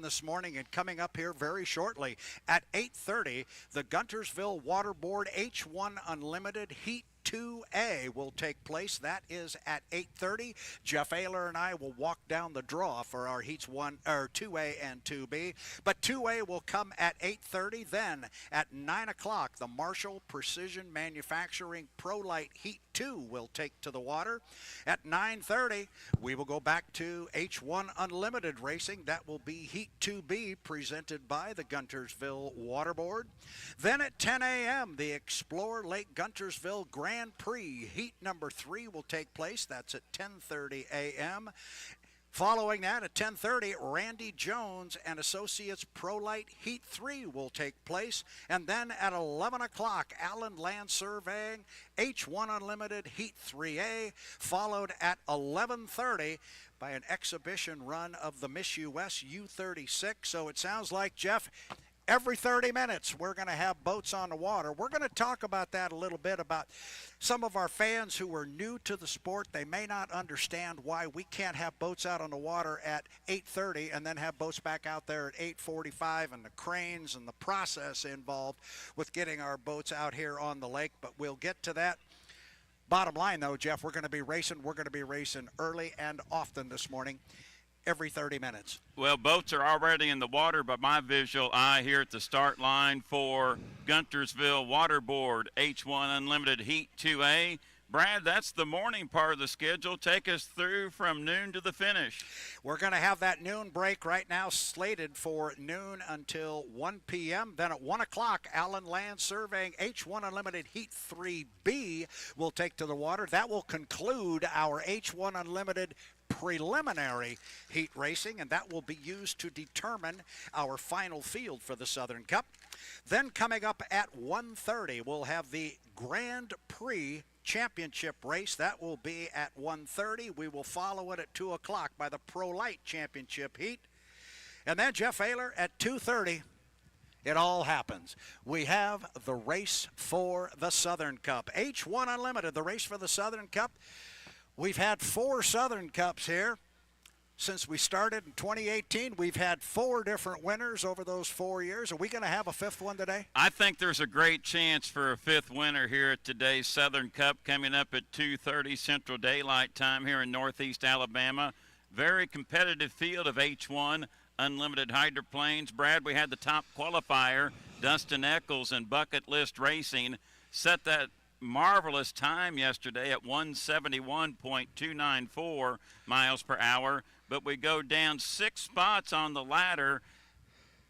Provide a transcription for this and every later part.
this morning, and coming up here very shortly at 8:30, the Guntersville Waterboard H1 Unlimited Heat 2A will take place. That is at 8:30. Jeff Ayler and I will walk down the draw for our heats 2A and 2B. But 2A will come at 8:30. Then at 9 o'clock, the Marshall Precision Manufacturing ProLite Heat 2 will take to the water. At 9:30, we will go back to H1 Unlimited Racing. That will be Heat 2B, presented by the Guntersville Waterboard. Then at 10 a.m., the Explore Lake Guntersville Grand Prix Heat number 3 will take place. That's at 10:30 a.m. Following that, at 10:30, Randy Jones and Associates ProLite Heat 3 will take place. And then at 11 o'clock, Allen Land Surveying H1 Unlimited Heat 3A, followed at 11:30 by an exhibition run of the Miss US U36. So it sounds like, Jeff, every 30 minutes, we're going to have boats on the water. We're going to talk about that a little bit, about some of our fans who are new to the sport. They may not understand why we can't have boats out on the water at 8:30 and then have boats back out there at 8:45, and the cranes and the process involved with getting our boats out here on the lake. But we'll get to that. Bottom line, though, Jeff, we're going to be racing. We're going to be racing early and often this morning, every 30 minutes. Well, boats are already in the water, but my visual eye here at the start line for Guntersville Waterboard H1 Unlimited Heat 2A. Brad, that's the morning part of the schedule. Take us through from noon to the finish. We're going to have that noon break right now slated for noon until 1 p.m. Then at 1 o'clock, Allen Land Surveying H1 Unlimited Heat 3B will take to the water. That will conclude our H1 Unlimited preliminary heat racing, and that will be used to determine our final field for the Southern Cup. Then coming up at 1:30, we'll have the Grand Prix Championship race. That will be at 1:30. We will follow it at 2 o'clock by the ProLite Championship heat. And then, Jeff Ayler, at 2:30, it all happens. We have the race for the Southern Cup. H1 Unlimited, the race for the Southern Cup. We've had 4 Southern Cups here since we started in 2018. We've had 4 different winners over those 4 years. Are we going to have a 5th one today? I think there's a great chance for a 5th winner here at today's Southern Cup, coming up at 2:30 Central Daylight Time here in Northeast Alabama. Very competitive field of H1 Unlimited hydroplanes. Brad, we had the top qualifier, Dustin Eccles and Bucket List Racing, set that marvelous time yesterday at 171.294 miles per hour, but we go down 6 spots on the ladder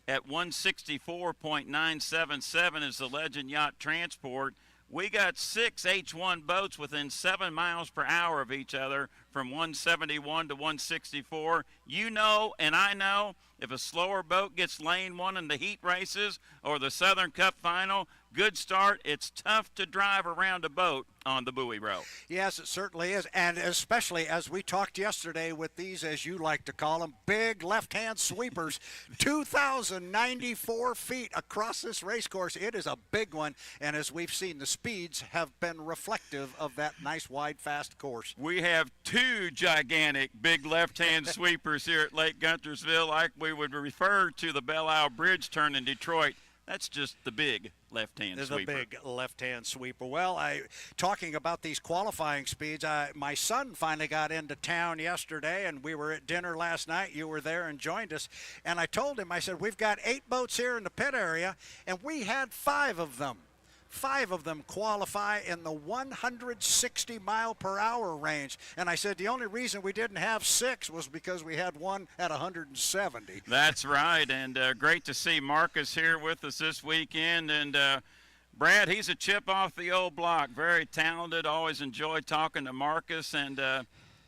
at 164.977 is the Legend Yacht Transport. We got 6 H1 boats within 7 miles per hour of each other from 171 to 164. You know, and I know, if a slower boat gets lane 1 in the heat races or the Southern Cup final, good start. It's tough to drive around a boat on the buoy row. Yes, it certainly is, and especially as we talked yesterday with these, as you like to call them, big left-hand sweepers, 2,094 feet across this race course. It is a big one, and as we've seen, the speeds have been reflective of that nice, wide, fast course. We have 2 gigantic big left-hand sweepers here at Lake Guntersville, like we would refer to the Belle Isle Bridge turn in Detroit. That's just the big left-hand sweeper. The big left-hand sweeper. Well, talking about these qualifying speeds, my son finally got into town yesterday, and we were at dinner last night. You were there and joined us. And I told him, I said, we've got 8 boats here in the pit area, and we had 5 of them. 5 of them qualify in the 160 mile per hour range. And I said the only reason we didn't have 6 was because we had one at 170. That's right, and great to see Marcus here with us this weekend. And Brad, he's a chip off the old block, very talented. Always enjoy talking to Marcus, and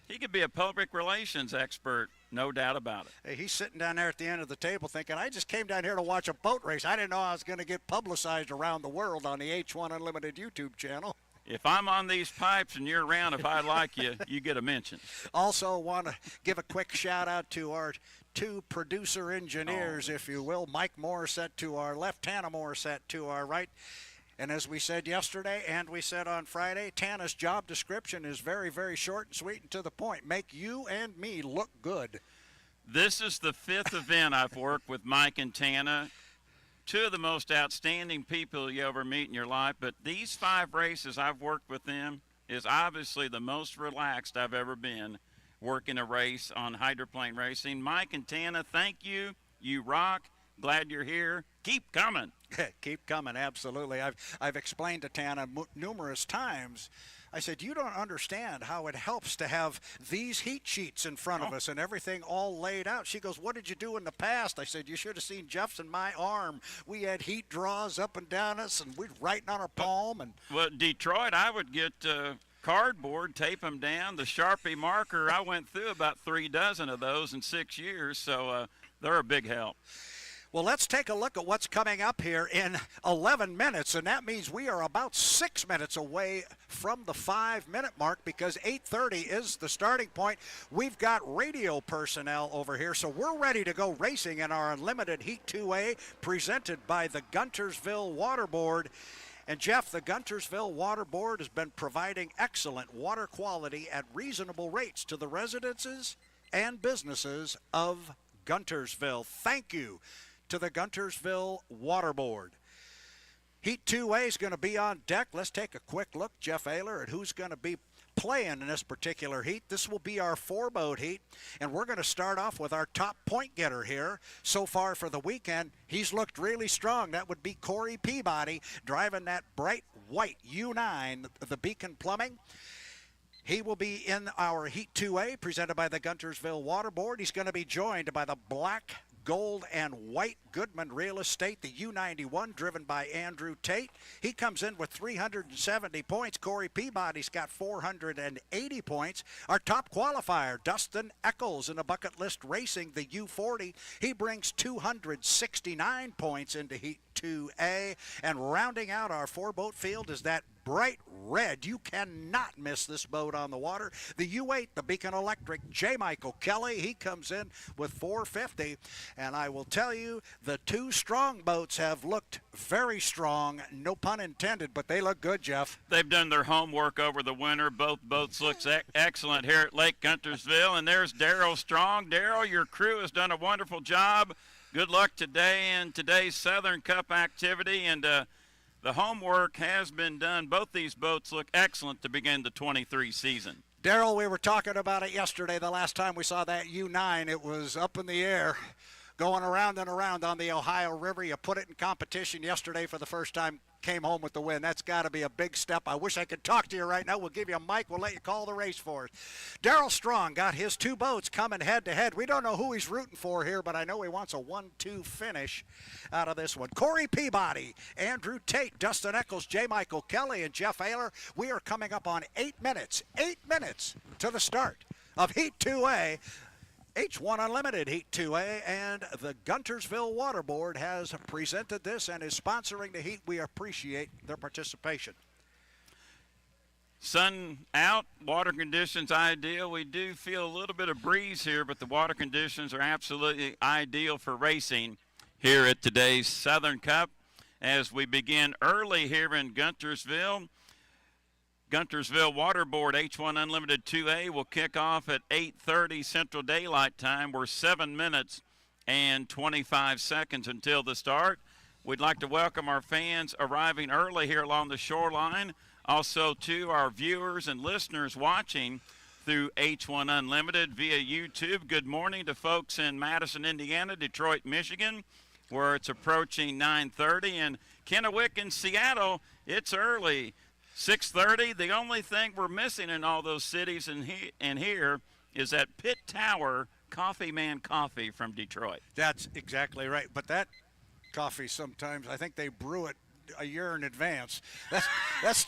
he could be a public relations expert. No doubt about it. Hey, he's sitting down there at the end of the table thinking, I just came down here to watch a boat race. I didn't know I was going to get publicized around the world on the H1 Unlimited YouTube channel. If I'm on these pipes and you're around, if I like you, you get a mention. Also want to give a quick shout out to our 2 producer engineers, if you will. Mike Morissette to our left, Tana Morissette to our right. And as we said yesterday and we said on Friday, Tana's job description is very, very short and sweet and to the point. Make you and me look good. This is the 5th event I've worked with Mike and Tana. Two of the most outstanding people you ever meet in your life, but these 5 races I've worked with them is obviously the most relaxed I've ever been working a race on hydroplane racing. Mike and Tana, thank you. You rock. Glad you're here. Keep coming. Keep coming, absolutely. I've explained to Tana numerous times. I said, you don't understand how it helps to have these heat sheets in front of us and everything all laid out. She goes, what did you do in the past? I said, you should have seen Jeff's and my arm. We had heat draws up and down us, and we'd writing on our palm. And well, Detroit, I would get cardboard, tape them down. The Sharpie marker, I went through about 3 dozen of those in 6 years, so they're a big help. Well, let's take a look at what's coming up here in 11 minutes, and that means we are about 6 minutes away from the 5-minute mark because 8:30 is the starting point. We've got radio personnel over here, so we're ready to go racing in our Unlimited Heat 2A presented by the Guntersville Water Board. And Jeff, the Guntersville Water Board has been providing excellent water quality at reasonable rates to the residences and businesses of Guntersville. Thank you to the Guntersville Water Board. Heat 2A is going to be on deck. Let's take a quick look, Jeff Ayler, at who's going to be playing in this particular heat. This will be our 4-boat heat, and we're going to start off with our top point getter here. So far for the weekend, he's looked really strong. That would be Corey Peabody driving that bright white U9, the Beacon Plumbing. He will be in our Heat 2A presented by the Guntersville Water Board. He's going to be joined by the black, gold, and white Goodman Real Estate, the U91, driven by Andrew Tate. He comes in with 370 points. Corey Peabody's got 480 points. Our top qualifier, Dustin Eccles in the Bucket List Racing, the U40. He brings 269 points into Heat 2A. And rounding out our 4-boat field is that bright red. You cannot miss this boat on the water. The U8, the Beacon Electric, J. Michael Kelly. He comes in with 450. And I will tell you, the 2 strong boats have looked very strong. No pun intended, but they look good, Jeff. They've done their homework over the winter. Both boats look excellent here at Lake Guntersville. And there's Daryl Strong. Daryl, your crew has done a wonderful job. Good luck today in today's Southern Cup activity. And the homework has been done. Both these boats look excellent to begin the 23 season. Daryl, we were talking about it yesterday. The last time we saw that U9, it was up in the air, going around and around on the Ohio River. You put it in competition yesterday for the first time, came home with the win. That's got to be a big step. I wish I could talk to you right now. We'll give you a mic. We'll let you call the race for us. Daryl Strong got his 2 boats coming head-to-head. We don't know who he's rooting for here, but I know he wants a 1-2 finish out of this one. Corey Peabody, Andrew Tate, Dustin Eccles, J. Michael Kelly, and Jeff Ayler. We are coming up on 8 minutes. 8 minutes to the start of Heat 2A. H1 Unlimited Heat 2A, and the Guntersville Water Board has presented this and is sponsoring the heat. We appreciate their participation. Sun out, water conditions ideal. We do feel a little bit of breeze here, but the water conditions are absolutely ideal for racing here at today's Southern Cup. As we begin early here in Guntersville, Guntersville Water Board H1 Unlimited 2A will kick off at 8:30 Central Daylight Time. We're 7 minutes and 25 seconds until the start. We'd like to welcome our fans arriving early here along the shoreline. Also, to our viewers and listeners watching through H1 Unlimited via YouTube. Good morning to folks in Madison, Indiana, Detroit, Michigan, where it's approaching 9:30. And Kennewick in Seattle, it's early. 6:30, the only thing we're missing in all those cities and here is that Pit Tower Coffee Man coffee from Detroit. That's exactly right. But that coffee sometimes, I think they brew it a year in advance. That's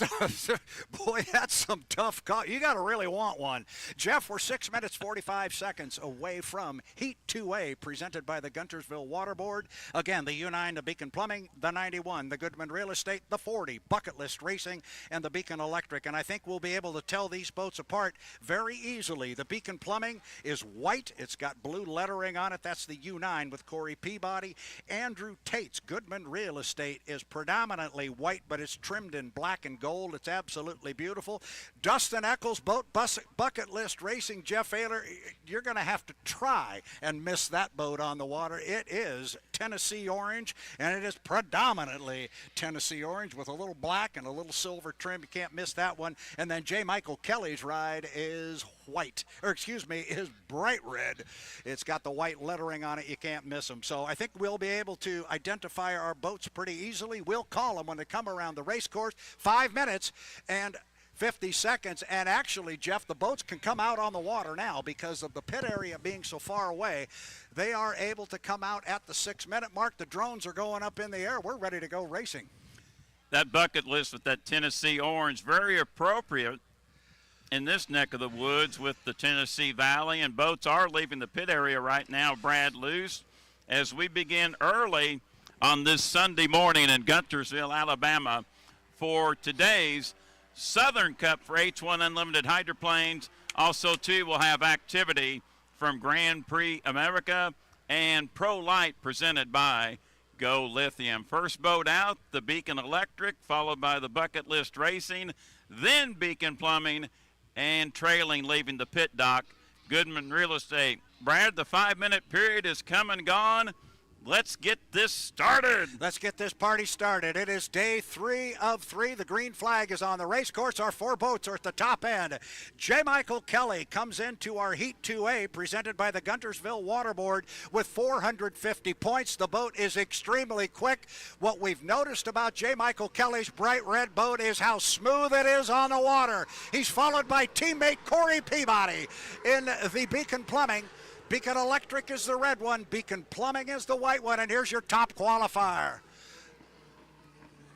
boy, that's some tough coffee. You got to really want one. Jeff, we're 6 minutes 45 seconds away from Heat 2A presented by the Guntersville Water Board. Again, the U9, the Beacon Plumbing, the 91, the Goodman Real Estate, the 40, Bucket List Racing, and the Beacon Electric. And I think we'll be able to tell these boats apart very easily. The Beacon Plumbing is white. It's got blue lettering on it. That's the U9 with Corey Peabody. Andrew Tate's Goodman Real Estate is predominant predominantly white, but it's trimmed in black and gold. It's absolutely beautiful. Dustin Eccles, Bucket List Racing, Jeff Ayler, you're going to have to try and miss that boat on the water. It is Tennessee orange, and it is predominantly Tennessee orange with a little black and a little silver trim. You can't miss that one. And then J. Michael Kelly's ride is is bright red. It's got the white lettering on it. You can't miss them. So I think we'll be able to identify our boats pretty easily. We'll call them when they come around the race course. 5 minutes and 50 seconds. And actually, Jeff, the boats can come out on the water now because of the pit area being so far away. They are able to come out at the 6-minute mark. The drones are going up in the air. We're ready to go racing. That bucket list with that Tennessee orange, very appropriate in this neck of the woods with the Tennessee Valley, and boats are leaving the pit area right now, Brad Luce, as we begin early on this Sunday morning in Guntersville, Alabama, for today's Southern Cup for H1 Unlimited Hydroplanes. Also, too, we'll have activity from Grand Prix America and Pro Light presented by Go Lithium. First boat out, the Beacon Electric, followed by the Bucket List Racing, then Beacon Plumbing, and trailing, leaving the pit dock, Goodman Real Estate. Brad, the 5-minute period is come and gone. Let's get this started. Let's get this party started. It is day 3 of 3. The green flag is on the race course. Our 4 boats are at the top end. J. Michael Kelly comes into our Heat 2A, presented by the Guntersville Waterboard, with 450 points. The boat is extremely quick. What we've noticed about J. Michael Kelly's bright red boat is how smooth it is on the water. He's followed by teammate Corey Peabody in the Beacon Plumbing. Beacon Electric is the red one. Beacon Plumbing is the white one. And here's your top qualifier.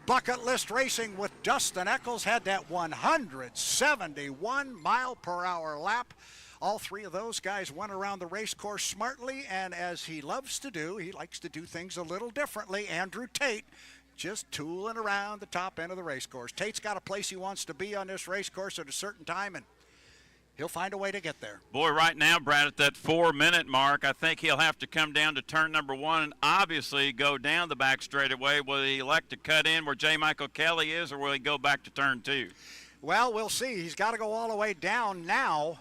Bucket List Racing with Dustin Eccles had that 171 mile per hour lap. All 3 of those guys went around the race course smartly, and as he loves to do, he likes to do things a little differently. Andrew Tate just tooling around the top end of the race course. Tate's got a place he wants to be on this race course at a certain time, and he'll find a way to get there. Boy, right now, Brad, at that 4-minute mark, I think he'll have to come down to turn number 1 and obviously go down the back straightaway. Will he elect to cut in where J. Michael Kelly is, or will he go back to turn 2? Well, we'll see. He's got to go all the way down now.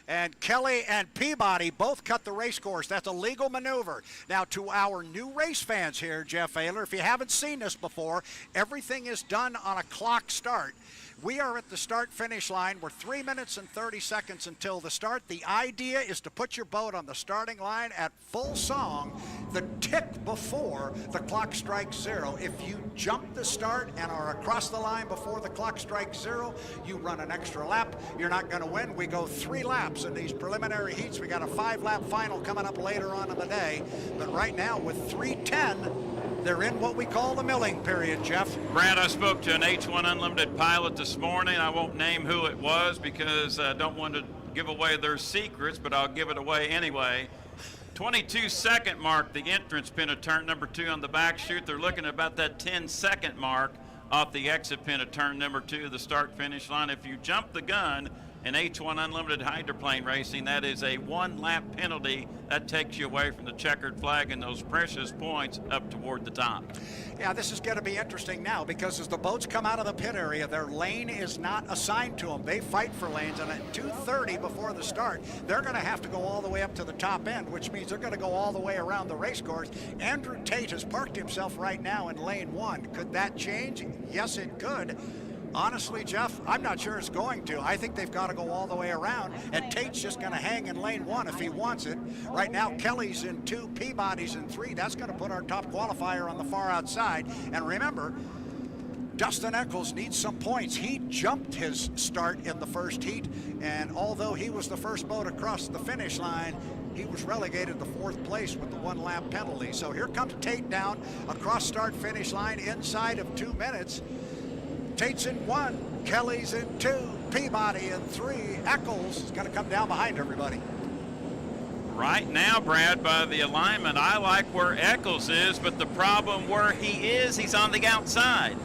And Kelly and Peabody both cut the race course. That's a legal maneuver. Now, to our new race fans here, Jeff Ayler, if you haven't seen this before, everything is done on a clock start. We are at the start-finish line. We're 3 minutes and 30 seconds until the start. The idea is to put your boat on the starting line at full song, the tick before the clock strikes 0. If you jump the start and are across the line before the clock strikes 0, you run an extra lap. You're not going to win. We go 3 laps in these preliminary heats. We got a 5-lap final coming up later on in the day. But right now, with 3:10, they're in what we call the milling period, Jeff. Brad, I spoke to an H1 Unlimited pilot this morning. I won't name who it was because I don't want to give away their secrets, but I'll give it away anyway. 22-second mark, the entrance pin of turn number 2 on the back chute. They're looking at about that 10-second mark off the exit pin of turn number 2, the start-finish line. If you jump the gun in H1 Unlimited Hydroplane Racing, that is a 1-lap penalty. That takes you away from the checkered flag and those precious points up toward the top. Yeah, this is going to be interesting now because as the boats come out of the pit area, their lane is not assigned to them. They fight for lanes, and at 2:30 before the start, they're going to have to go all the way up to the top end, which means they're going to go all the way around the race course. Andrew Tate has parked himself right now in lane 1. Could that change? Yes, it could. Honestly, Jeff, I'm not sure it's going to. I think they've got to go all the way around, and Tate's just going to hang in lane 1 if he wants it. Right now, Kelly's in 2, Peabody's in 3. That's going to put our top qualifier on the far outside. And remember, Dustin Eccles needs some points. He jumped his start in the first heat, and although he was the first boat across the finish line, he was relegated to 4th place with the 1-lap penalty. So here comes Tate down across start-finish line inside of 2 minutes. Tate's in 1, Kelly's in 2, Peabody in 3. Eccles is going to come down behind everybody. Right now, Brad, by the alignment, I like where Eccles is, but the problem where he is, he's on the outside.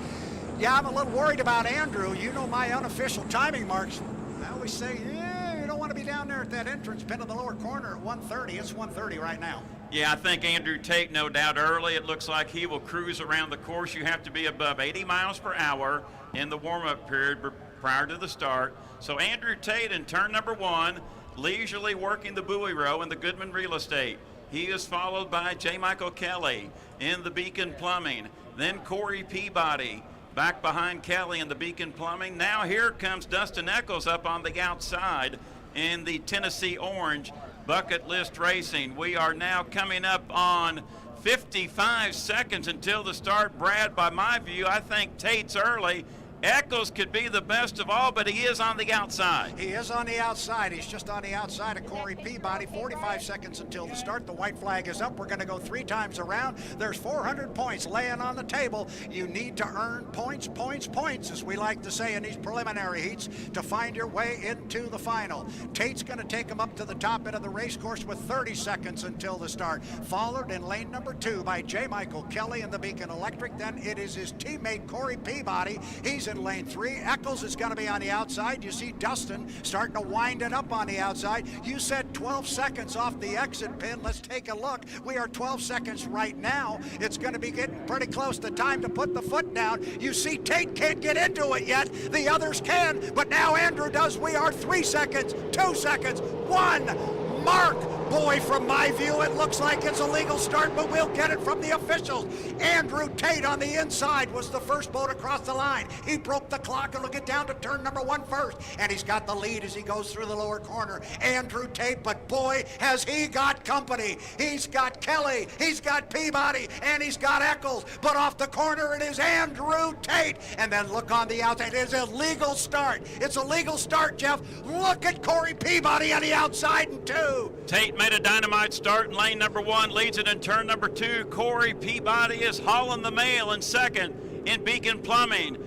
Yeah, I'm a little worried about Andrew. You know my unofficial timing marks. I always say, yeah, you don't want to be down there at that entrance pin in the lower corner at 1:30. It's 1:30 right now. Yeah, I think Andrew Tate, no doubt early. It looks like he will cruise around the course. You have to be above 80 miles per hour in the warm-up period prior to the start. So Andrew Tate in turn number 1, leisurely working the buoy row in the Goodman Real Estate. He is followed by J. Michael Kelly in the Beacon Plumbing. Then Corey Peabody back behind Kelly in the Beacon Plumbing. Now here comes Dustin Eccles up on the outside in the Tennessee Orange Bucket List Racing. We are now coming up on 55 seconds until the start. Brad, by my view, I think Tate's early. Eccles could be the best of all, but he is on the outside. He is on the outside. He's just on the outside of Corey Peabody. 45 seconds until the start. The white flag is up. We're going to go 3 times around. There's 400 points laying on the table. You need to earn points, points, points, as we like to say in these preliminary heats, to find your way into the final. Tate's going to take him up to the top end of the race course with 30 seconds until the start. Followed in lane number 2 by J. Michael Kelly in the Beacon Electric. Then it is his teammate Corey Peabody. He's in lane 3. Eccles is going to be on the outside. You see Dustin starting to wind it up on the outside. You said 12 seconds off the exit pin. Let's take a look. We are 12 seconds right now. It's going to be getting pretty close to time to put the foot down. You see Tate can't get into it yet. The others can, but now Andrew does. We are 3 seconds, 2 seconds, 1 mark. Boy, from my view, it looks like it's a legal start, but we'll get it from the officials. Andrew Tate on the inside was the first boat across the line. He broke the clock and will get down to turn number 1 first, and he's got the lead as he goes through the lower corner. Andrew Tate, but boy, has he got company. He's got Kelly, he's got Peabody, and he's got Eccles, but off the corner it is Andrew Tate. And then look on the outside. It is a legal start. It's a legal start, Jeff. Look at Corey Peabody on the outside in 2. Tate made a dynamite start in lane number 1, leads it in turn number 2. Corey Peabody is hauling the mail in second in Beacon Plumbing.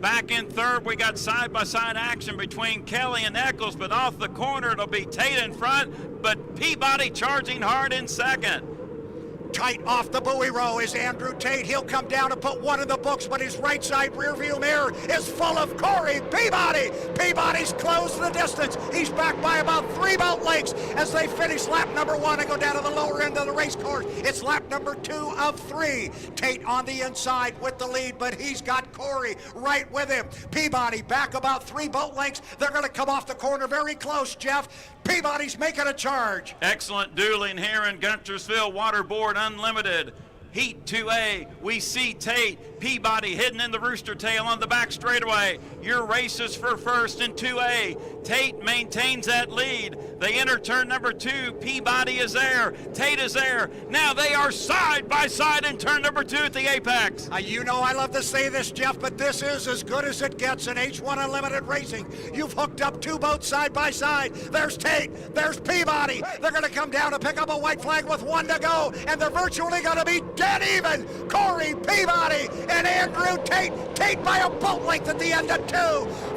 Back in third, we got side-by-side action between Kelly and Eccles, but off the corner it'll be Tate in front, but Peabody charging hard in second. Tight off the buoy row is Andrew Tate. He'll come down and put 1 in the books, but his right side rear view mirror is full of Corey Peabody. Peabody's closed the distance. He's back by about 3 boat lengths as they finish lap number 1 and go down to the lower end of the race course. It's lap number 2 of 3. Tate on the inside with the lead, but he's got Corey right with him. Peabody back about 3 boat lengths. They're going to come off the corner very close, Jeff. Peabody's making a charge. Excellent dueling here in Guntersville Waterboard Unlimited. Heat 2A, we see Tate, Peabody hidden in the rooster tail on the back straightaway. Your race is for first in 2A. Tate maintains that lead. They enter turn number 2. Peabody is there. Tate is there. Now they are side by side in turn number 2 at the apex. You know I love to say this, Jeff, but this is as good as it gets in H1 Unlimited Racing. You've hooked up 2 boats side by side. There's Tate. There's Peabody. They're going to come down and pick up a white flag with 1 to go, and they're virtually going to be dead even. Corey Peabody and Andrew Tate. Tate by a boat length at the end of 2.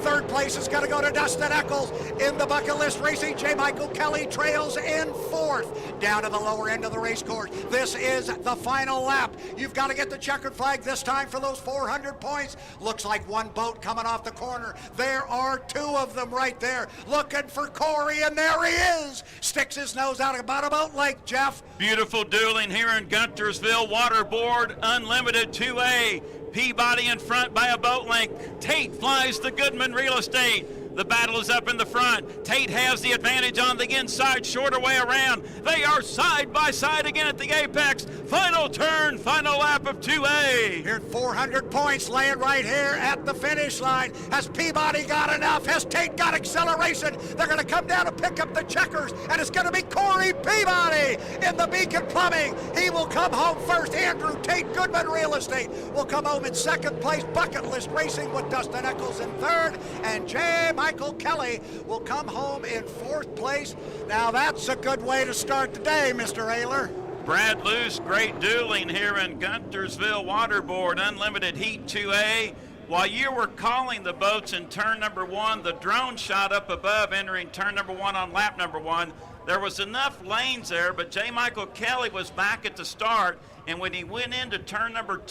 Third place is going to go to Dustin Eccles. In the Bucket List Racing, J. Michael Kelly trails in 4th. Down to the lower end of the race course. This is the final lap. You've got to get the checkered flag this time for those 400 points. Looks like 1 boat coming off the corner. There are 2 of them right there. Looking for Corey, and there he is. Sticks his nose out about a boat length, Jeff. Beautiful dueling here in Guntersville Waterboard Unlimited 2A. Peabody in front by a boat length. Tate flies the Goodman Real Estate. The battle is up in the front. Tate has the advantage on the inside, shorter way around. They are side by side again at the apex. Final turn, final lap of 2A. Here 400 points laying right here at the finish line. Has Peabody got enough? Has Tate got acceleration? They're going to come down and pick up the checkers, and it's going to be Corey Peabody in the Beacon Plumbing. He will come home first. Andrew Tate, Goodman Real Estate, will come home in 2nd place. Bucket List Racing with Dustin Eccles in 3rd, and J. Michael Kelly will come home in 4th place. Now that's a good way to start the day, Mr. Ayler. Brad Luce, great dueling here in Guntersville Waterboard Unlimited Heat 2A. While you were calling the boats in turn number 1, the drone shot up above entering turn number 1 on lap number 1. There was enough lanes there, but J. Michael Kelly was back at the start, and when he went into turn number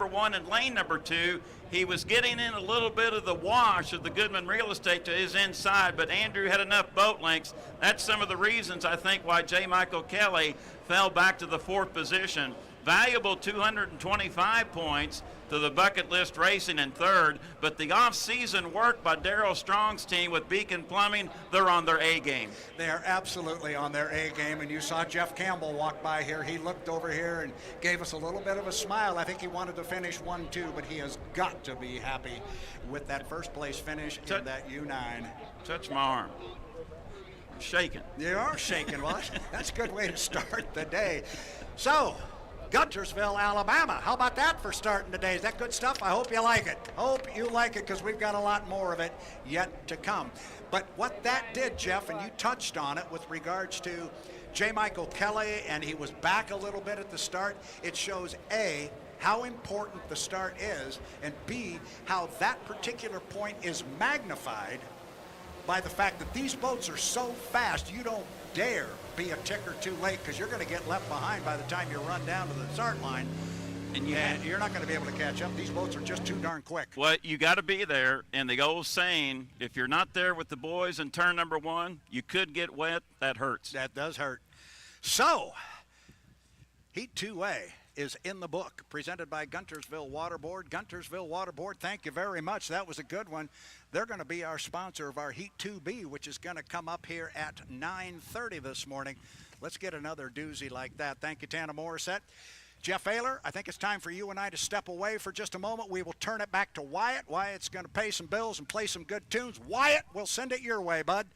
1 and lane number 2, he was getting in a little bit of the wash of the Goodman Real Estate to his inside, but Andrew had enough boat lengths. That's some of the reasons, I think, why J. Michael Kelly fell back to the 4th position. Valuable 225 points to the Bucket List Racing in 3rd, but the off-season work by Darrell Strong's team with Beacon Plumbing, they're on their A game. They are absolutely on their A game, and you saw Jeff Campbell walk by here. He looked over here and gave us a little bit of a smile. I think he wanted to finish 1-2, but he has got to be happy with that first place finish in that U9. Touch my arm. I'm shaking. You are shaking. Well, that's a good way to start the day. So, Guntersville, Alabama. How about that for starting today? Is that good stuff? I hope you like it. Hope you like it, because we've got a lot more of it yet to come. But what that did, Jeff, and you touched on it with regards to J. Michael Kelly, and he was back a little bit at the start, it shows A, how important the start is, and B, how that particular point is magnified by the fact that these boats are so fast, you don't dare be a tick or two late, because you're going to get left behind by the time you run down to the start line, and you're not going to be able to catch up. These boats are just too darn quick. Well, you got to be there, and the old saying, if you're not there with the boys in turn number 1, you could get wet. That hurts. That does hurt. So, Heat 2A is in the book, presented by Guntersville Waterboard. Guntersville Waterboard, thank you very much. That was a good one. They're going to be our sponsor of our Heat 2B, which is going to come up here at 9:30 this morning. Let's get another doozy like that. Thank you, Tana Morissette. Jeff Ayler, I think it's time for you and I to step away for just a moment. We will turn it back to Wyatt. Wyatt's going to pay some bills and play some good tunes. Wyatt, we'll send it your way, bud.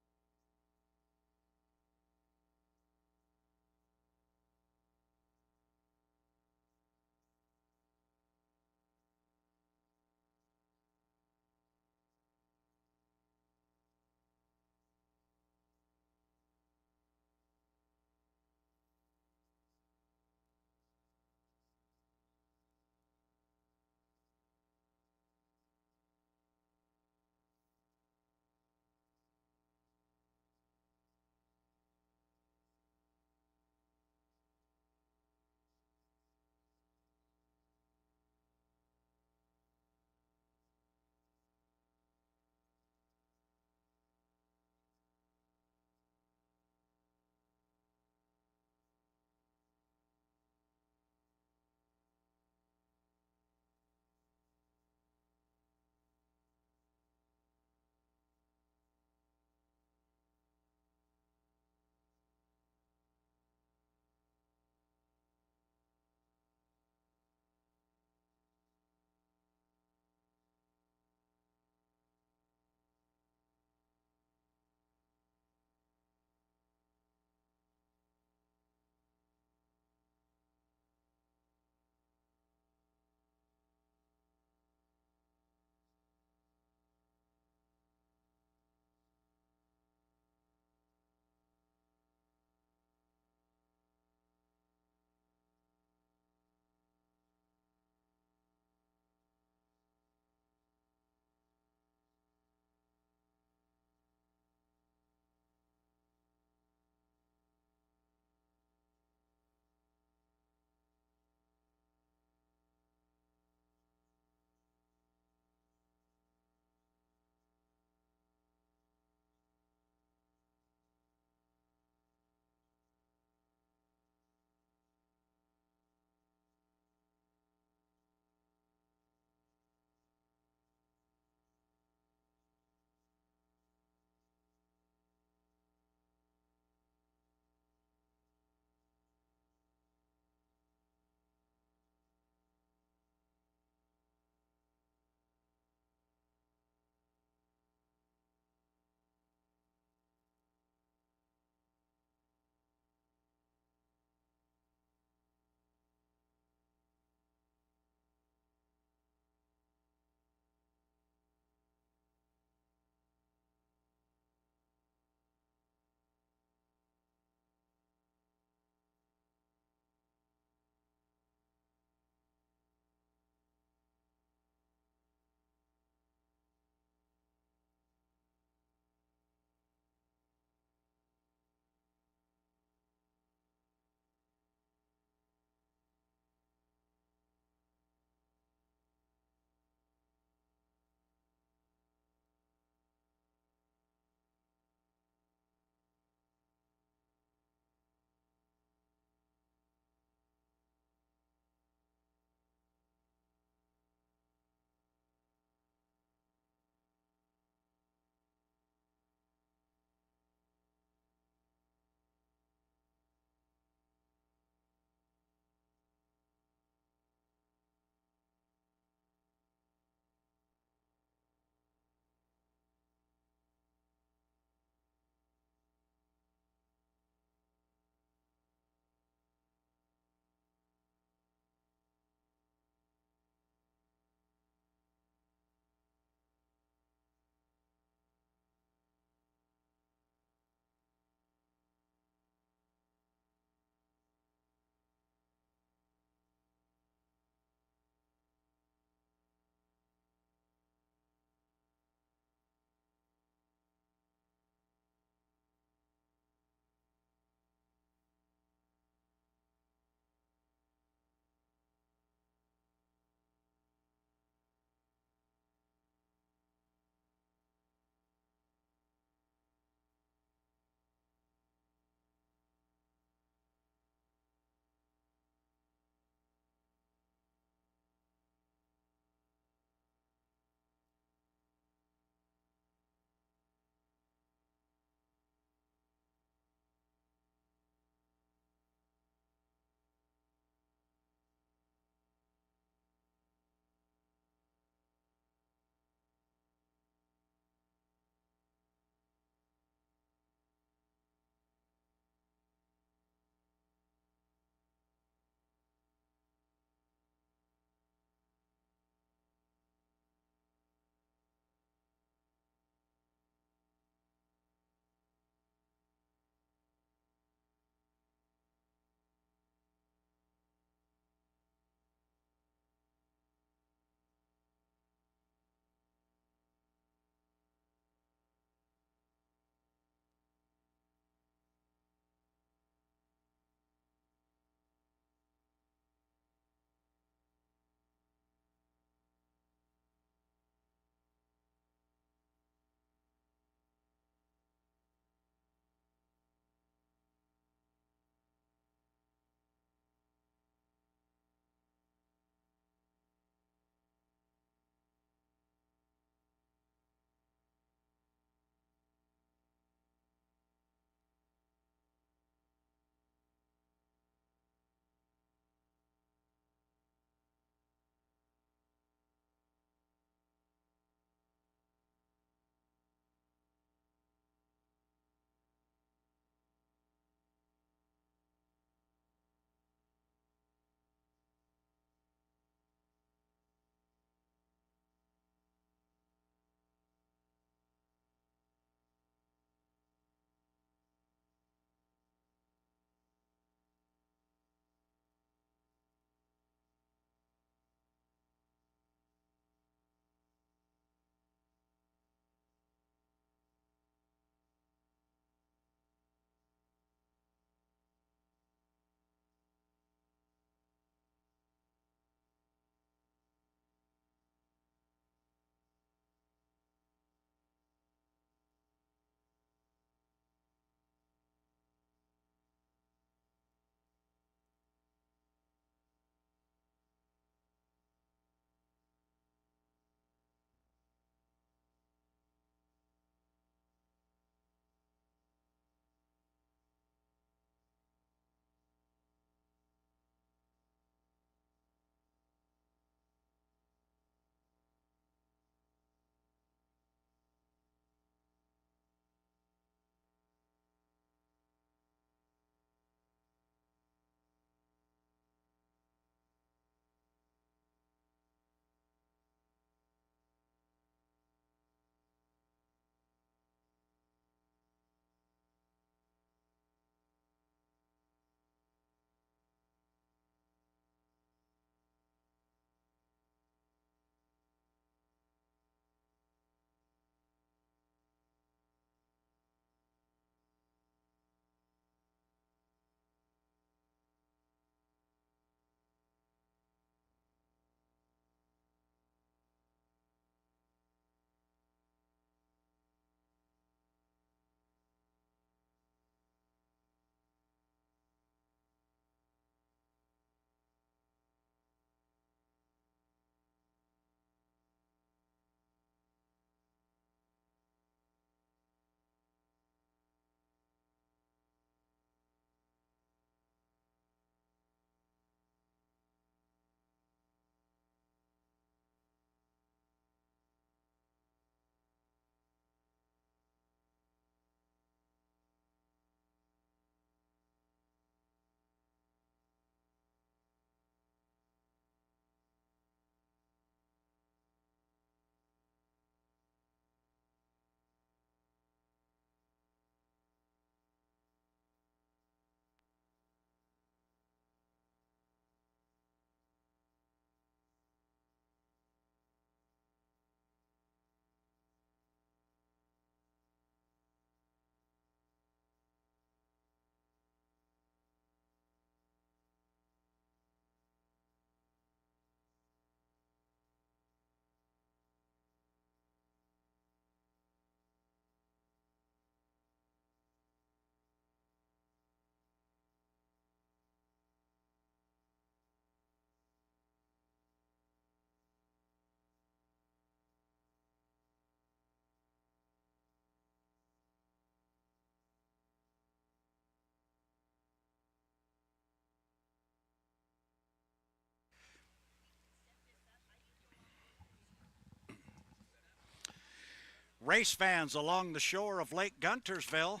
Race fans along the shore of Lake Guntersville,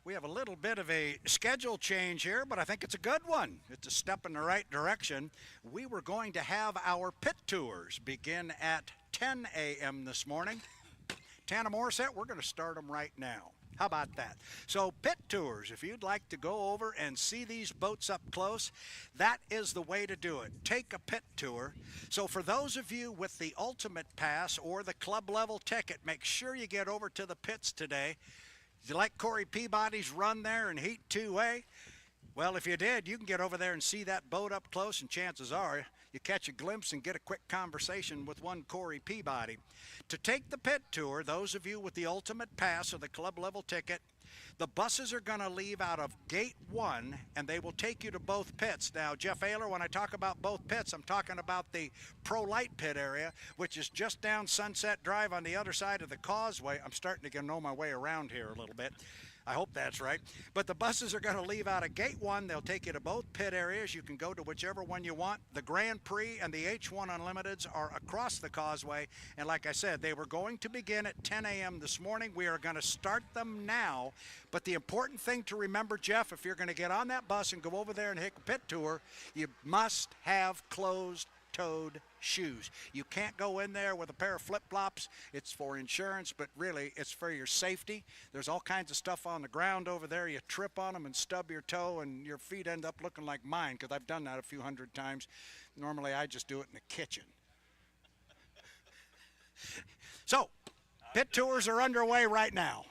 we have a little bit of a schedule change here, but I think it's a good one. It's a step in the right direction. We were going to have our pit tours begin at 10 a.m. this morning. Tana Morissette, we're going to start them right now. How about that? So pit tours, if you'd like to go over and see these boats up close, that is the way to do it. Take a pit tour. So for those of you with the Ultimate Pass or the club level ticket, make sure you get over to the pits today. Did you like Corey Peabody's run there in Heat 2A? Well, if you did, you can get over there and see that boat up close, and chances are you catch a glimpse and get a quick conversation with one Corey Peabody. To take the pit tour, those of you with the Ultimate Pass or the club level ticket, the buses are going to leave out of Gate 1, and they will take you to both pits. Now, Jeff Ayler, when I talk about both pits, I'm talking about the Pro Light pit area, which is just down Sunset Drive on the other side of the causeway. I'm starting to know my way around here a little bit. I hope that's right. But the buses are going to leave out of Gate 1. They'll take you to both pit areas. You can go to whichever one you want. The Grand Prix and the H1 Unlimiteds are across the causeway. And like I said, they were going to begin at 10 a.m. this morning. We are going to start them now. But the important thing to remember, Jeff, if you're going to get on that bus and go over there and take a pit tour, you must have closed-toed shoes. You can't go in there with a pair of flip-flops. It's for insurance, but really it's for your safety. There's all kinds of stuff on the ground over there. You trip on them and stub your toe, and your feet end up looking like mine, because I've done that a few hundred times. Normally I just do it in the kitchen. So pit tours are underway right now.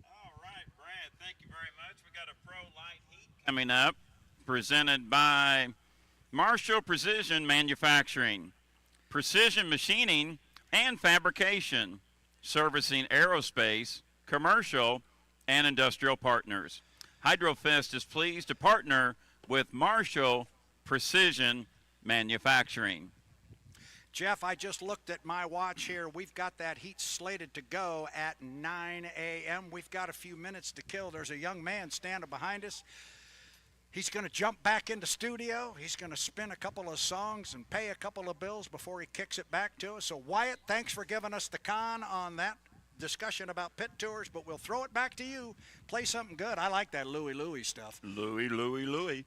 All right, Brad, thank you very much. We got a Pro Light Heat coming up, presented by Marshall Precision Manufacturing, precision machining and fabrication, servicing aerospace, commercial, and industrial partners. Hydrofest is pleased to partner with Marshall Precision Manufacturing. Jeff, I just looked at my watch here. We've got that heat slated to go at 9 a.m. We've got a few minutes to kill. There's a young man standing behind us. He's going to jump back into studio. He's going to spin a couple of songs and pay a couple of bills before he kicks it back to us. So, Wyatt, thanks for giving us the con on that discussion about pit tours, but we'll throw it back to you. Play something good. I like that Louie Louie stuff. Louie, Louie, Louie.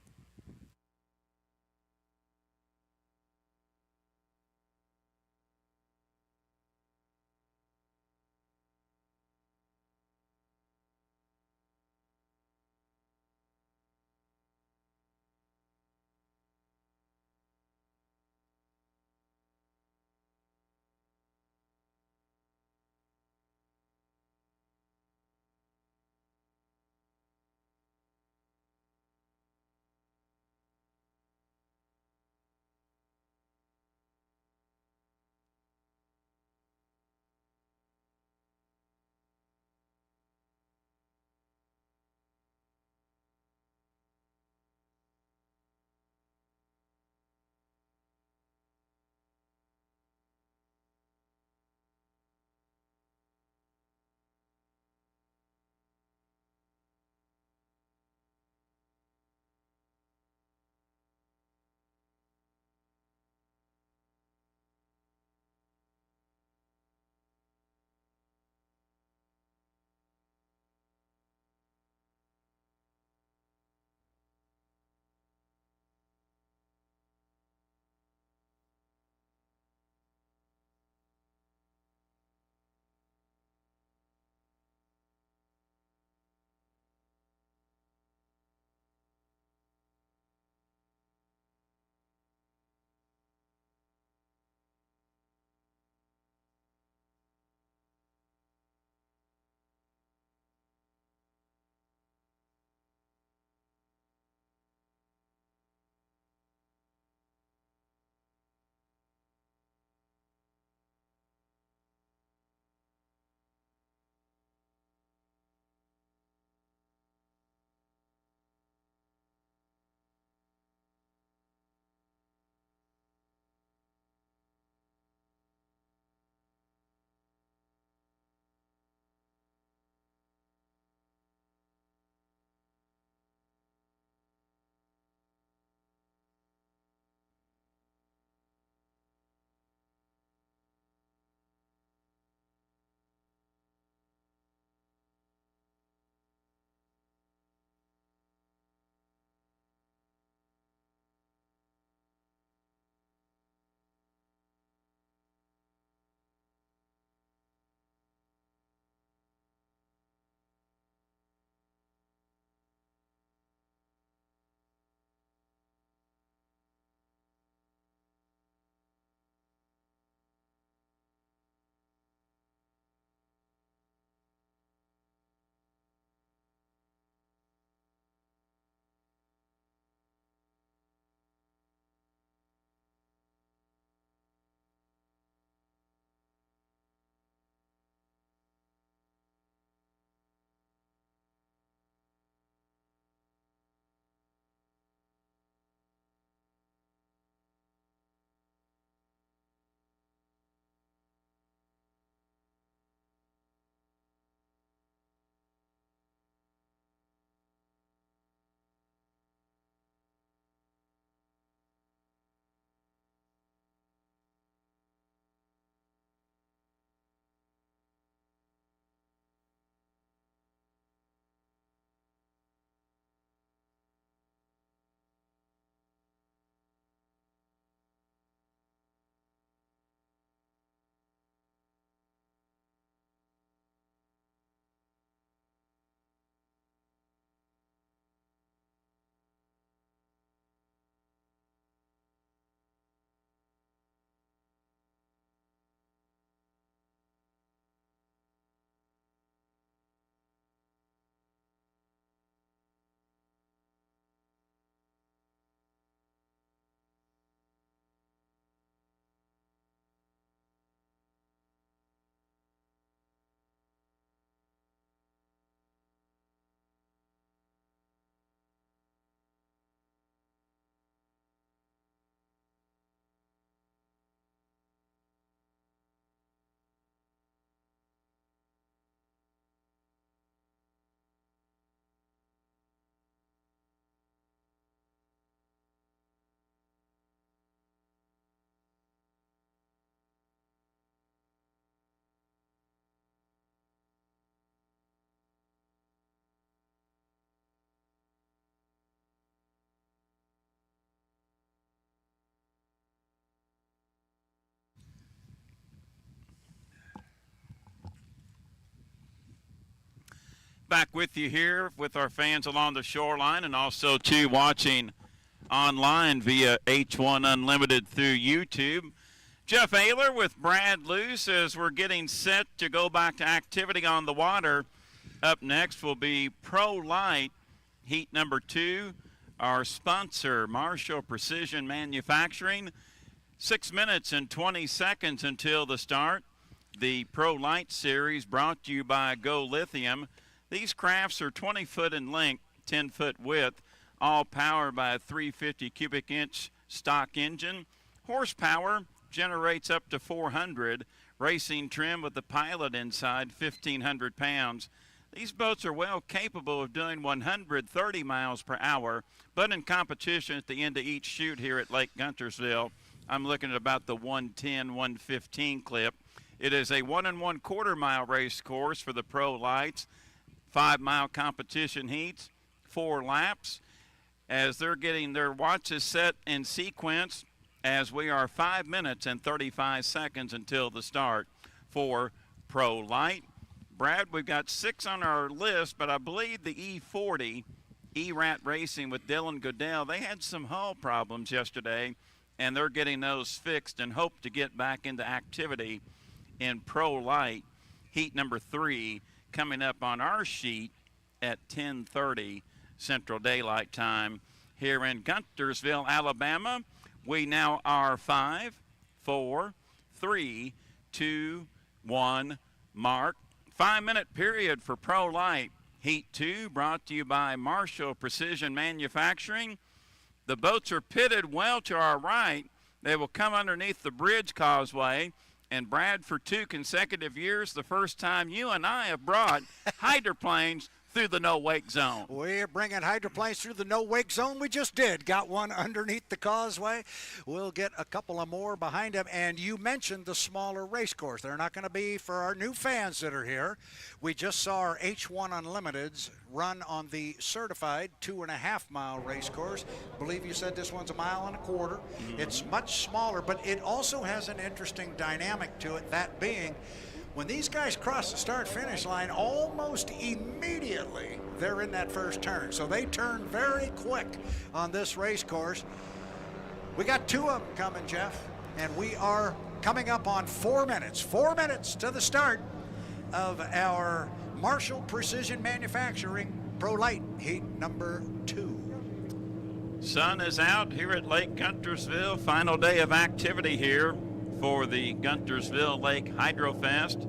Back with you here with our fans along the shoreline and also, too, watching online via H1 Unlimited through YouTube. Jeff Ayler with Brad Luce as we're getting set to go back to activity on the water. Up next will be Pro Light, heat number 2. Our sponsor, Marshall Precision Manufacturing. 6 minutes and 20 seconds until the start. The Pro Light Series brought to you by Go Lithium. These crafts are 20 foot in length, 10 foot width, all powered by a 350 cubic inch stock engine. Horsepower generates up to 400. Racing trim with the pilot inside, 1,500 pounds. These boats are well capable of doing 130 miles per hour, but in competition at the end of each shoot here at Lake Guntersville, I'm looking at about the 110, 115 clip. It is a 1 1/4 mile race course for the Pro Lights. 5-mile competition heats, 4 laps, as they're getting their watches set in sequence as we are 5 minutes and 35 seconds until the start for Pro Light. Brad, we've got 6 on our list, but I believe the E40, E-Rat Racing with Dylan Goodell, they had some hull problems yesterday, and they're getting those fixed and hope to get back into activity in Pro Light, heat number 3, coming up on our sheet at 10:30 Central Daylight Time here in Guntersville, Alabama. We now are 5, 4, 3, 2, 1, mark. 5-minute period for Pro Light. Heat 2 brought to you by Marshall Precision Manufacturing. The boats are pitted well to our right. They will come underneath the bridge causeway. And Brad, for 2 consecutive years, the first time you and I have brought hydroplanes through the no-wake zone. We're bringing hydroplanes through the no-wake zone. We just did. Got one underneath the causeway. We'll get a couple of more behind him. And you mentioned the smaller race course. They're not going to be for our new fans that are here. We just saw our H1 Unlimiteds run on the certified 2.5-mile race course. I believe you said this one's 1.25 miles. It's much smaller, but it also has an interesting dynamic to it, that being when these guys cross the start-finish line, almost immediately they're in that first turn. So they turn very quick on this race course. We got 2 of them coming, Jeff, and we are coming up on 4 minutes. 4 minutes to the start of our Marshall Precision Manufacturing Pro Light heat number 2. Sun is out here at Lake Guntersville. Final day of activity here for the Guntersville Lake Hydrofest.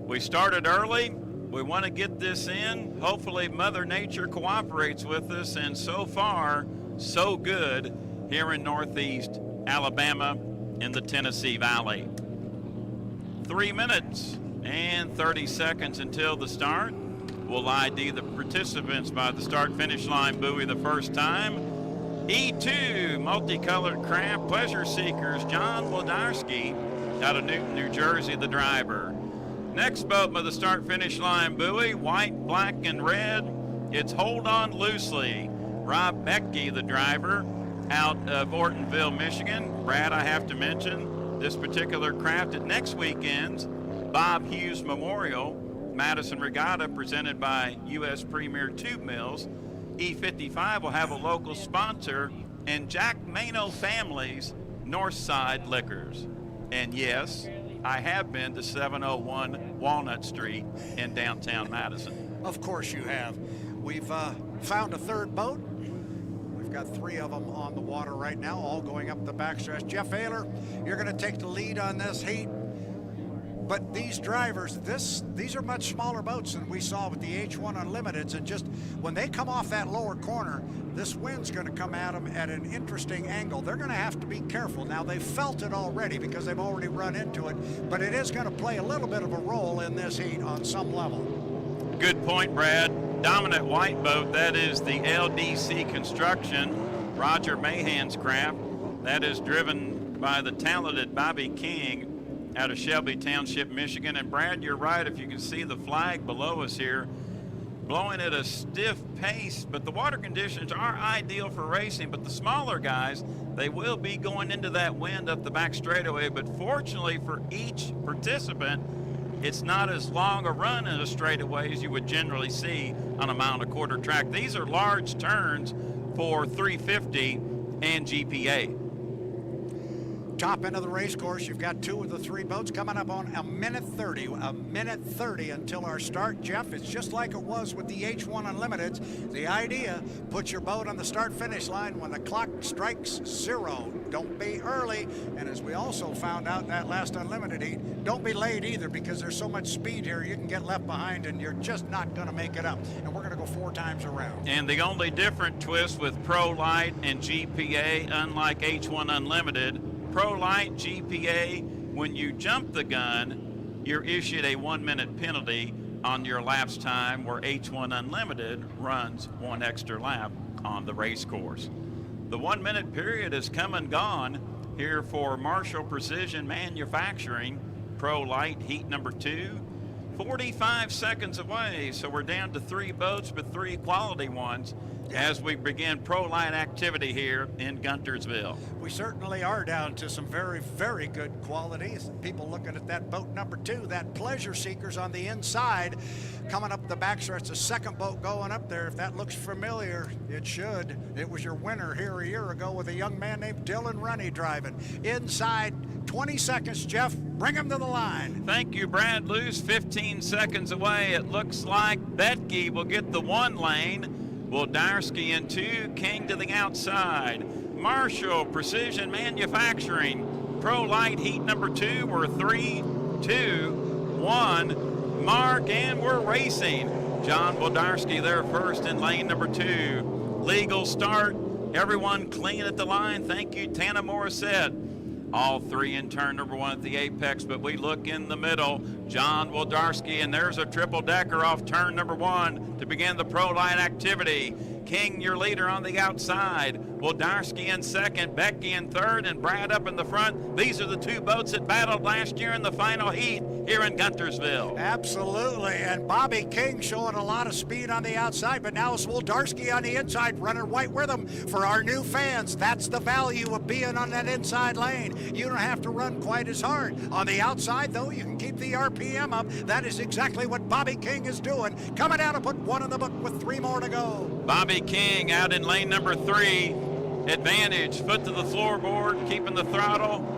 We started early. We want to get this in. Hopefully Mother Nature cooperates with us, and so far, so good here in Northeast Alabama in the Tennessee Valley. 3 minutes and 30 seconds until the start. We'll ID the participants by the start-finish line buoy the first time. E2 multicolored craft pleasure seekers, John Wlodarski out of Newton, New Jersey, the driver. Next boat by the start finish line buoy, white, black, and red. It's Hold On Loosely. Rob Becky, the driver, out of Ortonville, Michigan. Brad, I have to mention this particular craft at next weekend's Bob Hughes Memorial Madison Regatta, presented by U.S. Premier Tube Mills. E55 will have a local sponsor, and Jack Mano Family's Northside Liquors. And yes, I have been to 701 Walnut Street in downtown Madison. Of course you have. We've found a third boat. We've got 3 of them on the water right now, all going up the backstretch. Jeff Ayler, you're going to take the lead on this heat. But these drivers, these are much smaller boats than we saw with the H1 Unlimiteds, and just when they come off that lower corner, this wind's going to come at them at an interesting angle. They're going to have to be careful. Now, they've felt it already because they've already run into it, but it is going to play a little bit of a role in this heat on some level. Good point, Brad. Dominant white boat, that is the LDC Construction, Roger Mahan's craft. That is driven by the talented Bobby King out of Shelby Township, Michigan. And Brad, you're right, if you can see the flag below us here, blowing at a stiff pace, but the water conditions are ideal for racing. But the smaller guys, they will be going into that wind up the back straightaway. But fortunately for each participant, it's not as long a run in a straightaway as you would generally see on a mile and a quarter track. These are large turns for 350 and GPA. Top end of the race course, you've got 2 of the 3 boats coming up on a minute 30 until our start. Jeff, it's just like it was with the H1 Unlimiteds. The idea, put your boat on the start-finish line when the clock strikes 0. Don't be early, and as we also found out in that last Unlimited heat, don't be late either, because there's so much speed here you can get left behind and you're just not going to make it up. And we're going to go 4 times around. And the only different twist with Pro Light and GPA, unlike H1 Unlimited, Pro Light GPA, when you jump the gun, you're issued a 1-minute penalty on your lapse time, where H1 Unlimited runs 1 extra lap on the race course. The 1-minute period is come and gone here for Marshall Precision Manufacturing Pro Light heat number 2. 45 seconds away, so we're down to 3 boats, but 3 quality ones as we begin Pro Light activity here in Guntersville. We certainly are down to some very, very good qualities. People looking at that boat number 2, that Pleasure Seekers on the inside, coming up the backstretch. It's the second boat going up there. If that looks familiar, it should. It was your winner here a year ago with a young man named Dylan Runny driving. Inside 20 seconds, Jeff. Bring him to the line. Thank you, Brad Luce. 15 seconds away. It looks like Betke will get the 1 lane. Wildarski in 2, King to the outside. Marshall Precision Manufacturing Pro Light heat number 2. We're 3, 2, 1. Mark, and we're racing. John Wildarski there first in lane number 2. Legal start. Everyone clean at the line. Thank you, Tana Morissette. All 3 in turn number 1 at the apex, but we look in the middle. John Wildarski, and there's a triple decker off turn number 1 to begin the Pro Light activity. King, your leader, on the outside. Wildarski in second, Becky in third, and Brad up in the front. These are the 2 boats that battled last year in the final heat here in Guntersville. Absolutely, and Bobby King showing a lot of speed on the outside, but now it's Wildarski on the inside running right with him. For our new fans, that's the value of being on that inside lane. You don't have to run quite as hard. On the outside, though, you can keep the RPM up. That is exactly what Bobby King is doing. Coming out to put 1 in the book with 3 more to go. Bobby King out in lane number 3. Advantage, foot to the floorboard, keeping the throttle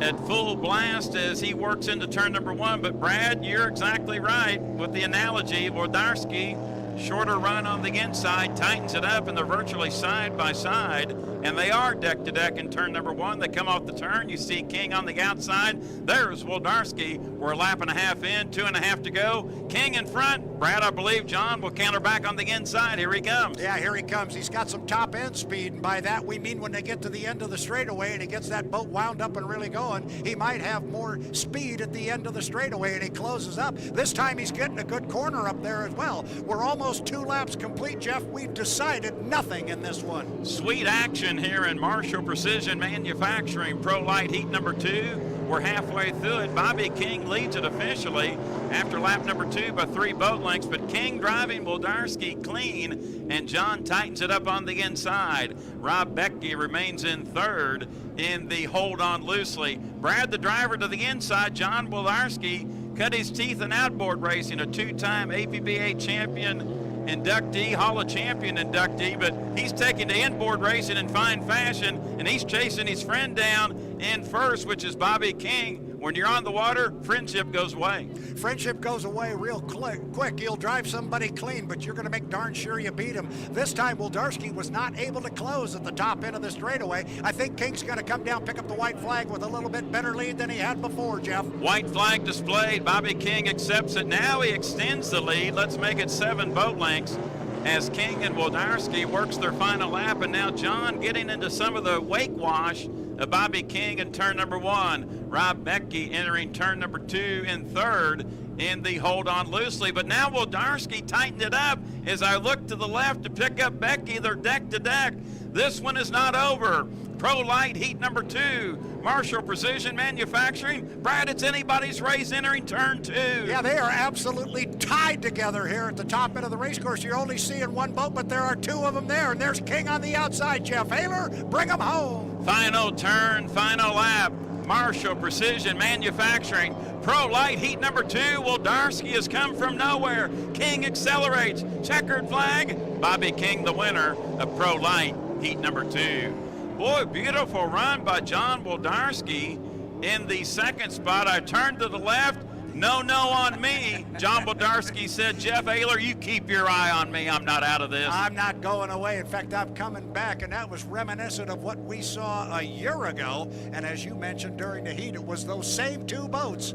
at full blast as he works into turn number 1. But Brad, you're exactly right with the analogy. Wildarski, shorter run on the inside, tightens it up, and they're virtually side by side. And they are deck to deck in turn number 1. They come off the turn. You see King on the outside. There's Wildarski. We're a lap and a half in, 2.5 to go. King in front. Brad, I believe John will counter back on the inside. Here he comes. Yeah, here he comes. He's got some top end speed, and by that we mean when they get to the end of the straightaway and he gets that boat wound up and really going, he might have more speed at the end of the straightaway, and he closes up. This time he's getting a good corner up there as well. We're almost 2 laps complete, Jeff. We've decided nothing in this one. Sweet action here in Marshall Precision Manufacturing Pro Light heat number 2. We're halfway through it. Bobby King leads it officially after lap number 2 by 3 boat lengths, but King driving, Wildarski clean, and John tightens it up on the inside. Rob Becky remains in third in the hold on loosely. Brad, the driver, to the inside. John Wildarski cut his teeth in outboard racing, a 2-time APBA champion inductee, Hall of Champion inductee, but he's taking to inboard racing in fine fashion, and he's chasing his friend down in first, which is Bobby King. When you're on the water, friendship goes away. Friendship goes away real quick. You'll drive somebody clean, but you're going to make darn sure you beat him. This time, Wildarski was not able to close at the top end of the straightaway. I think King's going to come down, pick up the white flag with a little bit better lead than he had before, Jeff. White flag displayed. Bobby King accepts it. Now he extends the lead. Let's make it 7 boat lengths as King and Wildarski works their final lap, and now John getting into some of the wake wash of Bobby King in turn number 1. Rob Becky entering turn number 2 in third in the hold on loosely. But now Wildarski tightened it up as I look to the left to pick up Becky. They're deck to deck. This one is not over. Pro Light heat number 2. Marshall Precision Manufacturing. Brad, it's anybody's race entering turn 2. Yeah, they are absolutely tied together here at the top end of the race course. You're only seeing 1 boat, but there are 2 of them there. And there's King on the outside, Jeff Haler. Bring him home. Final turn, final lap. Marshall Precision Manufacturing. Pro Light Heat number 2. Woldarski has come from nowhere. King accelerates. Checkered flag. Bobby King, the winner of Pro Light Heat number 2. Boy, beautiful run by John Woldarski in the second spot. I turned to the left. No on me. John Woldarski said, Jeff Ayler, you keep your eye on me. I'm not out of this. I'm not going away. In fact, I'm coming back, and that was reminiscent of what we saw a year ago. And as you mentioned during the heat, it was those same 2 boats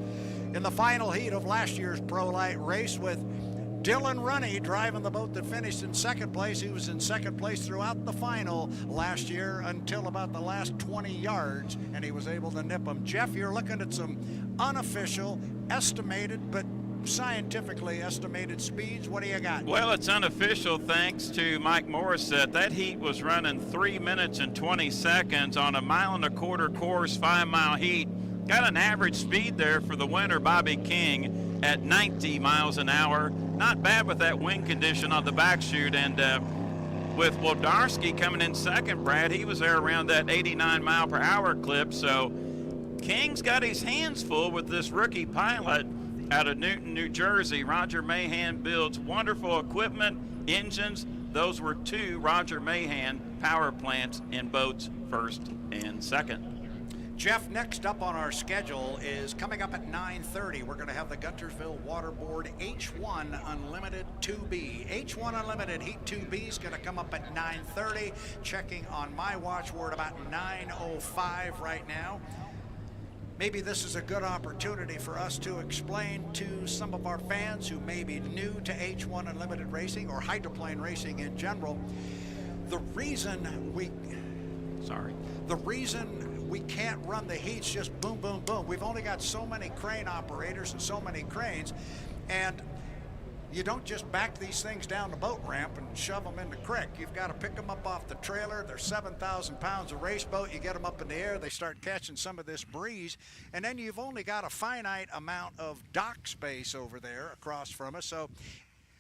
in the final heat of last year's Pro Light race, with Dylan Runny driving the boat that finished in second place. He was in second place throughout the final last year until about the last 20 yards, and he was able to nip them. Jeff, you're looking at some unofficial, estimated, but scientifically estimated speeds. What do you got? Well, it's unofficial thanks to Mike Morissette. That heat was running 3 minutes and 20 seconds on a 1.25 mile course, 5-mile heat. Got an average speed there for the winner, Bobby King, at 90 miles an hour. Not bad with that wind condition on the back chute. And with Woldarski coming in second, Brad, he was there around that 89 mile per hour clip. So King's got his hands full with this rookie pilot out of Newton, New Jersey. Roger Mahan builds wonderful equipment, engines. Those were 2 Roger Mahan power plants in boats first and second. Jeff, next up on our schedule is coming up at 9:30. We're going to have the Guntersville Waterboard H1 Unlimited 2B. H1 Unlimited Heat 2B is going to come up at 9:30. Checking on my watch, we're at about 9:05 right now. Maybe this is a good opportunity for us to explain to some of our fans who may be new to H1 Unlimited racing or hydroplane racing in general, the reason we can't run the heats just boom, boom, boom. We've only got so many crane operators and so many cranes, and you don't just back these things down the boat ramp and shove them in the creek. You've got to pick them up off the trailer. They're 7,000 pounds of race boat. You get them up in the air, they start catching some of this breeze, and then you've only got a finite amount of dock space over there across from us. So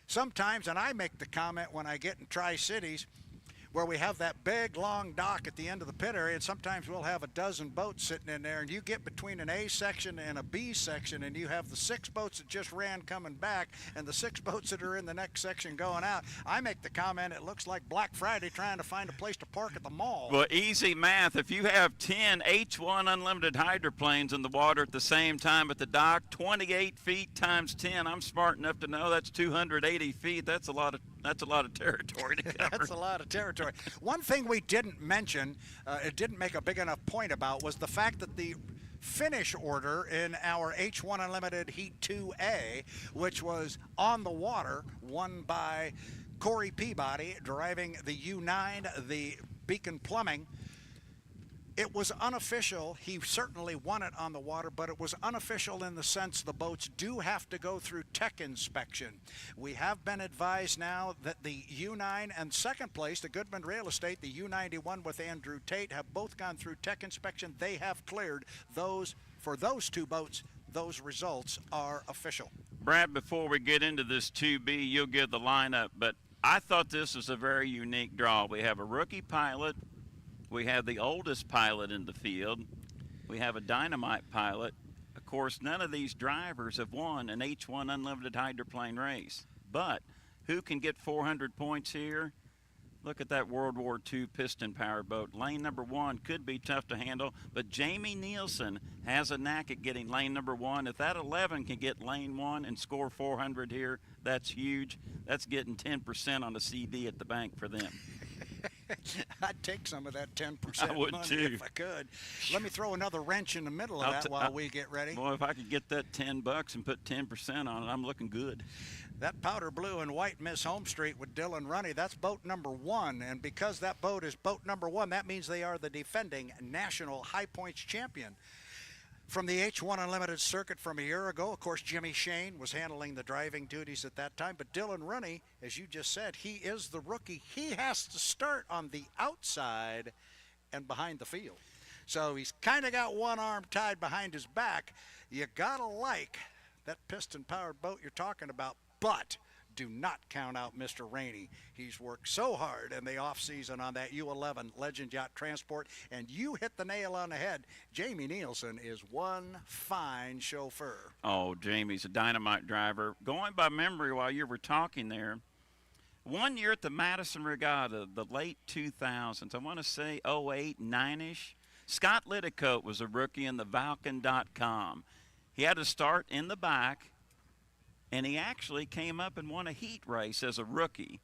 sometimes, and I make the comment when I get in Tri-Cities, where we have that big long dock at the end of the pit area, and sometimes we'll have a dozen boats sitting in there, and you get between an A section and a B section, and you have the 6 boats that just ran coming back and the 6 boats that are in the next section going out. I make the comment, it looks like Black Friday trying to find a place to park at the mall. Well, easy math. If you have 10 H1 unlimited hydroplanes in the water at the same time at the dock, 28 feet times 10, I'm smart enough to know that's 280 feet. That's a lot of territory to cover. That's a lot of territory. One thing we didn't mention, it didn't make a big enough point about, was the fact that the finish order in our H1 Unlimited Heat 2A, which was on the water, won by Corey Peabody driving the U9, the Beacon Plumbing. It was unofficial. He certainly won it on the water, but it was unofficial in the sense the boats do have to go through tech inspection. We have been advised now that the U9 and second place, the Goodman Real Estate, the U91 with Andrew Tate, have both gone through tech inspection. They have cleared those. For those 2 boats, those results are official. Brad, before we get into this 2B, you'll give the lineup, but I thought this was a very unique draw. We have a rookie pilot. We have the oldest pilot in the field. We have a dynamite pilot. Of course, none of these drivers have won an H1 Unlimited hydroplane race. But who can get 400 points here? Look at that World War II piston-powered boat. Lane number 1 could be tough to handle, but Jamie Nielsen has a knack at getting lane number 1. If that 11 can get lane 1 and score 400 here, that's huge. That's getting 10% on the CD at the bank for them. I'd take some of that 10% I would money too. if I could. Let me throw another wrench in the middle of that while we get ready. Boy, if I could get that $10 and put 10% on it, I'm looking good. That powder blue and white Miss Home Street with Dylan Runny, that's boat number 1. And because that boat is boat number 1, that means they are the defending national high points champion. From the H1 Unlimited circuit from a year ago, of course, Jimmy Shane was handling the driving duties at that time. But Dylan Runny, as you just said, he is the rookie. He has to start on the outside and behind the field. So he's kind of got one arm tied behind his back. You got to like that piston-powered boat you're talking about. But do not count out Mr. Rainey. He's worked so hard in the off-season on that U-11 Legend Yacht Transport, and you hit the nail on the head. Jamie Nielsen is one fine chauffeur. Oh, Jamie's a dynamite driver. Going by memory while you were talking there, one year at the Madison Regatta, the late 2000s, I want to say 08, 9-ish, Scott Liddicoat was a rookie in the Vulcan.com. He had to start in the back, and he actually came up and won a heat race as a rookie.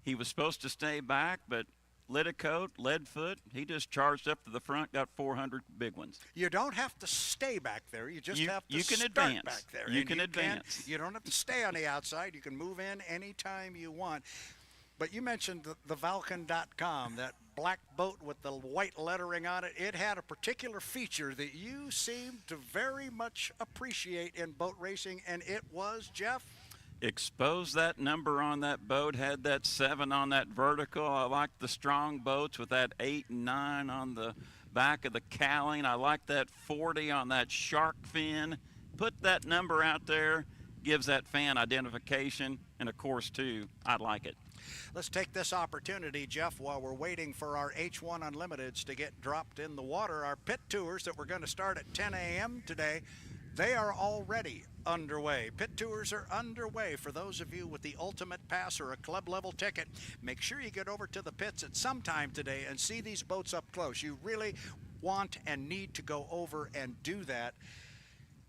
He was supposed to stay back, but Liddicoat, Leadfoot, he just charged up to the front, got 400 big ones. You don't have to stay back there. You just have to you can start advance. back there. You can advance. You don't have to stay on the outside. You can move in anytime you want. But you mentioned the Vulcan.com, that black boat with the white lettering on it. It had a particular feature that you seemed to very much appreciate in boat racing, and it was, Jeff? Exposed that number on that boat, had that 7 on that vertical. I like the strong boats with that 8 and 9 on the back of the cowling. I like that 40 on that shark fin. Put that number out there, gives that fan identification, and of course, too, I like it. Let's take this opportunity, Jeff, while we're waiting for our H1 Unlimiteds to get dropped in the water. Our pit tours that we're going to start at 10 a.m. today, they are already underway. Pit tours are underway for those of you with the Ultimate Pass or a club level ticket. Make sure you get over to the pits at some time today and see these boats up close. You really want and need to go over and do that.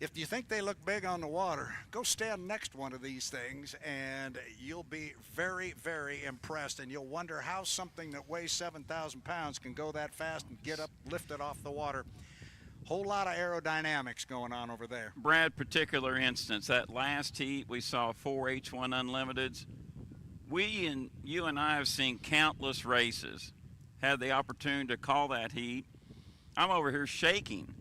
If you think they look big on the water, go stand next to one of these things and you'll be very, very impressed, and you'll wonder how something that weighs 7,000 pounds can go that fast and get up, lifted off the water. Whole lot of aerodynamics going on over there. Brad, particular instance, that last heat we saw 4 H1 Unlimiteds. You and I have seen countless races, had the opportunity to call that heat. I'm over here shaking.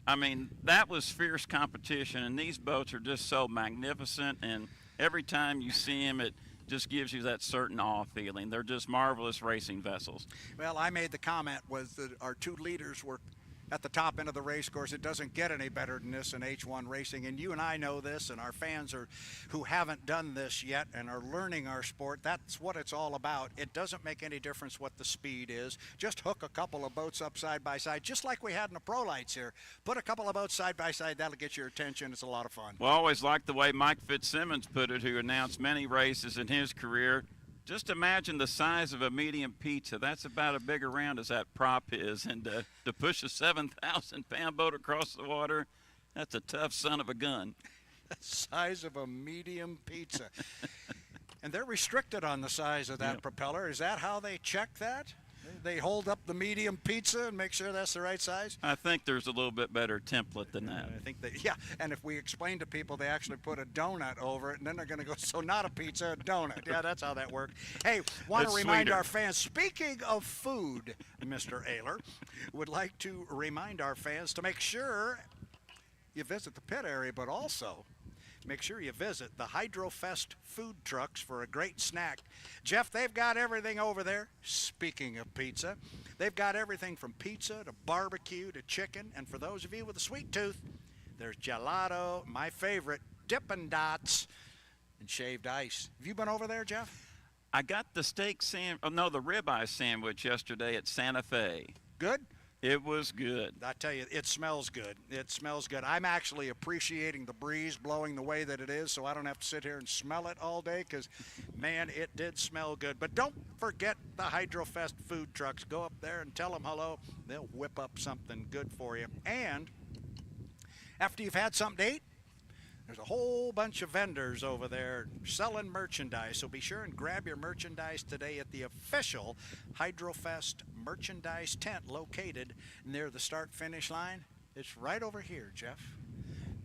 I mean, that was fierce competition, and these boats are just so magnificent, and every time you see them, it just gives you that certain awe feeling. They're just marvelous racing vessels. Well, I made the comment was that our 2 leaders were at the top end of the race course. It doesn't get any better than this in H1 racing, and you and I know this, and our fans who haven't done this yet and are learning our sport. That's what it's all about. It doesn't make any difference what the speed is. Just hook a couple of boats up side by side, just like we had in the Pro Lights here. Put a couple of boats side by side. That'll get your attention. It's a lot of fun. Well, I always liked the way Mike Fitzsimmons put it, who announced many races in his career. Just imagine the size of a medium pizza. That's about as big around as that prop is. And to push a 7,000-pound boat across the water, that's a tough son of a gun. The size of a medium pizza. And they're restricted on the size of that propeller. Is that how they check that? They hold up the medium pizza and make sure that's the right size? I think there's a little bit better template than that. I think that, yeah, and if we explain to people, they actually put a donut over it, and then they're going to go, so not a pizza, a donut. Yeah, that's how that works. Hey, want to remind our fans, speaking of food, Mr. Ayler, would like to remind our fans to make sure you visit the pit area, but also make sure you visit the Hydrofest food trucks for a great snack. Jeff, they've got everything over there. Speaking of pizza, they've got everything from pizza to barbecue to chicken. And for those of you with a sweet tooth, there's gelato, my favorite, Dippin' Dots, and shaved ice. Have you been over there, Jeff? I got the the ribeye sandwich yesterday at Santa Fe. Good? It was good. I tell you, it smells good. It smells good. I'm actually appreciating the breeze blowing the way that it is, so I don't have to sit here and smell it all day because, man, it did smell good. But don't forget the Hydrofest food trucks. Go up there and tell them hello. They'll whip up something good for you. And after you've had something to eat, there's a whole bunch of vendors over there selling merchandise, so be sure and grab your merchandise today at the official Hydrofest merchandise tent located near the start-finish line. It's right over here, Jeff.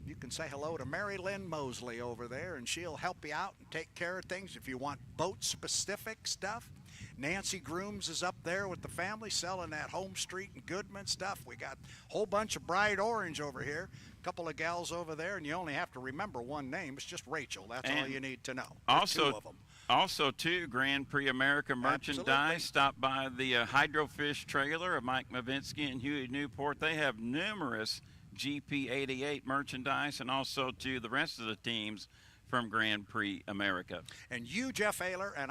You can say hello to Mary Lynn Mosley over there, and she'll help you out and take care of things if you want boat-specific stuff. Nancy Grooms is up there with the family selling that Home Street and Goodman stuff. We got a whole bunch of bright orange over here, a couple of gals over there, and you only have to remember one name. It's just Rachel. That's all you need to know. There's 2 of them. Also, too, Grand Prix America merchandise. Absolutely. Stop by the Hydrofish trailer of Mike Mavinsky and Huey Newport. They have numerous GP88 merchandise, and also to the rest of the teams from Grand Prix America. And you, Jeff Ayler, and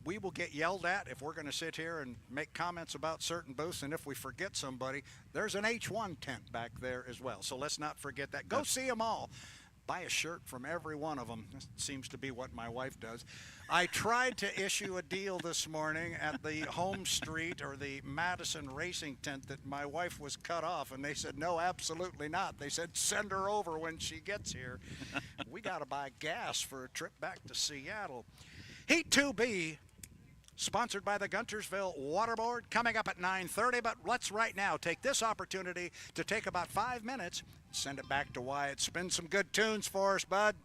we will get yelled at if we're going to sit here and make comments about certain booths. And if we forget somebody, there's an H1 tent back there as well. So let's not forget that. Go see them all. Buy a shirt from every one of them. This seems to be what my wife does. I tried to issue a deal this morning at the Home Street or the Madison Racing tent that my wife was cut off, and they said, no, absolutely not. They said, send her over when she gets here. We got to buy gas for a trip back to Seattle. Heat 2B, sponsored by the Guntersville Waterboard, coming up at 9:30. But let's right now take this opportunity to take about 5 minutes, send it back to Wyatt. Spin some good tunes for us, bud.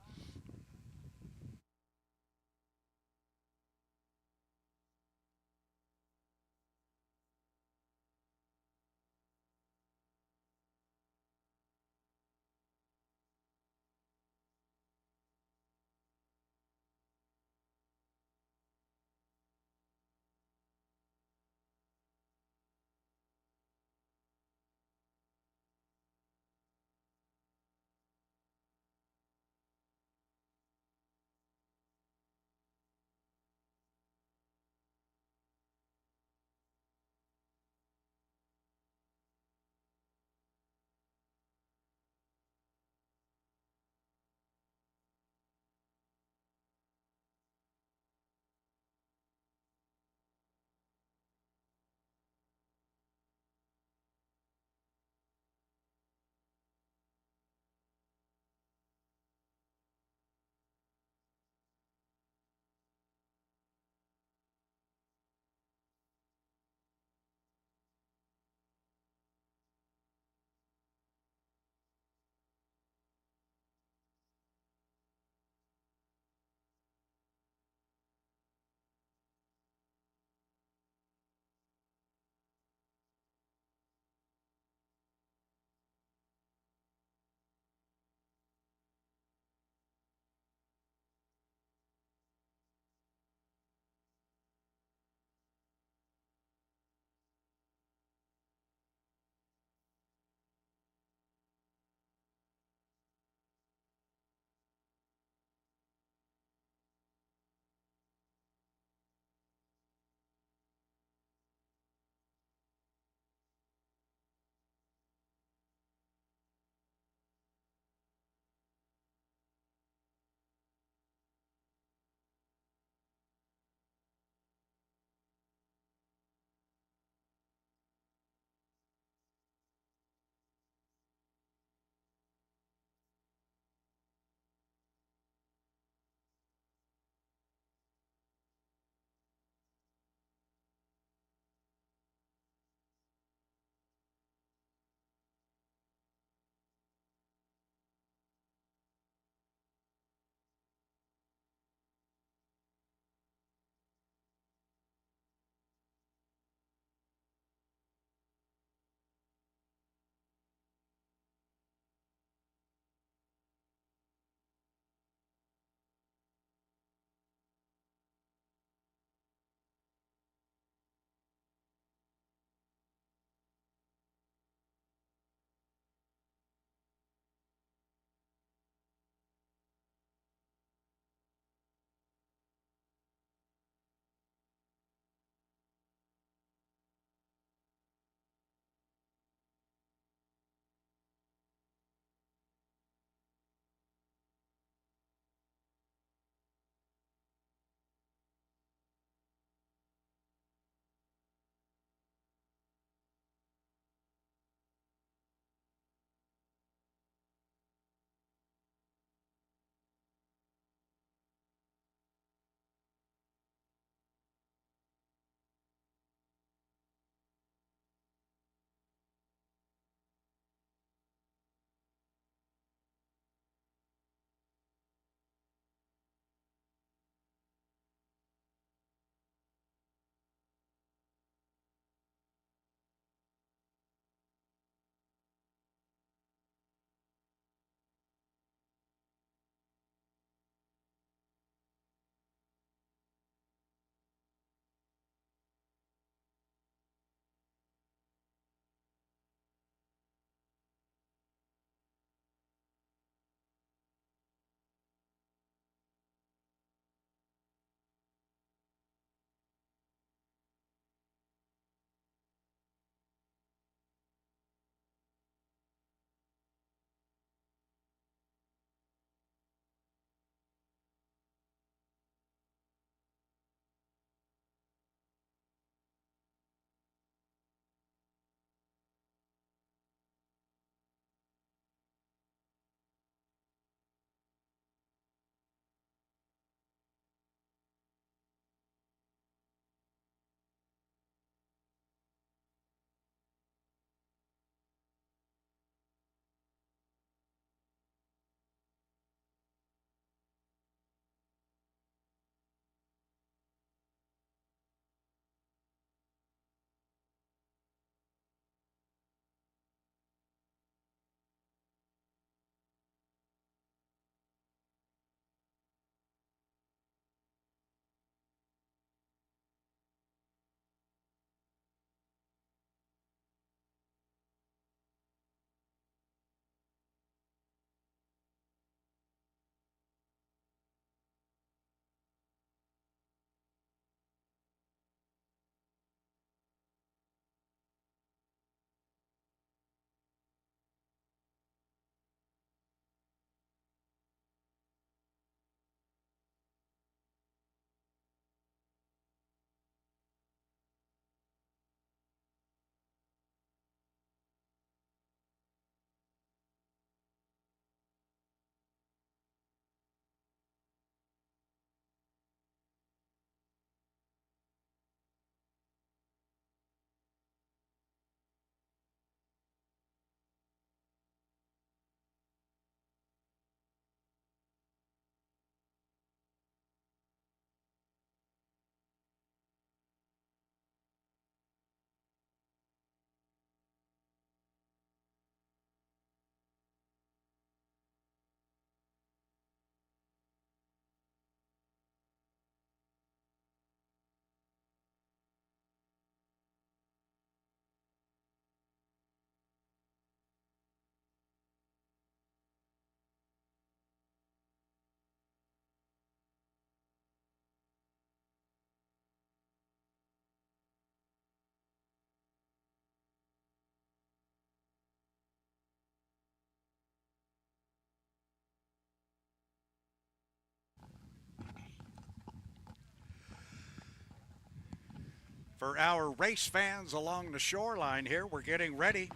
For our race fans along the shoreline here, we're getting ready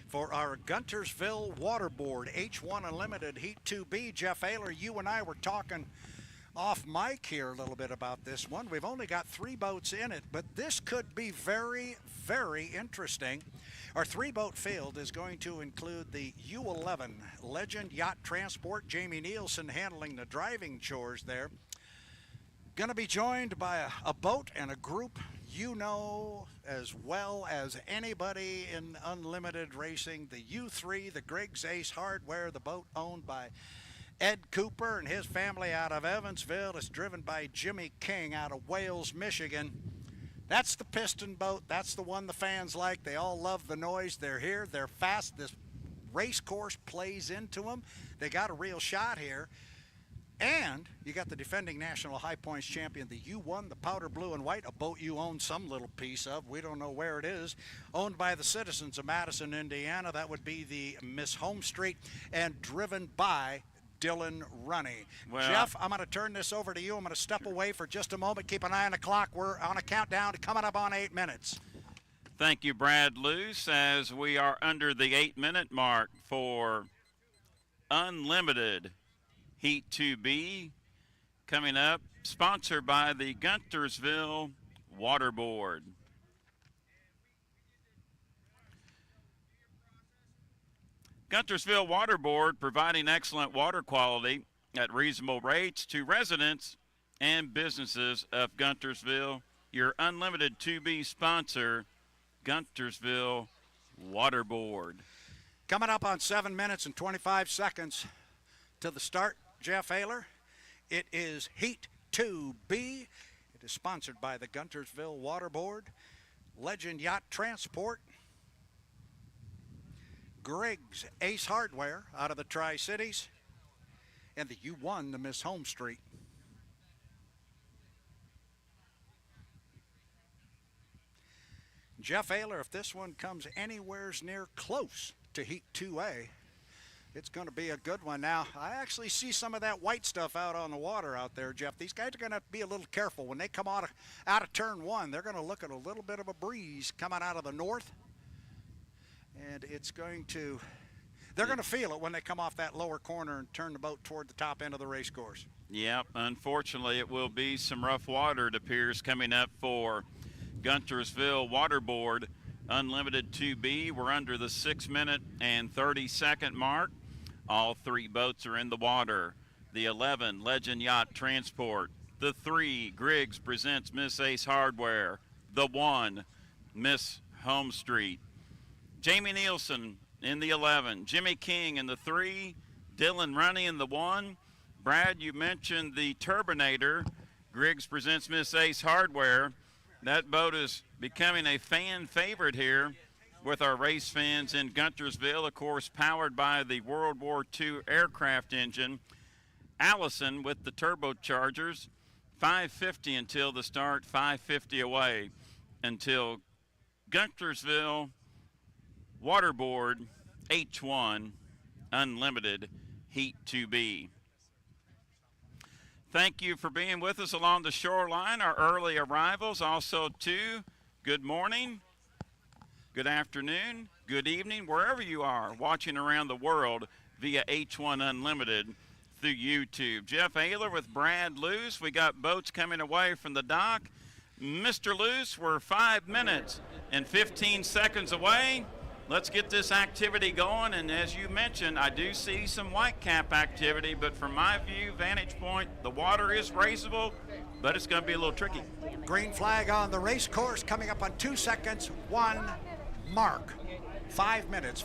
for our Guntersville Waterboard H1 Unlimited Heat 2B. Jeff Ayler, you and I were talking off mic here a little bit about this one. We've only got 3 boats in it, but this could be very, very interesting. Our 3-boat field is going to include the U11 Legend Yacht Transport, Jamie Nielsen handling the driving chores there. Going to be joined by a boat and a group you know as well as anybody in unlimited racing, the U3, the Griggs Ace Hardware, the boat owned by Ed Cooper and his family out of Evansville. It's driven by Jimmy King out of Wales, Michigan. That's the piston boat. That's the one the fans like. They all love the noise. They're here. They're fast. This race course plays into them. They got a real shot here. And you got the defending national high points champion, the U1, the powder blue and white, a boat you own some little piece of. We don't know where it is. Owned by the citizens of Madison, Indiana. That would be the Miss Home Street, and driven by Dylan Runny. Well, Jeff, I'm going to turn this over to you. I'm going to step away for just a moment. Keep an eye on the clock. We're on a countdown coming up on 8 minutes. Thank you, Brad Luce, as we are under the 8-minute mark for Unlimited Heat 2B coming up, sponsored by the Guntersville Waterboard. Guntersville Waterboard, providing excellent water quality at reasonable rates to residents and businesses of Guntersville. Your Unlimited 2B sponsor, Guntersville Waterboard. Coming up on 7 minutes and 25 seconds to the start, Jeff Ayler. It is Heat 2B. It is sponsored by the Guntersville Waterboard, Legend Yacht Transport, Griggs Ace Hardware out of the Tri-Cities, and the U1, the Miss Home Street. Jeff Ayler, if this one comes anywhere near close to Heat 2A, it's going to be a good one. Now, I actually see some of that white stuff out on the water out there, Jeff. These guys are going to have to be a little careful. When they come out of turn 1, they're going to look at a little bit of a breeze coming out of the north. And it's going to, they're going to feel it when they come off that lower corner and turn the boat toward the top end of the race course. Yep, unfortunately, it will be some rough water, it appears, coming up for Guntersville Waterboard Unlimited 2B. We're under the 6-minute and 30-second mark. All 3 boats are in the water. The 11, Legend Yacht Transport. The 3, Griggs presents Miss Ace Hardware. The 1, Miss Home Street. Jamie Nielsen in the 11. Jimmy King in the 3. Dylan Runny in the 1. Brad, you mentioned the Turbinator. Griggs presents Miss Ace Hardware. That boat is becoming a fan favorite here with our race fans in Guntersville, of course, powered by the World War II aircraft engine. Allison with the turbochargers, 550 until the start, 550 away until Guntersville Waterboard H1 Unlimited Heat 2B. Thank you for being with us along the shoreline, our early arrivals. Also, too, good morning, good afternoon, good evening, wherever you are watching around the world via H1 Unlimited through YouTube. Jeff Ayler with Brad Luce. We got boats coming away from the dock. Mr. Luce, we're 5 minutes and 15 seconds away. Let's get this activity going, and as you mentioned, I do see some whitecap activity, but from my vantage point, the water is raceable, but it's going to be a little tricky. Green flag on the race course coming up on 2 seconds, 1 mark. 5 minutes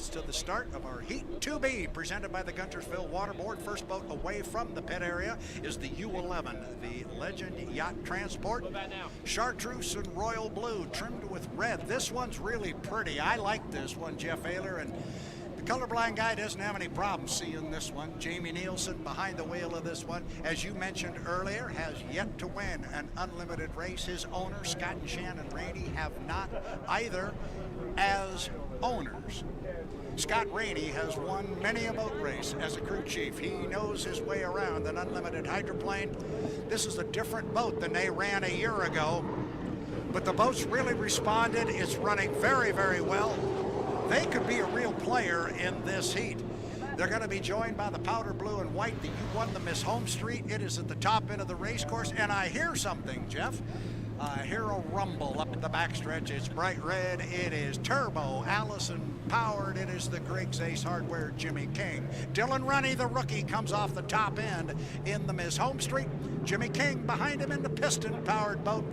to the start of our Heat 2B presented by the Guntersville Waterboard. First boat away from the pit area is the U11, the Legend Yacht Transport. Chartreuse and royal blue trimmed with red. This one's really pretty. I like this one, Jeff Ayler, and the colorblind guy doesn't have any problem seeing this one. Jamie Nielsen behind the wheel of this one, as you mentioned earlier, has yet to win an unlimited race. His owner, Scott and Shannon Rainey, have not either as owners. Scott Rainey has won many a boat race as a crew chief. He knows his way around an unlimited hydroplane. This is a different boat than they ran a year ago. but the boats really responded. It's running very, very well. They could be a real player in this heat. They're going to be joined by the powder blue and white, the U1, the Miss Home Street. It is at the top end of the race course, and I hear something, Jeff. I hear a rumble up the backstretch. It's bright red. It is turbo Allison powered. It is the Griggs Ace Hardware Jimmy King. Dylan Runny, the rookie, comes off the top end in the Miss Home Street. Jimmy King behind him in the piston powered boat.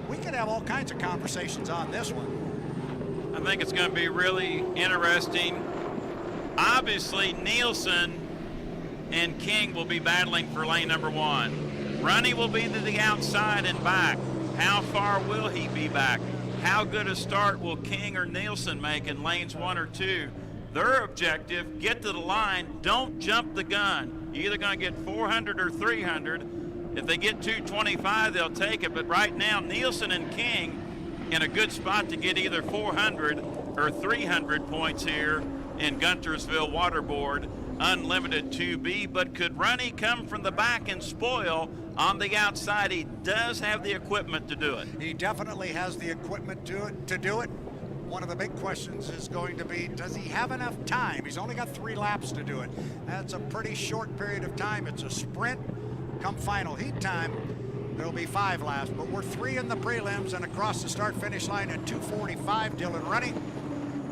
We could have all kinds of conversations on this one. I think it's going to be really interesting. Obviously, Nielsen and King will be battling for lane number 1. Runny will be to the outside and back. How far will he be back? How good a start will King or Nielsen make in lanes 1 or 2? Their objective, get to the line, don't jump the gun. You're either going to get 400 or 300. If they get 225, they'll take it. But right now, Nielsen and King in a good spot to get either 400 or 300 points here in Guntersville Waterboard Unlimited 2B. But could Runny come from the back and spoil on the outside? He does have the equipment to do it. He definitely has the equipment to do it. One of the big questions is going to be, does he have enough time? He's only got 3 laps to do it. That's a pretty short period of time. It's a sprint. Come final heat time, there'll be 5 laps, but we're 3 in the prelims, and across the start-finish line at 2:45, Dylan Runny,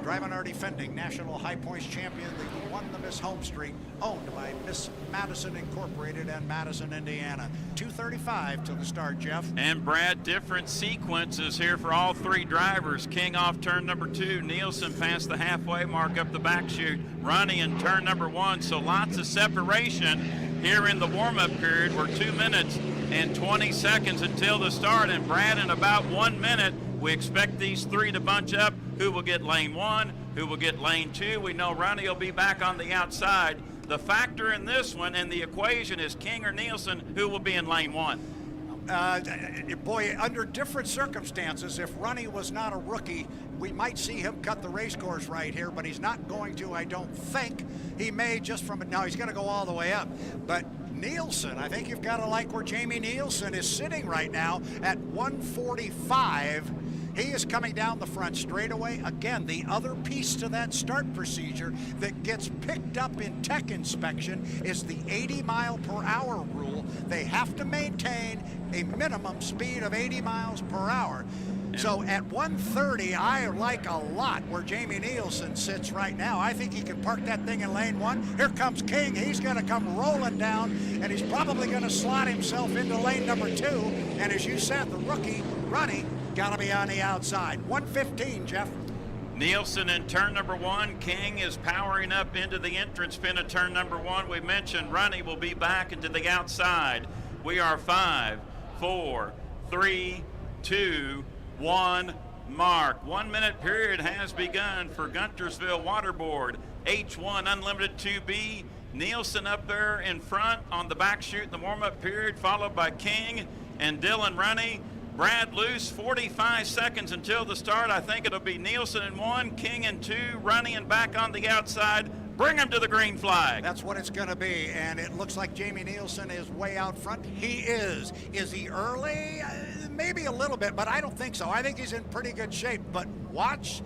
driving our defending national high points champion, the won the Miss Home Street, owned by Miss Madison Incorporated and Madison, Indiana. 2:35 to the start, Jeff. And Brad, different sequences here for all 3 drivers. King off turn number 2, Nielsen past the halfway mark up the back chute, Runny in turn number 1, so lots of separation here in the warm-up period. We're 2 minutes and 20 seconds until the start, and Brad, in about 1 minute, we expect these 3 to bunch up. Who will get lane 1? Who will get lane 2? We know Runny will be back on the outside. The factor in this one and the equation is King or Nielsen, who will be in lane 1. Boy, under different circumstances, if Runny was not a rookie, we might see him cut the race course right here, but he's not going to, I don't think. He may just from it. Now he's going to go all the way up. But Nielsen, I think you've got to like where Jamie Nielsen is sitting right now at 145. He is coming down the front straightaway. Again, the other piece to that start procedure that gets picked up in tech inspection is the 80 mile per hour rule. They have to maintain a minimum speed of 80 miles per hour. So at 130, I like a lot where Jamie Nielsen sits right now. I think he can park that thing in lane 1. Here comes King. He's going to come rolling down, and he's probably going to slot himself into lane number 2. And as you said, the rookie, Runny, got to be on the outside. 115, Jeff. Nielsen in turn number 1. King is powering up into the entrance pin of turn number 1. We mentioned Runny will be back into the outside. We are 5, 4, 3, 2, 1 mark. 1 minute period has begun for Guntersville Waterboard H1 Unlimited 2B. Nielsen up there in front on the back chute in the warm-up period, followed by King and Dylan Runny. Brad loose, 45 seconds until the start. I think it'll be Nielsen in 1, King in 2, Runny and back on the outside. Bring him to the green flag. That's what it's going to be, and it looks like Jamie Nielsen is way out front. He is. Is he early? Maybe a little bit, but I don't think so. I think he's in pretty good shape, but watch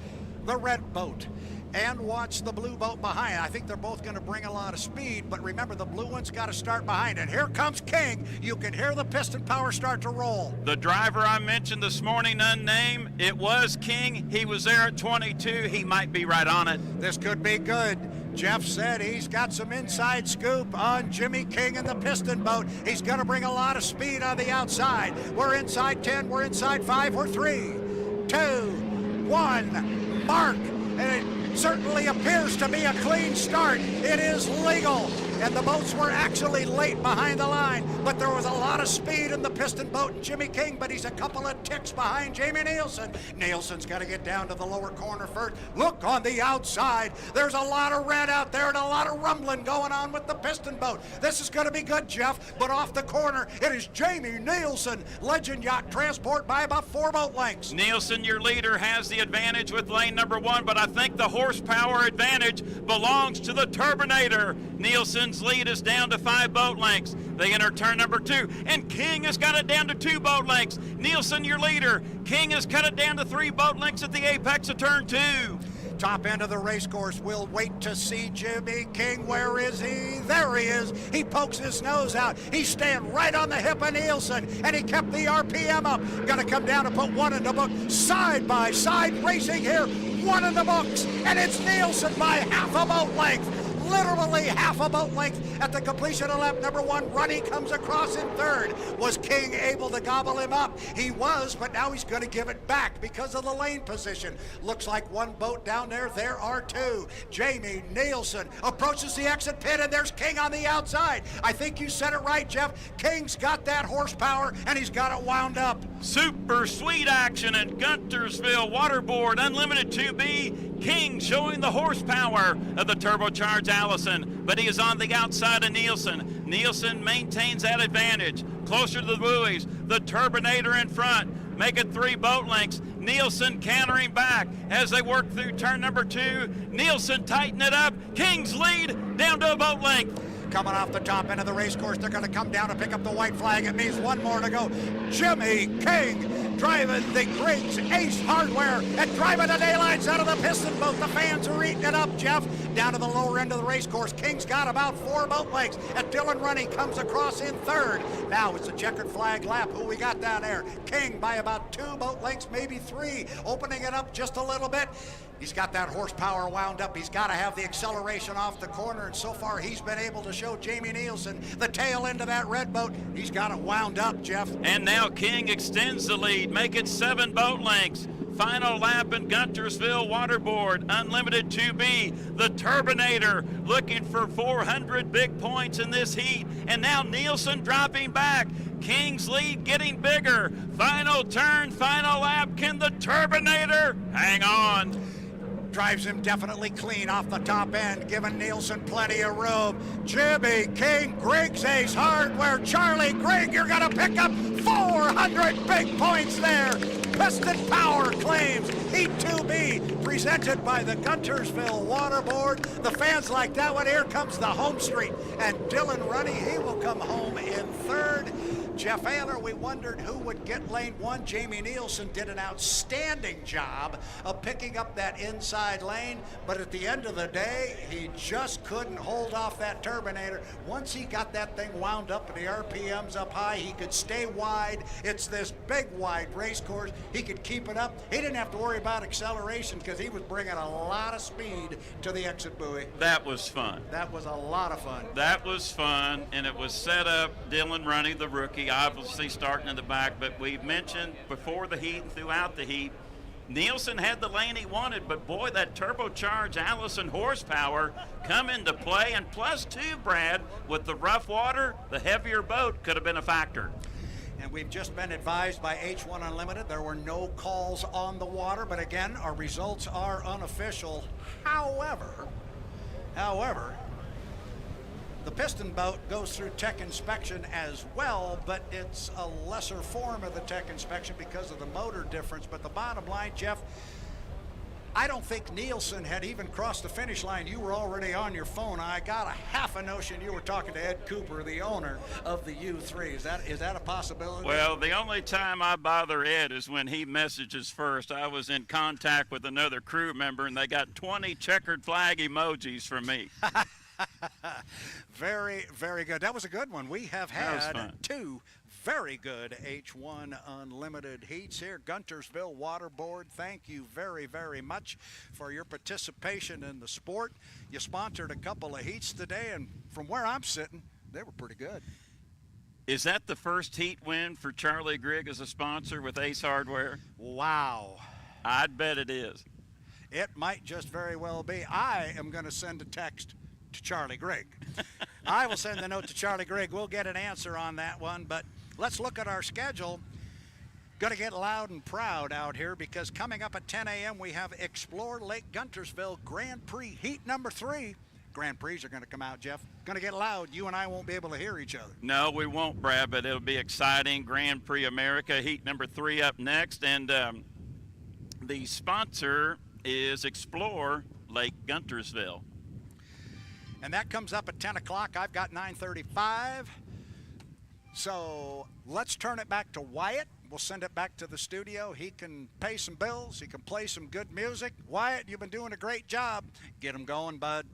the red boat and watch the blue boat behind. I think they're both going to bring a lot of speed, but remember, the blue one's got to start behind it. Here comes King. You can hear the piston power start to roll. The driver I mentioned this morning, unnamed, it was King. He was there at 22. He might be right on it. This could be good. Jeff said he's got some inside scoop on Jimmy King and the piston boat. He's going to bring a lot of speed on the outside. We're inside 10, we're inside 5, we're 3, 2, 1, mark. And it certainly appears to be a clean start. It is legal. And the boats were actually late behind the line, but there was a lot of speed in the piston boat and Jimmy King, but he's a couple of ticks behind Jamie Nielsen. Nielsen's got to get down to the lower corner first. Look on the outside. There's a lot of red out there and a lot of rumbling going on with the piston boat. This is going to be good, Jeff, but off the corner, it is Jamie Nielsen, Legend Yacht Transport, by about 4 boat lengths. Nielsen, your leader, has the advantage with lane number 1, but I think the horsepower advantage belongs to the Turbinator. Nielsen King's lead is down to 5 boat lengths. They enter turn number 2, and King has got it down to 2 boat lengths. Nielsen, your leader. King has cut it down to 3 boat lengths at the apex of turn 2. Top end of the race course, we'll wait to see Jimmy King. Where is he? There he is. He pokes his nose out. He's staying right on the hip of Nielsen, and he kept the RPM up. Gonna come down and put one in the book. Side by side racing here. One in the books, and it's Nielsen by half a boat length. Literally half a boat length at the completion of lap number 1. Runny comes across in third. Was King able to gobble him up? He was, but now he's going to give it back because of the lane position. Looks like one boat down there. There are 2. Jamie Nielsen approaches the exit pit, and there's King on the outside. I think you said it right, Jeff. King's got that horsepower, and he's got it wound up. Super sweet action at Guntersville Waterboard Unlimited 2B. King showing the horsepower of the turbocharged Allison, but he is on the outside of Nielsen. Nielsen maintains that advantage. Closer to the buoys, the turbinator in front. Make it 3 boat lengths. Nielsen cantering back as they work through turn number 2. Nielsen tighten it up. King's lead down to a boat length. Coming off the top end of the race course, they're going to come down and pick up the white flag. It means one more to go. Jimmy King driving the Griggs Ace Hardware and driving the daylights out of the piston boat. The fans are eating it up, Jeff. Down to the lower end of the race course, King's got about 4 boat lengths. And Dylan Runny comes across in third. Now it's a checkered flag lap. Who we got down there? King by about 2 boat lengths, maybe 3. Opening it up just a little bit. He's got that horsepower wound up. He's got to have the acceleration off the corner, and so far he's been able to show Jamie Nielsen the tail end of that red boat. He's got it wound up, Jeff. And now King extends the lead, make it 7 boat lengths. Final lap in Guntersville Waterboard Unlimited 2B. The Turbinator looking for 400 big points in this heat, and now Nielsen dropping back. King's lead getting bigger. Final turn, final lap. Can the Turbinator hang on? Drives him definitely clean off the top end, giving Nielsen plenty of room. Jimmy King, Griggs Ace Hardware, Charlie Grigg, you're going to pick up 400 big points there. Piston Power claims Heat 2B, presented by the Guntersville Waterboard. The fans like that one. Here comes the home street, and Dylan Runny, he will come home in third. Jeff Ayler, we wondered who would get lane 1. Jamie Nielsen did an outstanding job of picking up that inside lane, but at the end of the day, he just couldn't hold off that Turbinator. Once he got that thing wound up and the RPMs up high, he could stay wide. It's this big, wide race course. He could keep it up. He didn't have to worry about acceleration because he was bringing a lot of speed to the exit buoy. That was fun. That was a lot of fun. That was fun, and it was set up. Dylan Runny, the rookie, obviously starting in the back, but we mentioned before the heat and throughout the heat, Nielsen had the lane he wanted, but boy, that turbocharged Allison horsepower come into play, and plus 2, Brad, with the rough water, the heavier boat could have been a factor. And we've just been advised by H1 Unlimited there were no calls on the water, but again, our results are unofficial. However, the piston boat goes through tech inspection as well, but it's a lesser form of the tech inspection because of the motor difference. But the bottom line, Jeff, I don't think Nielsen had even crossed the finish line. You were already on your phone. I got a half a notion you were talking to Ed Cooper, the owner of the U3. Is that a possibility? Well, the only time I bother Ed is when he messages first. I was in contact with another crew member, and they got 20 checkered flag emojis from me. Very, very good. That was a good one. We have had 2 very good H1 Unlimited heats here. Guntersville Waterboard, thank you very, very much for your participation in the sport. You sponsored a couple of heats today, and from where I'm sitting, they were pretty good. Is that the first heat win for Charlie Grigg as a sponsor with Ace Hardware? Wow. I'd bet it is. It might just very well be. I am going to send a text to Charlie Grigg. I will send the note to Charlie Grigg. We'll get an answer on that one, but let's look at our schedule. Going to get loud and proud out here because coming up at 10 a.m. we have Explore Lake Guntersville Grand Prix Heat number 3. Grand Prix are going to come out, Jeff. Going to get loud. You and I won't be able to hear each other. No, we won't, Brad, but it'll be exciting. Grand Prix America Heat number 3 up next, and the sponsor is Explore Lake Guntersville. And that comes up at 10 o'clock. I've got 9:35. So let's turn it back to Wyatt. We'll send it back to the studio. He can pay some bills. He can play some good music. Wyatt, you've been doing a great job. Get him going, bud.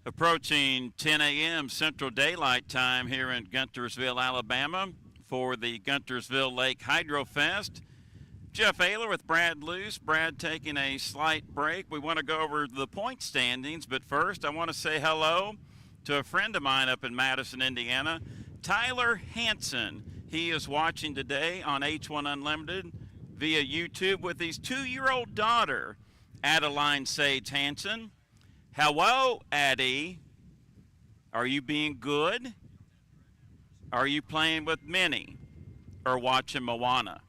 Approaching 10 a.m. Central Daylight Time here in Guntersville, Alabama for the Guntersville Lake Hydrofest. Jeff Ayler with Brad Luce. Brad taking a slight break. We want to go over the point standings, but first I want to say hello to a friend of mine up in Madison, Indiana, Tyler Hansen. He is watching today on H1 Unlimited via YouTube with his 2-year-old daughter, Adeline Sage Hansen. Hello, Addie. Are you being good? Are you playing with Minnie or watching Moana?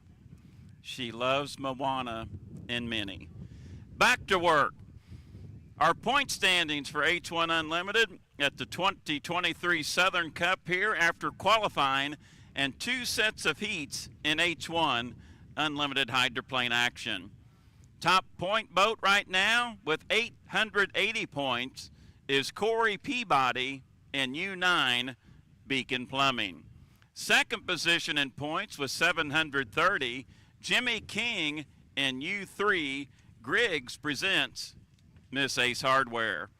She loves Moana and Minnie. Back to work. Our point standings for H1 Unlimited at the 2023 Southern Cup here after qualifying and 2 sets of heats in H1 Unlimited hydroplane action. Top point boat right now with 880 points is Corey Peabody in U9 Beacon Plumbing. Second position in points with 730, Jimmy King in U3 Griggs Presents Miss Ace Hardware.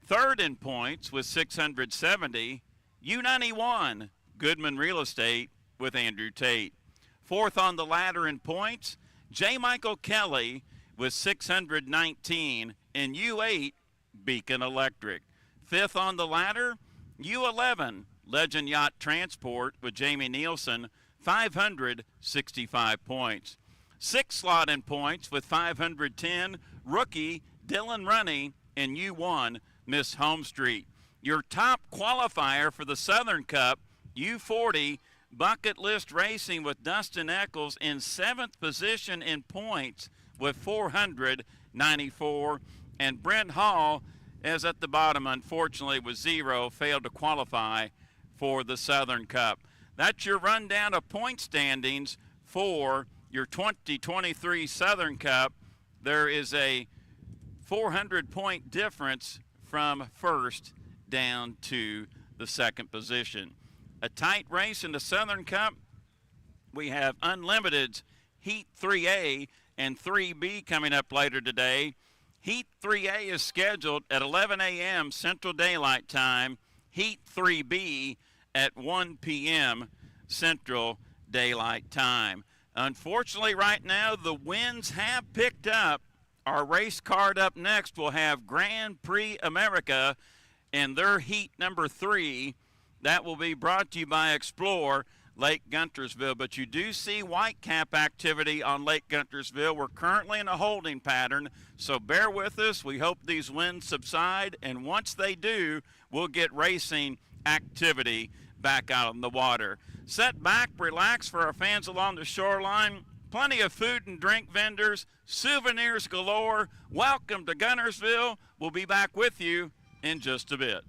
Third in points with 670, U91 Goodman Real Estate with Andrew Tate. Fourth on the ladder in points, J. Michael Kelly with 619 in U8 Beacon Electric. Fifth on the ladder, U11 Legend Yacht Transport with Jamie Nielsen, 565 points. Sixth slot in points with 510, rookie Dylan Runny in U1 Miss Home Street. Your top qualifier for the Southern Cup, U40 Bucket List Racing with Dustin Eccles in 7th position in points with 494, and Brent Hall is at the bottom, unfortunately, with 0, failed to qualify for the Southern Cup. That's your rundown of point standings for your 2023 Southern Cup. There is a 400-point difference from first down to the second position. A tight race in the Southern Cup. We have Unlimited's Heat 3A and 3B coming up later today. Heat 3A is scheduled at 11 a.m. Central Daylight Time. Heat 3B at 1 p.m. Central Daylight Time. Unfortunately, right now, the winds have picked up. Our race card up next will have Grand Prix America and their heat number 3. That will be brought to you by Explore Lake Guntersville. But you do see whitecap activity on Lake Guntersville. We're currently in a holding pattern, so bear with us. We hope these winds subside, and once they do, we'll get racing activity back out on the water. Set back, relax for our fans along the shoreline. Plenty of food and drink vendors, souvenirs galore. Welcome to Guntersville. We'll be back with you in just a bit.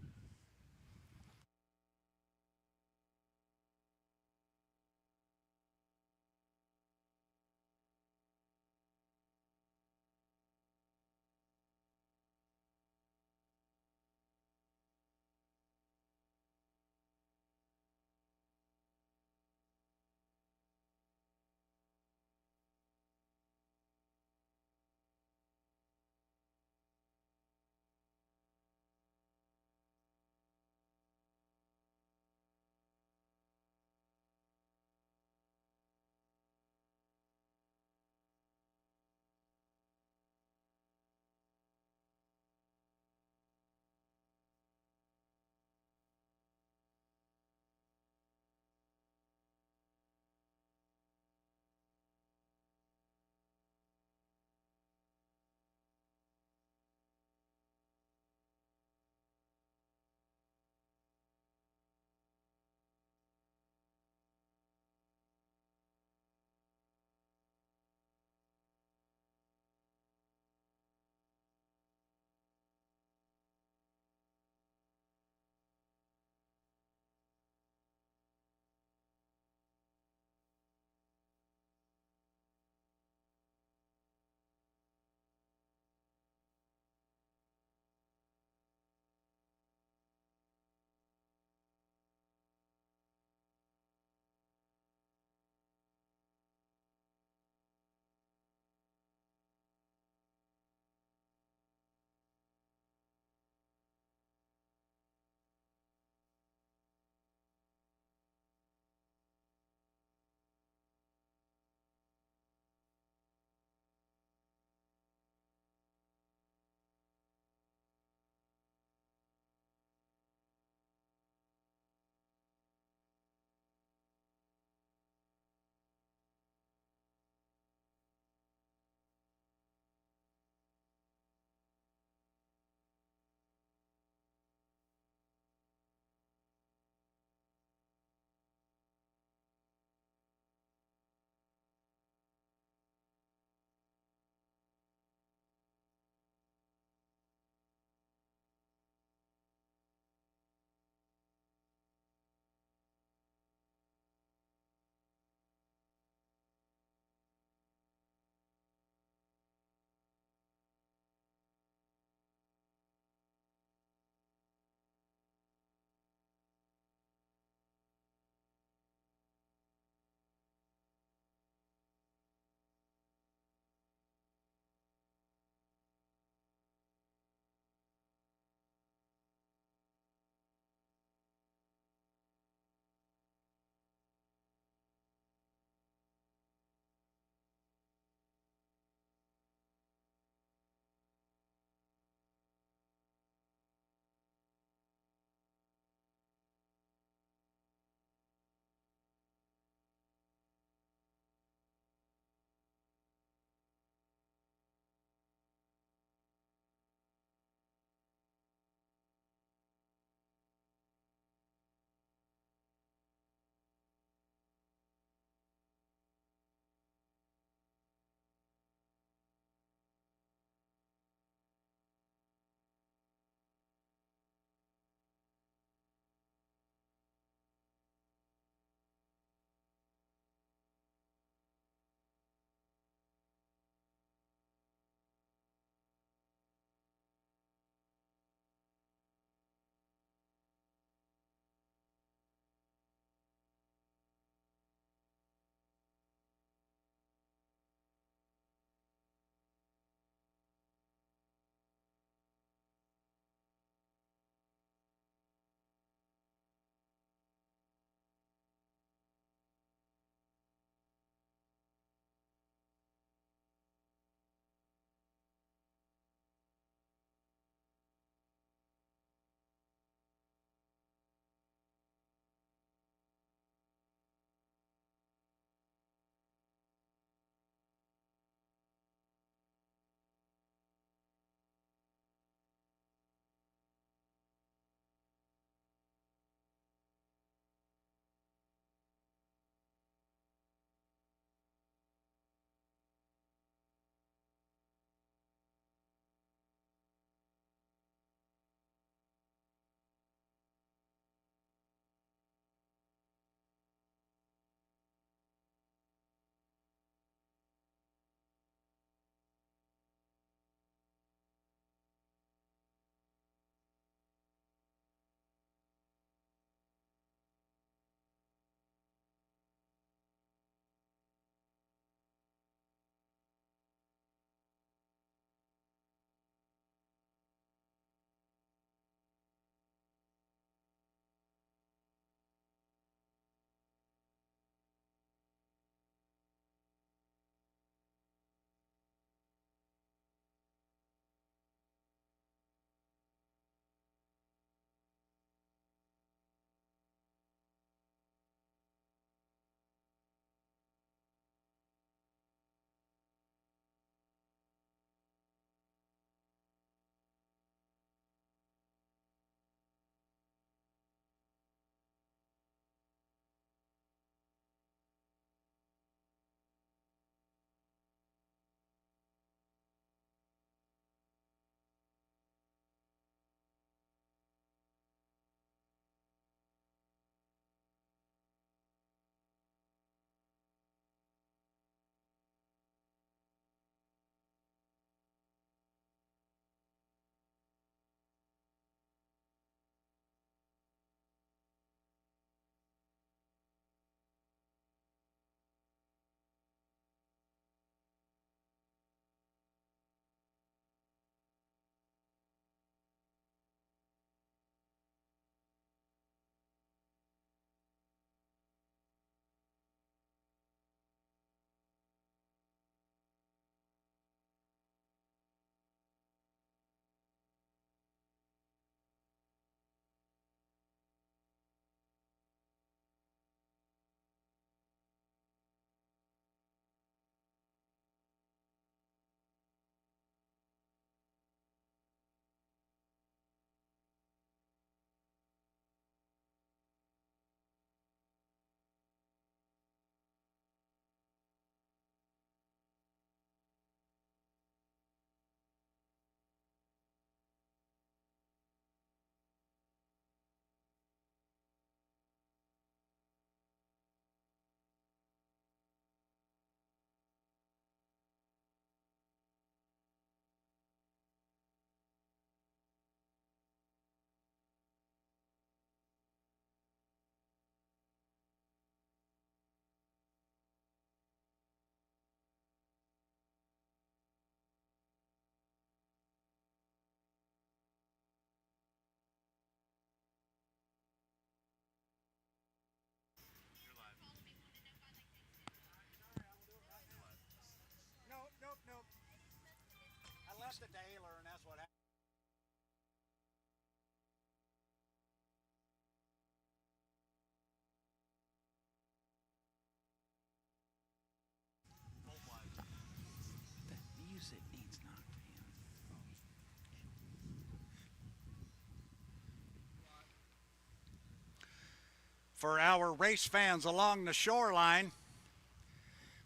For our race fans along the shoreline,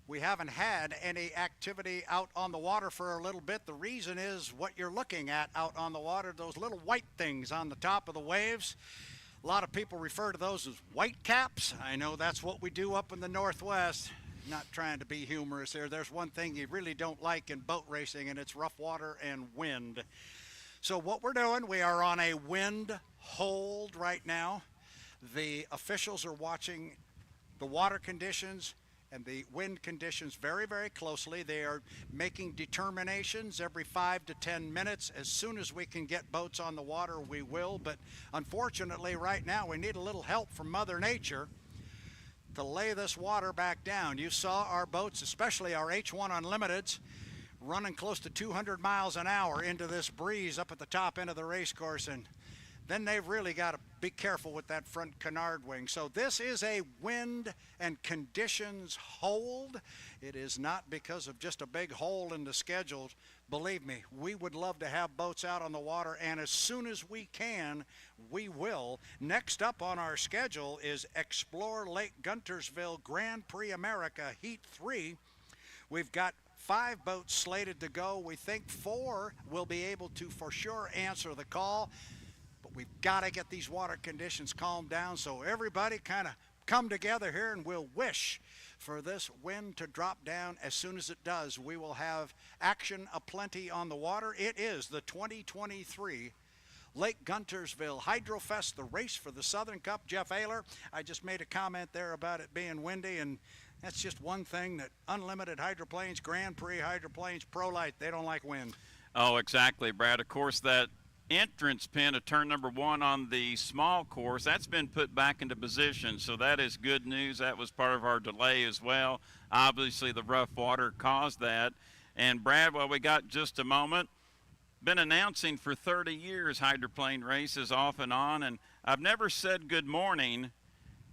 we haven't had any activity out on the water for a little bit. The reason is what you're looking at out on the water, those little white things on the top of the waves. A lot of people refer to those as white caps. I know that's what we do up in the Northwest. Not trying to be humorous here. There's one thing you really don't like in boat racing, and it's rough water and wind. So what we're doing, we are on a wind hold right now. The officials are watching the water conditions and the wind conditions very, very closely. They are making determinations every 5 to 10 minutes. As soon as we can get boats on the water, we will. But unfortunately, right now, we need a little help from Mother Nature to lay this water back down. You saw our boats, especially our H1 Unlimiteds, running close to 200 miles an hour into this breeze up at the top end of the race course, and then they've really got to be careful with that front canard wing. So this is a wind and conditions hold. It is not because of just a big hole in the schedule. Believe me, we would love to have boats out on the water, and as soon as we can, we will. Next up on our schedule is Explore Lake Guntersville Grand Prix America Heat 3. We've got 5 boats slated to go. We think 4 will be able to for sure answer the call. But we've got to get these water conditions calmed down, so everybody kind of come together here, and we'll wish for this wind to drop down. As soon as it does, we will have action aplenty on the water. It is the 2023 Lake Guntersville Hydrofest, the race for the Southern Cup. Jeff Ayler, I just made a comment there about it being windy, and that's just one thing that unlimited hydroplanes, Grand Prix hydroplanes, Pro Light, they don't like wind. Oh, exactly, Brad. Of course, that entrance pin of turn number 1 on the small course, that's been put back into position, so that is good news. That was part of our delay as well. Obviously, the rough water caused that. And Brad, while we got just a moment, been announcing for 30 years hydroplane races off and on, and I've never said good morning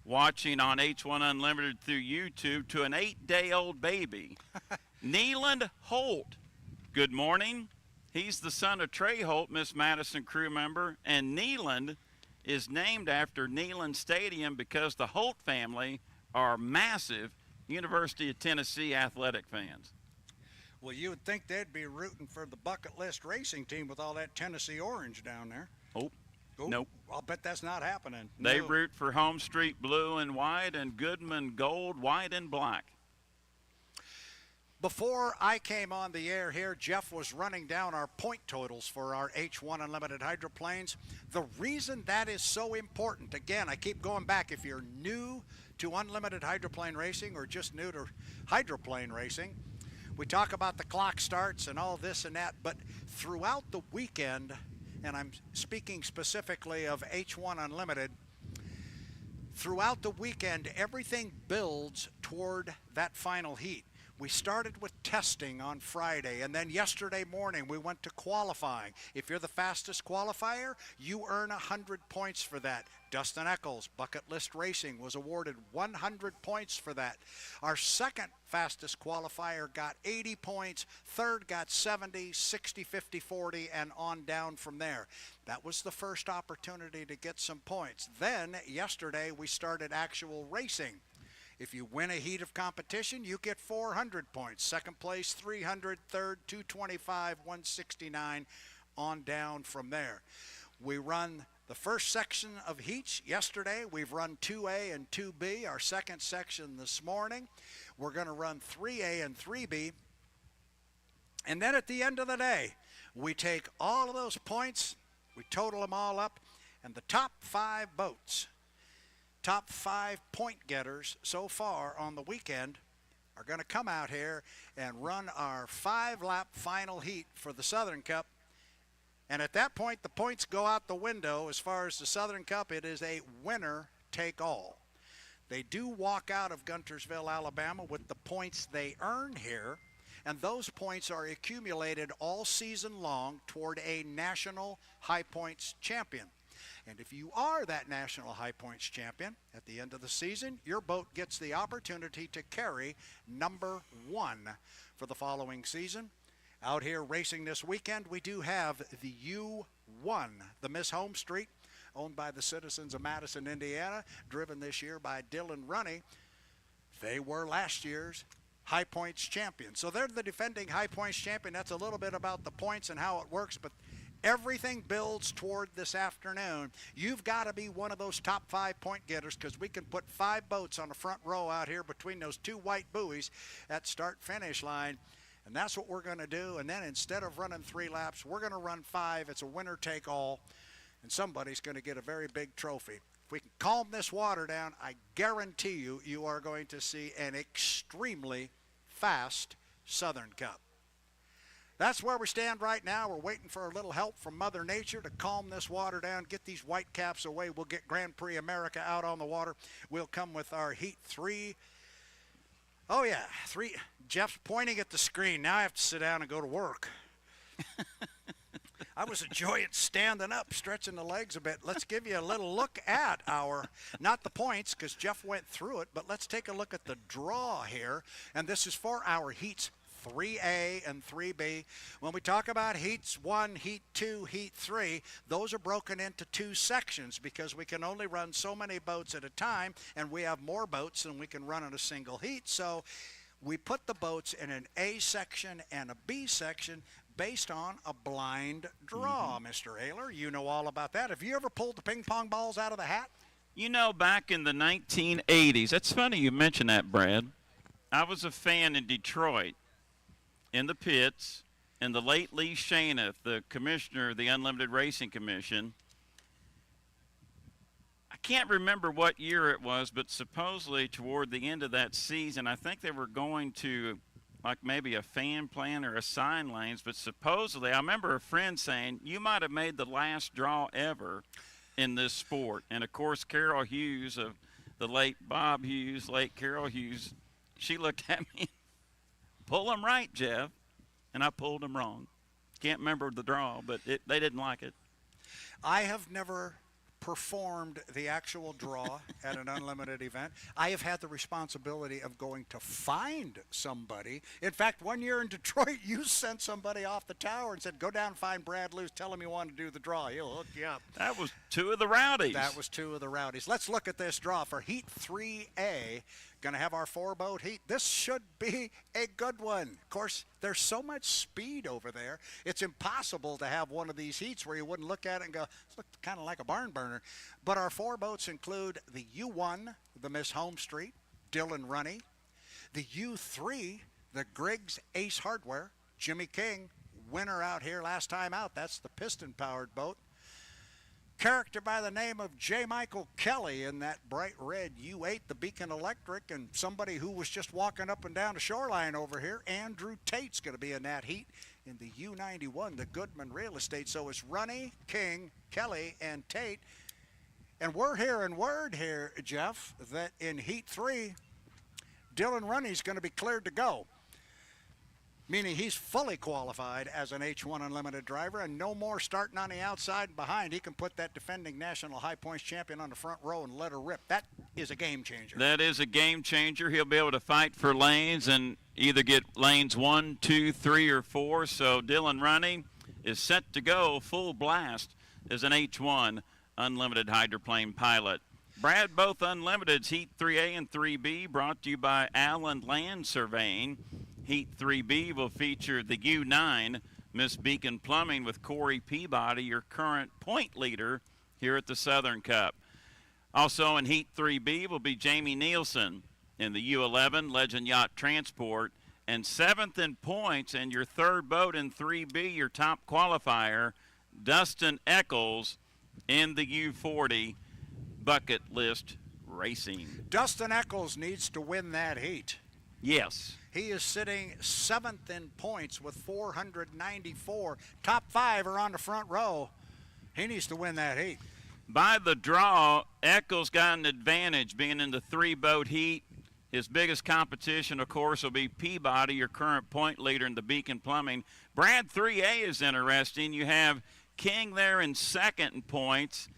watching on H1 Unlimited through YouTube to an 8-day-old baby. Neeland Holt, good morning. He's the son of Trey Holt, Miss Madison crew member, and Neyland is named after Neyland Stadium because the Holt family are massive University of Tennessee athletic fans. Well, you would think they'd be rooting for the bucket list racing team with all that Tennessee orange down there. Oh, nope. I'll bet that's not happening. They root for Home Street blue and white and Goodman gold, white and black. Before I came on the air here, Jeff was running down our point totals for our H1 Unlimited hydroplanes. The reason that is so important, again, I keep going back, if you're new to unlimited hydroplane racing or just new to hydroplane racing, we talk about the clock starts and all this and that, but throughout the weekend, and I'm speaking specifically of H1 Unlimited, throughout the weekend, everything builds toward that final heat. We started with testing on Friday, and then yesterday morning we went to qualifying. If you're the fastest qualifier, you earn 100 points for that. Dustin Eccles, Bucket List Racing, was awarded 100 points for that. Our second fastest qualifier got 80 points, third got 70, 60, 50, 40, and on down from there. That was the first opportunity to get some points. Then yesterday we started actual racing. If you win a heat of competition, you get 400 points. Second place, 300. Third, 225, 169, on down from there. We run the first section of heats yesterday. We've run 2A and 2B, our second section this morning. We're going to run 3A and 3B. And then at the end of the day, we take all of those points, we total them all up, and the top 5 boats, top 5 point getters so far on the weekend, are going to come out here and run our 5-lap final heat for the Southern Cup. And at that point, the points go out the window. As far as the Southern Cup, it is a winner take all. They do walk out of Guntersville, Alabama with the points they earn here, and those points are accumulated all season long toward a national high points champion. And if you are that national high points champion at the end of the season, your boat gets the opportunity to carry number 1 for the following season. Out here racing this weekend, we do have the U1, the Miss Home Street owned by the citizens of Madison, Indiana, driven this year by Dylan Runny. They were last year's High Points champion. So they're the defending High Points champion. That's a little bit about the points and how it works, but everything builds toward this afternoon. You've got to be one of those top 5 point getters, because we can put 5 boats on the front row out here between those 2 white buoys at start-finish line. And that's what we're going to do. And then instead of running 3 laps, we're going to run 5. It's a winner-take-all, and somebody's going to get a very big trophy. If we can calm this water down, I guarantee you, you are going to see an extremely fast Southern Cup. That's where we stand right now. We're waiting for a little help from Mother Nature to calm this water down, get these white caps away. We'll get Grand Prix America out on the water. We'll come with our Heat 3. Oh, yeah, 3. Jeff's pointing at the screen. Now I have to sit down and go to work. I was enjoying standing up, stretching the legs a bit. Let's give you a little look at not the points, because Jeff went through it, but let's take a look at the draw here. And this is for our Heats 3A and 3B. When we talk about Heats 1, Heat 2, Heat 3, those are broken into 2 sections, because we can only run so many boats at a time, and we have more boats than we can run in a single heat. So we put the boats in an A section and a B section based on a blind draw. Mr. Ayler, you know all about that. Have you ever pulled the ping pong balls out of the hat? You know, back in the 1980s, that's funny you mention that, Brad. I was a fan in Detroit in the pits, and the late Lee Shaniff, the commissioner of the Unlimited Racing Commission, I can't remember what year it was, but supposedly toward the end of that season, I think they were going to like maybe a fan plan or a sign lanes, but supposedly I remember a friend saying, you might have made the last draw ever in this sport. And of course, Carol Hughes of the late Bob Hughes, late Carol Hughes, she looked at me, pull them right, Jeff. And I pulled them wrong. Can't remember the draw, but they didn't like it. I have never performed the actual draw at an unlimited event. I have had the responsibility of going to find somebody. In fact, one year in Detroit, you sent somebody off the tower and said, go down and find Brad Luce, tell him you want to do the draw. He'll hook you up. That was 2 of the rowdies. That was 2 of the rowdies. Let's look at this draw for Heat 3A. Going to have our 4-boat heat. This should be a good one. Of course, there's so much speed over there. It's impossible to have one of these heats where you wouldn't look at it and go, this looks kind of like a barn burner. But our 4 boats include the U1, the Miss Home Street, Dylan Runny, the U3, the Griggs Ace Hardware, Jimmy King, winner out here last time out. That's the piston-powered boat. Character by the name of J. Michael Kelly in that bright red U8, the Beacon Electric, and somebody who was just walking up and down the shoreline over here, Andrew Tate's going to be in that heat in the U91, the Goodman Real Estate. So it's Runny, King, Kelly, and Tate. And we're hearing word here, Jeff, that in Heat 3, Dylan Runny's going to be cleared to go, meaning he's fully qualified as an H1 Unlimited driver, and no more starting on the outside and behind. He can put that defending national high points champion on the front row and let her rip. That is a game changer. That is a game changer. He'll be able to fight for lanes and either get lanes 1, 2, 3, or 4. So Dylan Runny is set to go full blast as an H1 Unlimited hydroplane pilot. Brad, both Unlimiteds, Heat 3A and 3B, brought to you by Allen Land Surveying. Heat 3B will feature the U9, Miss Beacon Plumbing, with Corey Peabody, your current point leader here at the Southern Cup. Also in Heat 3B will be Jamie Nielsen in the U11, Legend Yacht Transport, and 7th in points, and your 3rd boat in 3B, your top qualifier, Dustin Eccles in the U40, Bucket List Racing. Dustin Eccles needs to win that heat. Yes. He is sitting 7th in points with 494. Top 5 are on the front row. He needs to win that heat. By the draw, Eccles got an advantage being in the 3-boat heat. His biggest competition, of course, will be Peabody, your current point leader in the Beacon Plumbing. Brad, 3A is interesting. You have King there in 2nd in points.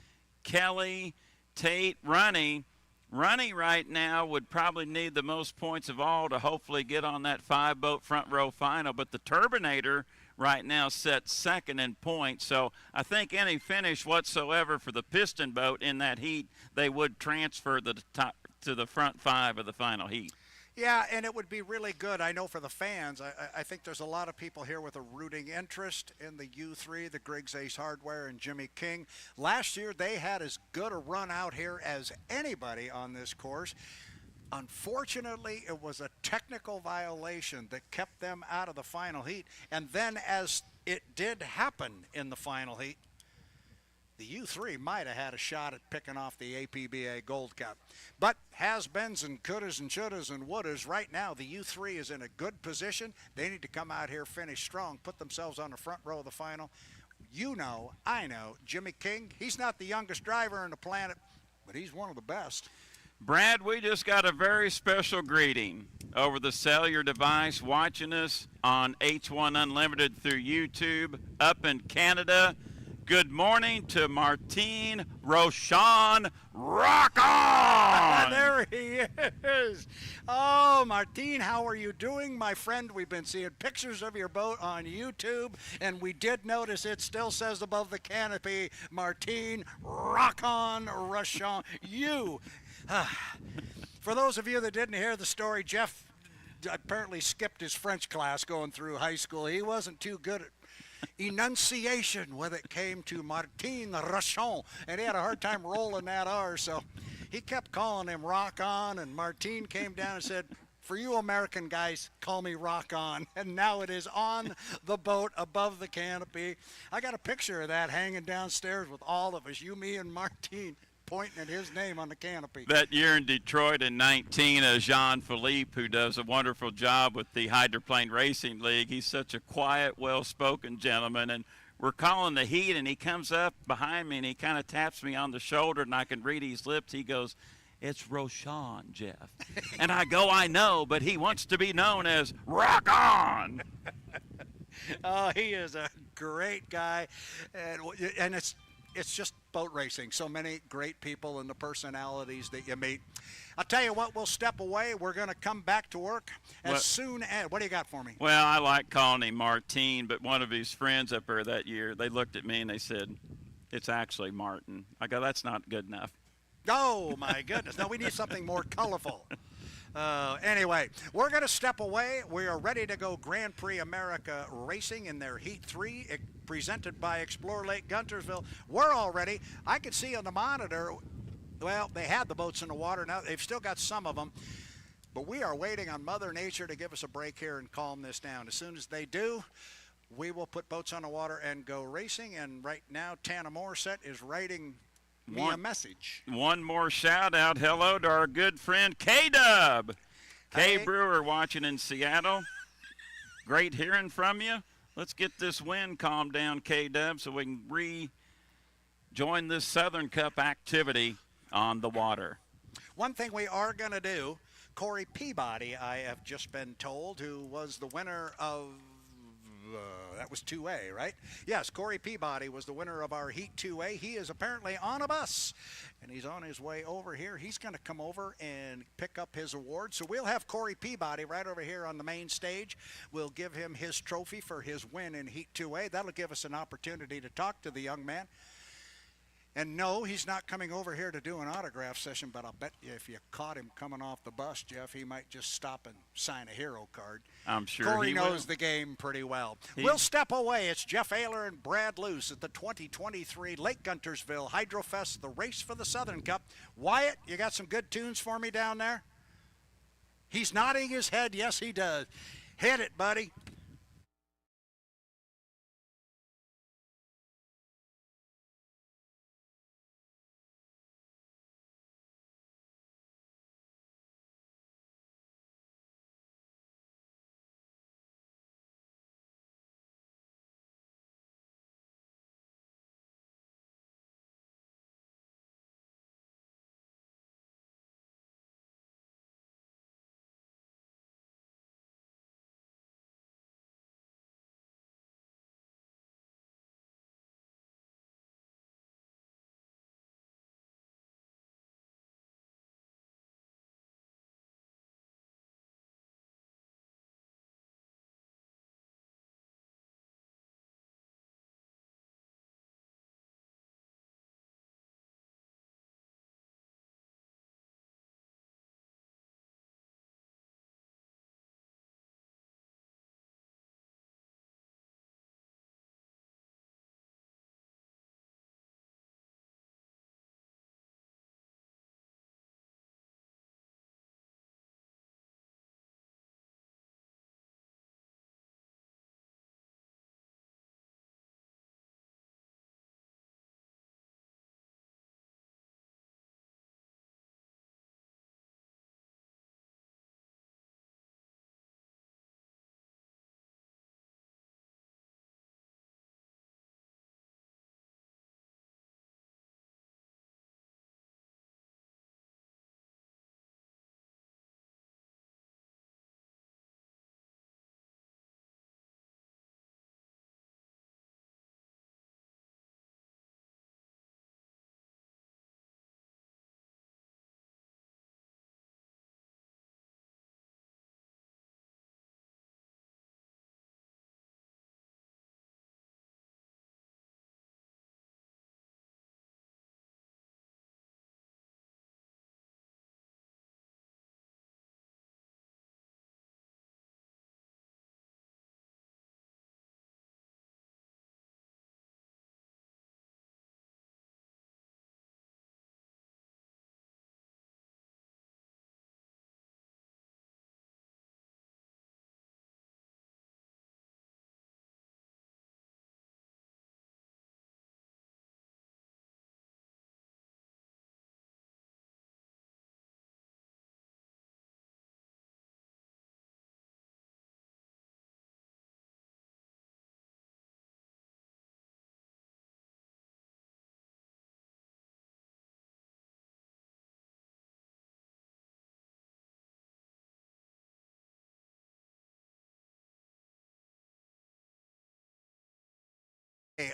Kelly, Tate, Runny. Runny right now would probably need the most points of all to hopefully get on that 5-boat front row final. But the Turbinator right now set second in points. So I think any finish whatsoever for the piston boat in that heat, they would transfer the top to the front five of the final heat. Yeah, and it would be really good. I know for the fans, I think there's a lot of people here with a rooting interest in the U3, the Griggs Ace Hardware, and Jimmy King. Last year, they had as good a run out here as anybody on this course. Unfortunately, it was a technical violation that kept them out of the final heat. And then as it did happen in the final heat, the U3 might have had a shot at picking off the APBA Gold Cup. But has-beens and couldas and shouldas and wouldas, right now the U3 is in a good position. They need to come out here, finish strong, put themselves on the front row of the final. You know, I know, Jimmy King, he's not the youngest driver on the planet, but he's one of the best. Brad, we just got a very special greeting over the cellular device watching us on H1 Unlimited through YouTube up in Canada. Good morning to Martine Rochon. Rock on! There he is. Oh, Martine, how are you doing, my friend? We've been seeing pictures of your boat on YouTube, and we did notice it still says above the canopy, Martine, rock on, Rochon. You. For those of you that didn't hear the story, Jeff apparently skipped his French class going through high school. He wasn't too good at enunciation when it came to Martine Rochon, and he had a hard time rolling that R, so he kept calling him Rock On, and Martine came down and said, for you American guys, call me Rock On. And now it is on the boat above the canopy. I got a picture of that hanging downstairs with all of us, you, me, and Martine, pointing at his name on the canopy. That year in Detroit in 19, Jean-Philippe, who does a wonderful job with the Hydroplane Racing League, he's such a quiet, well-spoken gentleman, and we're calling the heat, and he comes up behind me, and he kind of taps me on the shoulder, and I can read his lips. He goes, it's Rochon, Jeff. And I go, I know, but he wants to be known as Rock On. Oh, he is a great guy, and it's just boat racing. So many great people and the personalities that you meet. I'll tell you what, we'll step away. We're going to come back to work as soon as. What do you got for me? Well, I like calling him Martine, but one of his friends up there that year, they looked at me and they said, it's actually Martin. I go, that's not good enough. Oh, my goodness. No, we need something more colorful. Anyway, we're going to step away. We are ready to go Grand Prix America Racing in their Heat 3, presented by Explore Lake Guntersville. We're all ready. I can see on the monitor, well, they had the boats in the water. Now they've still got some of them. But we are waiting on Mother Nature to give us a break here and calm this down. As soon as they do, we will put boats on the water and go racing. And right now, Tana Morissette is writing me a message. One more shout out. Hello to our good friend K-Dub. K Brewer watching in Seattle. Great hearing from you. Let's get this wind calmed down, K-Dub, so we can rejoin this Southern Cup activity on the water. One thing we are going to do, Corey Peabody, I have just been told, who was the winner of that was 2A, right? Yes, Corey Peabody was the winner of our Heat 2A. He is apparently on a bus, and he's on his way over here. He's going to come over and pick up his award. So we'll have Corey Peabody right over here on the main stage. We'll give him his trophy for his win in Heat 2A. That'll give us an opportunity to talk to the young man. And no, he's not coming over here to do an autograph session, but I'll bet you if you caught him coming off the bus, Jeff, he might just stop and sign a hero card. I'm sure Corey he knows will. the game pretty well. We'll step away. It's Jeff Ayler and Brad Luce at the 2023 Lake Guntersville Hydrofest, the race for the Southern Cup. Wyatt, you got some good tunes for me down there? He's nodding his head. Yes, he does. Hit it, buddy.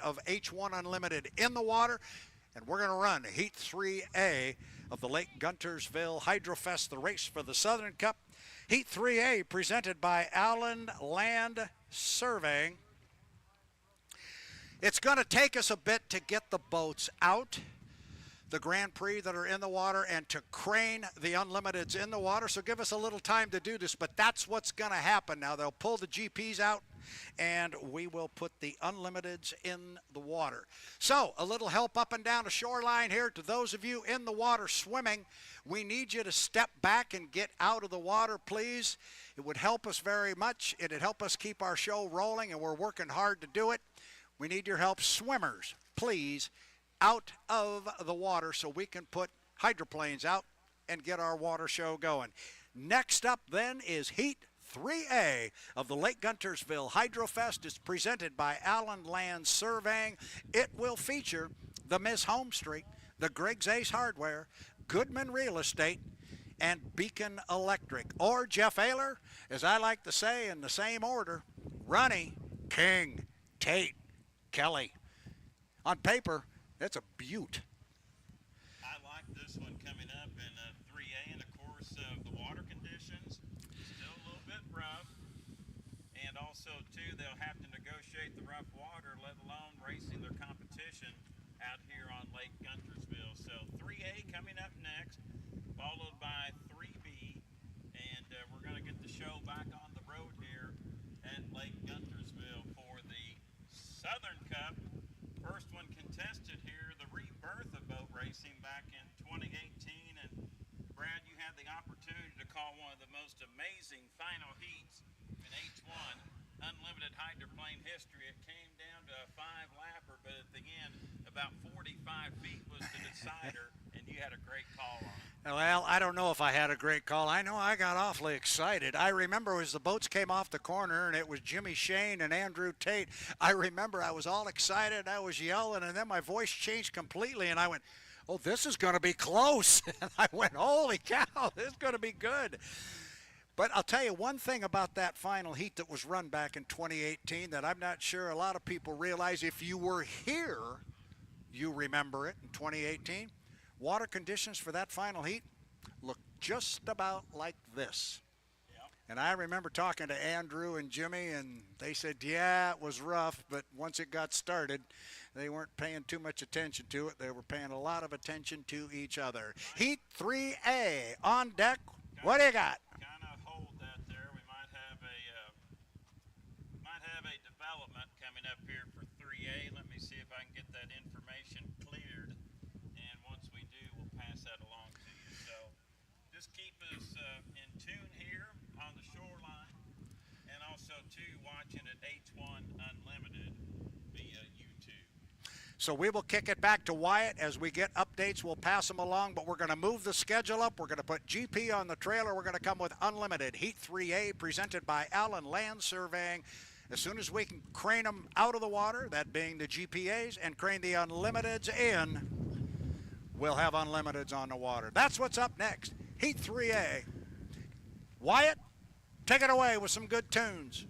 of H1 Unlimited in the water, and we're going to run Heat 3A of the Lake Guntersville Hydrofest, the race for the Southern Cup. Heat 3A presented by Allen Land Surveying. It's going to take us a bit to get the boats out, the Grand Prix that are in the water, and to crane the Unlimiteds in the water. So give us a little time to do this, but that's what's going to happen. Now they'll pull the GPs out, and we will put the Unlimiteds in the water. So a little help up and down the shoreline here to those of you in the water swimming. We need you to step back and get out of the water, please. It would help us very much. It'd help us keep our show rolling, and we're working hard to do it. We need your help. Swimmers, please, out of the water so we can put hydroplanes out and get our water show going. Next up then is Heat 3A of the Lake Guntersville Hydrofest. It's presented by Allen Land Surveying. It will feature the Miss Home Street, the Griggs Ace Hardware, Goodman Real Estate, and Beacon Electric. Or Jeff Ayler, as I like to say in the same order, Ronnie, King, Tate, Kelly. On paper, that's a beaut. I like this one coming up in 3A, and of course the water conditions still a little bit rough, and also too they'll have to negotiate the rough water, let alone racing their competition out here on Lake Guntersville. So 3A coming up next, followed by 3B, and we're going to get the show back on the road here at Lake Guntersville for the Southern Cup. First one contested here, the rebirth of boat racing back in 2018. And Brad, you had the opportunity to call one of the most amazing final heats in H1 Unlimited hydroplane history. It came down to a 5-lapper, but at the end, about 45 feet was the decider, and you had a great call on it. Well, I don't know if I had a great call. I know I got awfully excited. I remember as the boats came off the corner and it was Jimmy Shane and Andrew Tate, I remember I was all excited. I was yelling, and then my voice changed completely, and I went, oh, this is going to be close. And I went, holy cow, this is going to be good. But I'll tell you one thing about that final heat that was run back in 2018 that I'm not sure a lot of people realize. If you were here, you remember it in 2018. Water conditions for that final heat looked just about like this. Yep. And I remember talking to Andrew and Jimmy, and they said, yeah, it was rough, but once it got started, they weren't paying too much attention to it. They were paying a lot of attention to each other. Heat 3A on deck. What do you got? Kind of hold that there. We might have a development coming up here for 3A. Let me see if I can get that information cleared. And once we do, we'll pass that along to you. So just keep us in tune here on the shoreline, and also too watching at H1 Unlimited via YouTube. So we will kick it back to Wyatt. As we get updates, we'll pass them along, but we're going to move the schedule up. We're going to put GP on the trailer. We're going to come with Unlimited Heat 3A presented by Allen Land Surveying. As soon as we can crane them out of the water, that being the GPAs, and crane the Unlimiteds in, we'll have Unlimiteds on the water. That's what's up next. Heat 3A. Wyatt, take it away with some good tunes.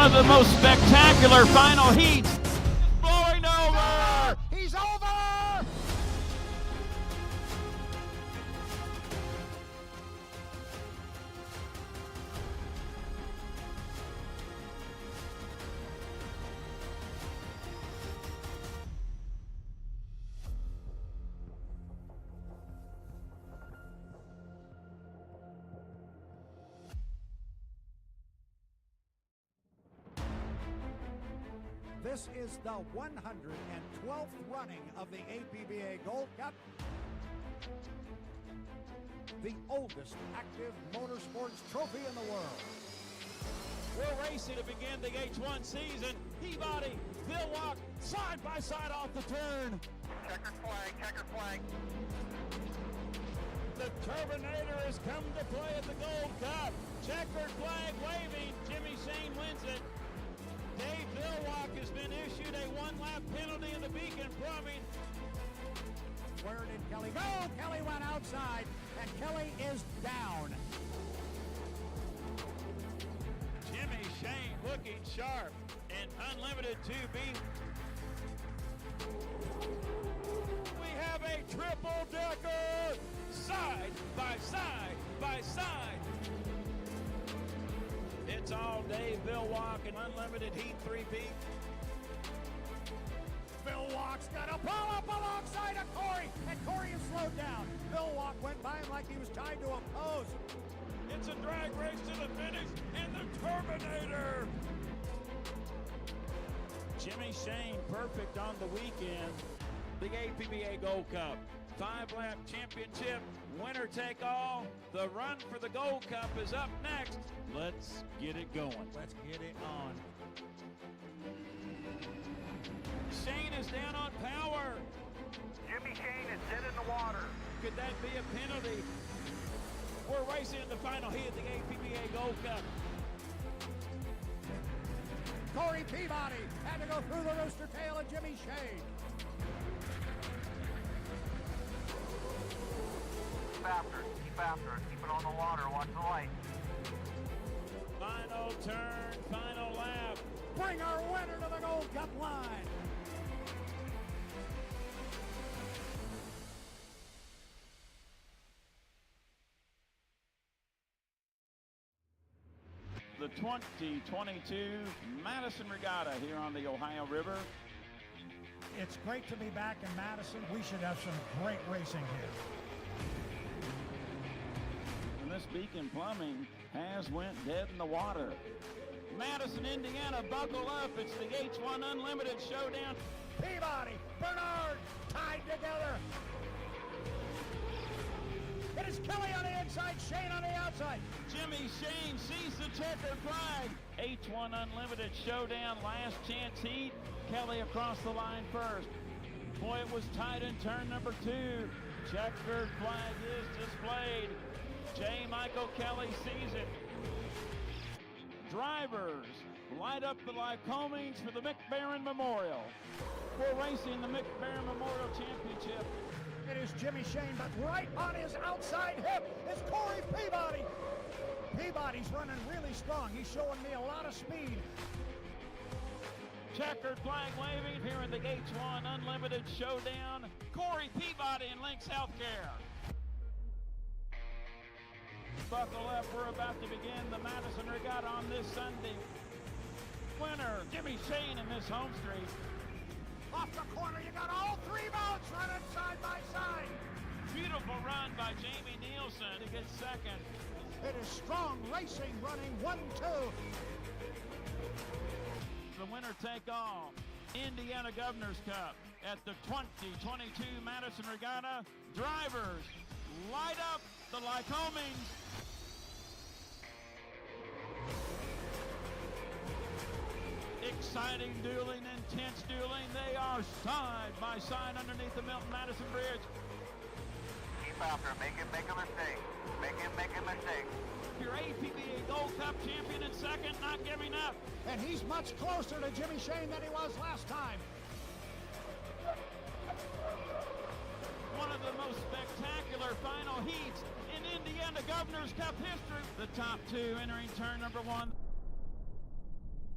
of the most spectacular final heats. It's blowing over. He's over! This is the 112th running of the APBA Gold Cup, the oldest active motorsports trophy in the world. We're racing to begin the H1 season. Peabody, Bill Walk, side by side off the turn. Checkered flag, checkered flag. The Turbinator has come to play at the Gold Cup. Checkered flag waving. Jimmy Shane wins it. Dave Billwalk has been issued a one-lap penalty in the Beacon Plumbing. Where did Kelly go? Kelly went outside, and Kelly is down. Jimmy Shane looking sharp and Unlimited 2B. We have a triple-decker, side by side by side. It's all Dave Billwalk and Unlimited Heat 3P. Billwalk's got to pull up alongside of Corey, and Corey is slowed down. Billwalk went by him like he was tied to a post. It's a drag race to the finish in the Turbinator. Jimmy Shane perfect on the weekend. The APBA Gold Cup. 5-lap championship, winner take all. The run for the Gold Cup is up next. Let's get it going. Let's get it on. Shane is down on power. Jimmy Shane is dead in the water. Could that be a penalty? We're racing in the final heat of the APBA Gold Cup. Corey Peabody had to go through the rooster tail of Jimmy Shane. Keep after it, keep it on the water, watch the light. Final turn, final lap. Bring our winner to the Gold Cup line. The 2022 Madison Regatta here on the Ohio River. It's great to be back in Madison. We should have some great racing here. And this Beacon Plumbing has went dead in the water. Madison, Indiana, buckle up. It's the H1 Unlimited Showdown. Peabody, Bernard, tied together. It is Kelly on the inside, Shane on the outside. Jimmy Shane sees the checkered flag. H1 Unlimited Showdown, last chance heat. Kelly across the line first. Boy, it was tight in turn number 2. Checkered flag is displayed. J. Michael Kelly sees it. Drivers light up the Lycomings for the McBaron Memorial. We're racing the McBaron Memorial Championship. It is Jimmy Shane, but right on his outside hip is Corey Peabody. Peabody's running really strong. He's showing me a lot of speed. Checkered flag waving here in the H1 Unlimited Showdown. Corey Peabody in Links Healthcare. Buckle up, we're about to begin the Madison Regatta on this Sunday. Winner, Jimmy Shane in this home street. Off the corner, you got all 3 boats running side by side. Beautiful run by Jamie Nielsen to get second. It is strong racing running 1-2. The winner take all. Indiana Governor's Cup at the 2022 Madison Regatta. Drivers, light up the Lycomings. Exciting dueling, intense dueling. They are side by side underneath the Milton Madison Bridge. Keep after it, make a mistake. Make a mistake. Your APBA Gold Cup champion in second, not giving up. And he's much closer to Jimmy Shane than he was last time. One of the most spectacular final heats in Indiana Governor's Cup history. The top 2 entering turn number 1.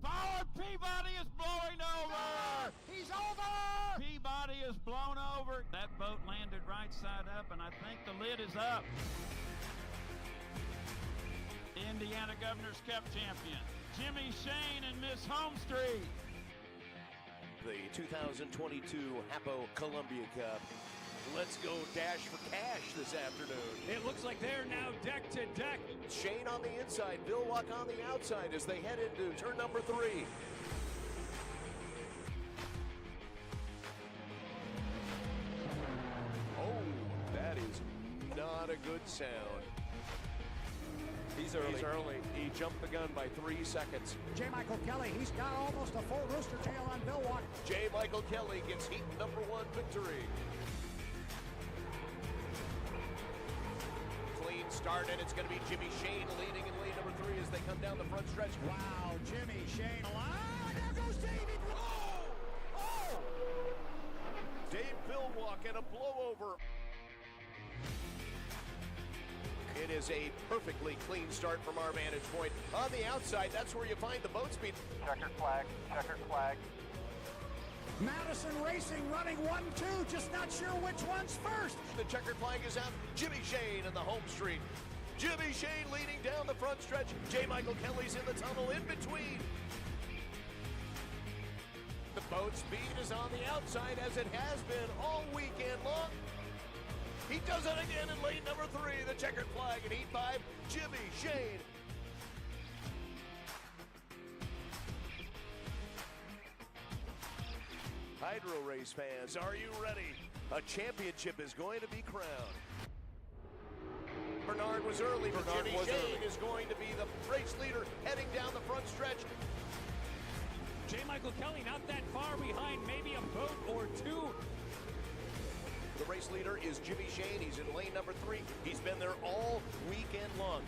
Forward, Peabody is blowing over. He's over! Peabody is blown over. That boat landed right side up, and I think the lid is up. Indiana Governor's Cup champion, Jimmy Shane and Miss Homestreet. The 2022 Hapo Columbia Cup. Let's go dash for cash this afternoon. It looks like they're now deck to deck. Shane on the inside, Bill Walk on the outside as they head into turn number 3. Oh, that is not a good sound. He's early. He jumped the gun by 3 seconds. J. Michael Kelly, he's got almost a full rooster tail on Bill Walk. J. Michael Kelly gets heat number 1 victory. Clean start, and it's going to be Jimmy Shane leading in lane number 3 as they come down the front stretch. Wow, Jimmy Shane. Ah, there goes David. Oh! Dave Billwalk and a blowover. It is a perfectly clean start from our vantage point. On the outside, that's where you find the boat speed. Checkered flag, checkered flag. Madison Racing running 1-2, just not sure which one's first. The checkered flag is out. Jimmy Shane in the home street. Jimmy Shane leading down the front stretch. J. Michael Kelly's in the tunnel in between. The boat speed is on the outside as it has been all weekend long. He does it again in lane number 3, the checkered flag in heat 5, Jimmy Shane. Hydro Race fans, are you ready? A championship is going to be crowned. Bernard was early, but Jimmy Shane is going to be the race leader heading down the front stretch. J. Michael Kelly not that far behind, maybe a boat or two. The race leader is Jimmy Shane. He's in lane number 3. He's been there all weekend long.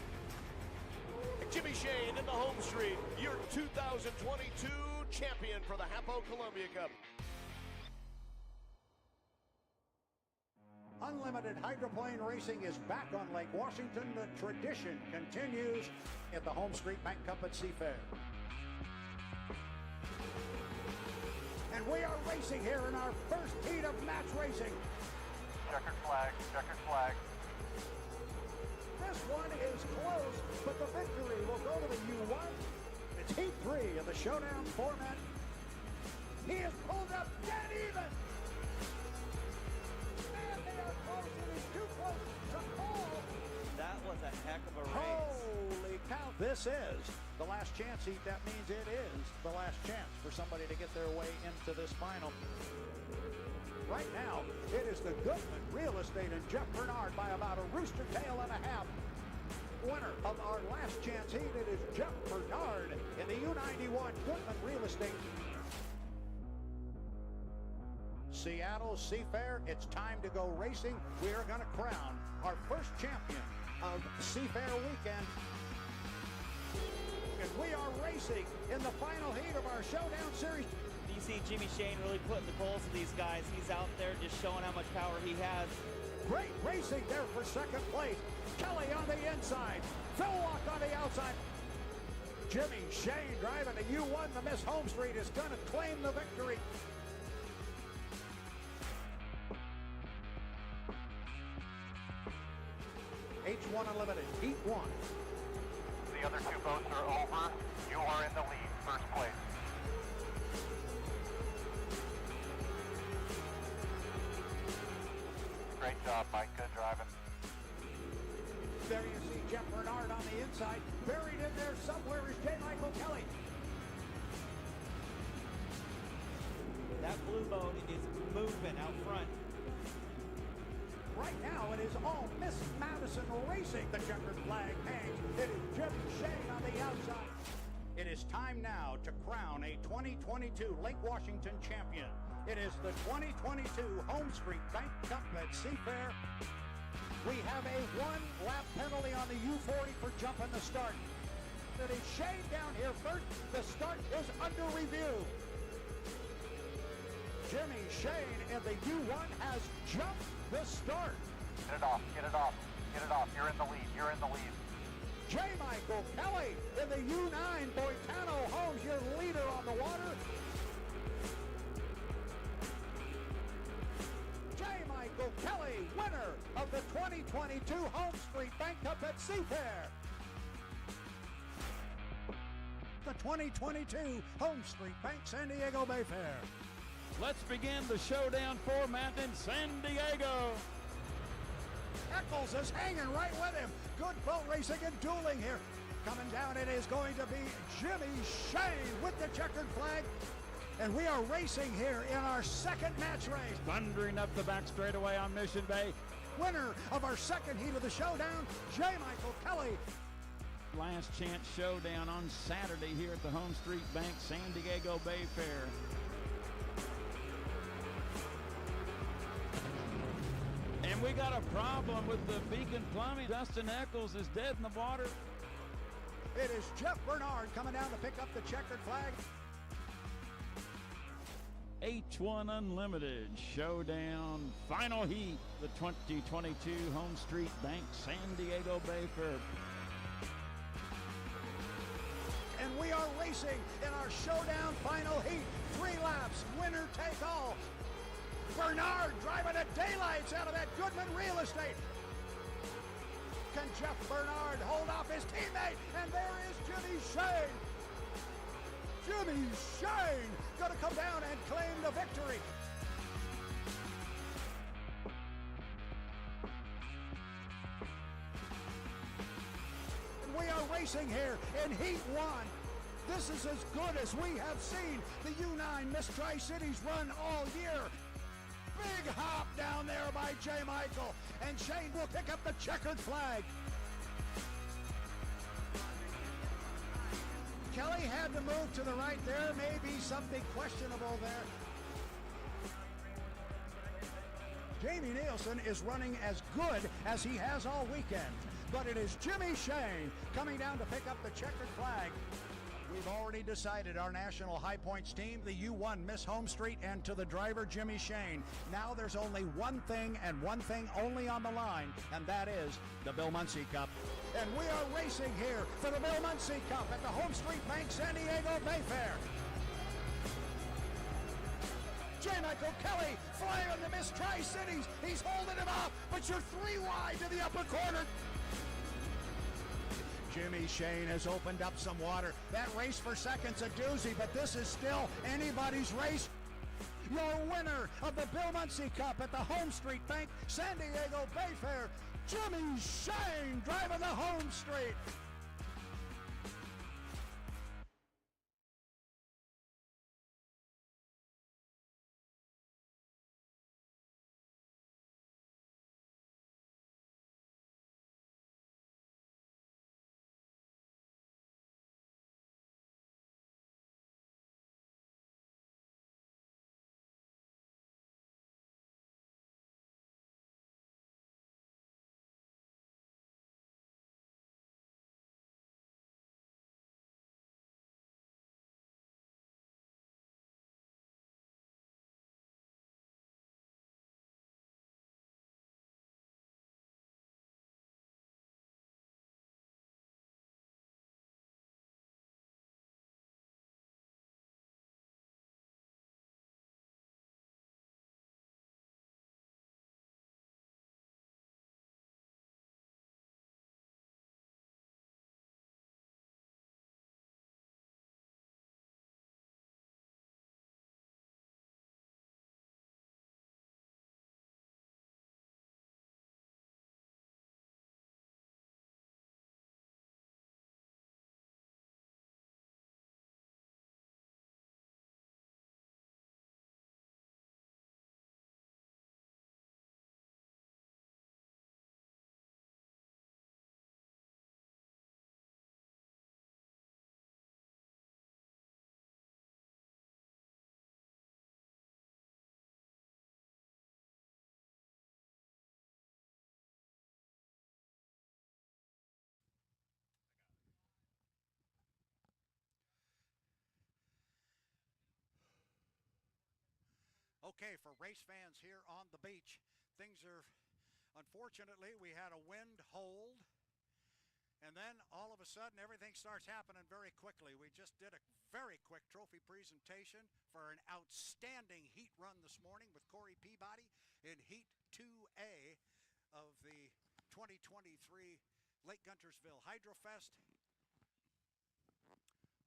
Jimmy Shane in the home street, your 2022 champion for the Hapo Columbia Cup. Unlimited hydroplane racing is back on Lake Washington. The tradition continues at the Home Street Bank Cup at Seafair. And we are racing here in our first heat of match racing. Checkered flag, checkered flag. This one is close, but the victory will go to the U1. It's heat 3 of the showdown format. He is pulled up dead even. Man, they are close. It is too close to call. That was a heck of a race. Holy cow. This is the last chance heat. That means it is the last chance for somebody to get their way into this final. Right now, it is the Goodman Real Estate and Jeff Bernard by about a rooster tail and a half. Winner of our last chance heat, it is Jeff Bernard in the U91 Goodman Real Estate. Seattle Seafair, it's time to go racing. We are going to crown our first champion of Seafair weekend. And we are racing in the final heat of our Showdown Series. You see Jimmy Shane really putting the pulse of these guys. He's out there just showing how much power he has. Great racing there for second place. Kelly on the inside. Phil Walk on the outside. Jimmy Shane driving the U1. The Miss Home Street is going to claim the victory. H1 Unlimited, Heat 1. The other 2 boats are over. You are in the lead, first place. Great job, Mike. Good driving. There you see Jeff Bernard on the inside. Buried in there somewhere is J. Michael Kelly. That blue boat is moving out front. Right now, it is all Miss Madison Racing. The checkered flag hangs. It is Jimmy Shane on the outside. It is time now to crown a 2022 Lake Washington champion. It is the 2022 Home Street Bank Cup at Seafair. We have a 1-lap penalty on the U40 for jumping the start. It is Shane down here first. The start is under review. Jimmy Shane in the U1 has jumped the start. Get it off, get it off, get it off. You're in the lead, you're in the lead. J. Michael Kelly in the U9 Boitano Homes, your leader on the water. J. Michael Kelly, winner of the 2022 Home Street Bank Cup at Seafair. The 2022 Home Street Bank San Diego Bay Fair. Let's begin the showdown format in San Diego. Eccles is hanging right with him. Good boat racing and dueling here. Coming down, it is going to be Jimmy Shane with the checkered flag. And we are racing here in our second match race. Thundering up the back straightaway on Mission Bay. Winner of our second heat of the showdown, J. Michael Kelly. Last chance showdown on Saturday here at the Home Street Bank San Diego Bay Fair. And we got a problem with the Beacon Plumbing. Dustin Eccles is dead in the water. It is Jeff Bernard coming down to pick up the checkered flag. H1 Unlimited Showdown Final Heat, the 2022 Home Street Bank San Diego Bay Fair. And we are racing in our showdown final heat. 3 laps, winner take all. Bernard driving the daylights out of that Goodman Real Estate. Can Jeff Bernard hold off his teammate? And there is Jimmy Shane. Jimmy Shane going to come down and claim the victory. And we are racing here in Heat 1. This is as good as we have seen the U9 Miss Tri-Cities run all year. Big hop down there by J. Michael, and Shane will pick up the checkered flag. Kelly had to move to the right there. Maybe something questionable there. Jamie Nielsen is running as good as he has all weekend, but it is Jimmy Shane coming down to pick up the checkered flag. We've already decided our national high points team, the U1 Miss Home Street, and to the driver, Jimmy Shane. Now there's only one thing and one thing only on the line, and that is the Bill Muncie Cup. And we are racing here for the Bill Muncie Cup at the Home Street Bank San Diego Bay Fair. J. Michael Kelly flying the Miss Tri-Cities. He's holding him off, but you're 3 wide to the upper corner. Jimmy Shane has opened up some water. That race for second's a doozy, but this is still anybody's race. Your winner of the Bill Muncie Cup at the Home Street Bank San Diego Bay Fair, Jimmy Shane driving the home street. Okay, for race fans here on the beach, things are, unfortunately, we had a wind hold, and then all of a sudden everything starts happening very quickly. We just did a very quick trophy presentation for an outstanding heat run this morning with Corey Peabody in Heat 2A of the 2023 Lake Guntersville Hydrofest.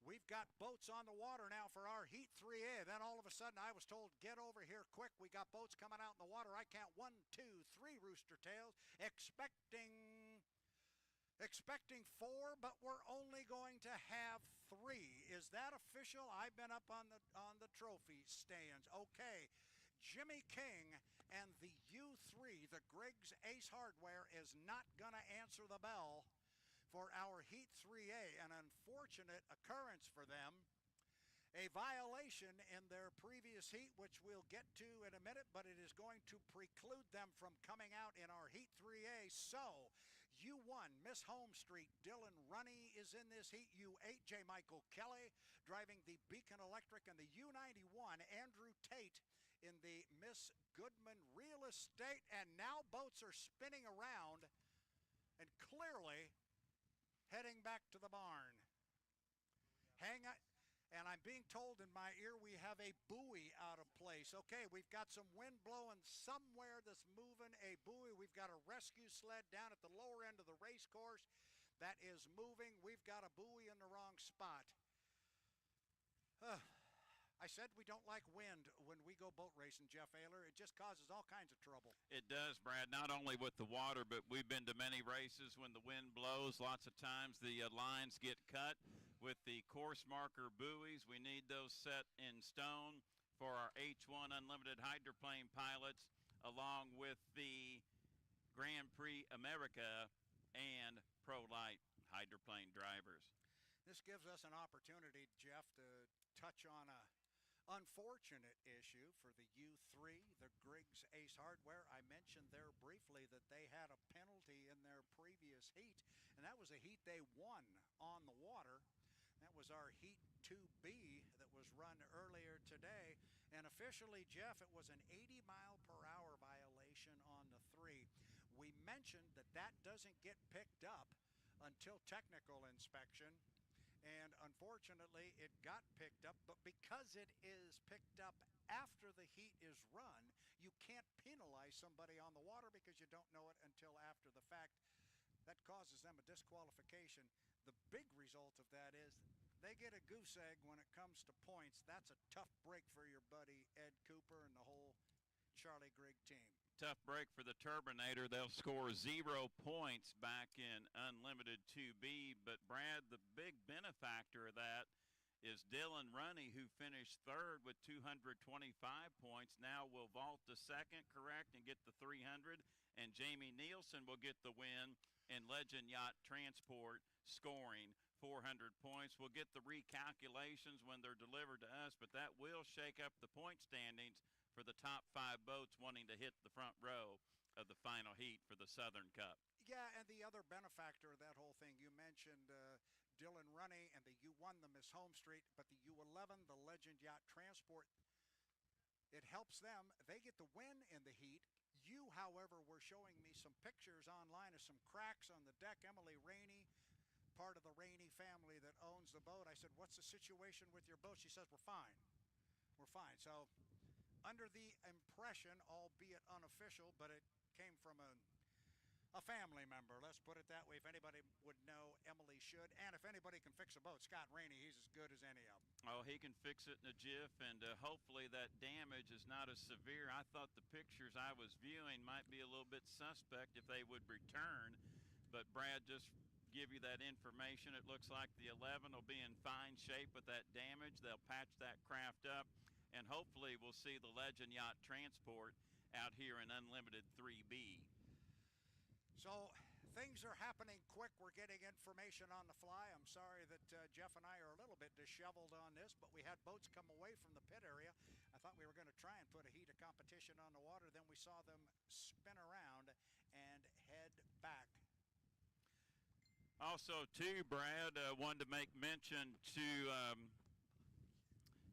We've got boats on the water now for our Heat 3A. Then all of a sudden I was told, get over here quick. We got boats coming out in the water. I count 1, 2, 3 rooster tails, expecting 4, but we're only going to have 3. Is that official? I've been up on the trophy stands. Okay. Jimmy King and the U3, the Griggs Ace Hardware, is not going to answer the bell for our Heat 3A, an unfortunate occurrence for them. A violation in their previous heat, which we'll get to in a minute, but it is going to preclude them from coming out in our Heat 3A. So, U1, Miss Home Street, Dylan Runney is in this heat. U8, J. Michael Kelly driving the Beacon Electric, and the U91, Andrew Tate in the Miss Goodman Real Estate. And now boats are spinning around and clearly heading back to the barn. Hang on. And I'm being told in my ear we have a buoy out of place. Okay, we've got some wind blowing somewhere that's moving a buoy. We've got a rescue sled down at the lower end of the race course that is moving. We've got a buoy in the wrong spot. I said we don't like wind when we go boat racing, Jeff Ayler. It just causes all kinds of trouble. It does, Brad, not only with the water, but we've been to many races when the wind blows. Lots of times the lines get cut with the course marker buoys. We need those set in stone for our H1 Unlimited hydroplane pilots, along with the Grand Prix America and Pro Light hydroplane drivers. This gives us an opportunity, Jeff, to touch on a unfortunate issue for the U3, the Griggs Ace Hardware. I mentioned there briefly that they had a penalty in their previous heat, and that was a heat they won on the water. That was our Heat 2B that was run earlier today. And officially, Jeff, it was an 80-mile-per-hour violation on the 3. We mentioned that that doesn't get picked up until technical inspection. And unfortunately, it got picked up, but because it is picked up after the heat is run, you can't penalize somebody on the water because you don't know it until after the fact. That causes them a disqualification. The big result of that is they get a goose egg when it comes to points. That's a tough break for your buddy Ed Cooper and the whole Charlie Grigg team. Tough break for the Turbinator. They'll score 0 points back in Unlimited 2B. But, Brad, the big benefactor of that is Dylan Runney, who finished third with 225 points. Now will vault to second, correct, and get the 300. And Jamie Nielsen will get the win in Legend Yacht Transport, scoring 400 points. We'll get the recalculations when they're delivered to us, but that will shake up the point standings for the top 5 boats wanting to hit the front row of the final heat for the Southern Cup. Yeah, and the other benefactor of that whole thing, you mentioned Dylan Runney and the U1, the Miss Home Street, but the U11, the Legend Yacht Transport, it helps them. They get the win in the heat. You, however, were showing me some pictures online of some cracks on the deck. Emily Rainey, part of the Rainey family that owns the boat. I said, what's the situation with your boat? She says, we're fine. We're fine. So under the impression, albeit unofficial, but it came from a family member. Let's put it that way. If anybody would know, Emily should. And if anybody can fix a boat, Scott Rainey, he's as good as any of them. Oh, he can fix it in a jiff, and hopefully that damage is not as severe. I thought the pictures I was viewing might be a little bit suspect if they would return. But, Brad, just give you that information. It looks like the 11 will be in fine shape with that damage. They'll patch that craft up, and hopefully we'll see the Legend Yacht Transport out here in Unlimited 3B. So things are happening quick. We're getting information on the fly. I'm sorry that Jeff and I are a little bit disheveled on this, but we had boats come away from the pit area. I thought we were going to try and put a heat of competition on the water. Then we saw them spin around and head back. Also, too, Brad, wanted to make mention to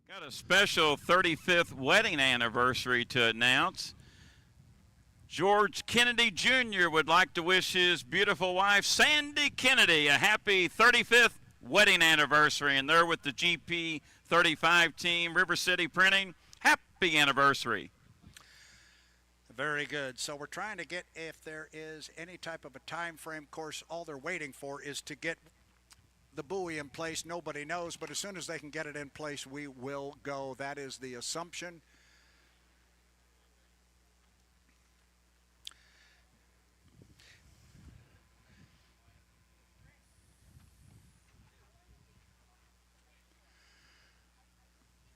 got a special 35th wedding anniversary to announce. George Kennedy Jr. would like to wish his beautiful wife, Sandy Kennedy, a happy 35th wedding anniversary. And they're with the GP 35 team, River City Printing. Happy anniversary. Very good. So we're trying to get, if there is any type of a time frame. Of course, all they're waiting for is to get the buoy in place. Nobody knows, but as soon as they can get it in place, we will go. That is the assumption.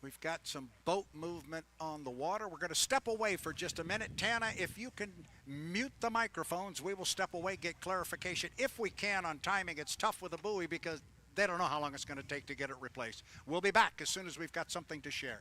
We've got some boat movement on the water. We're going to step away for just a minute. Tana, if you can mute the microphones, we will step away, get clarification if we can on timing. It's tough with a buoy because they don't know how long it's going to take to get it replaced. We'll be back as soon as we've got something to share.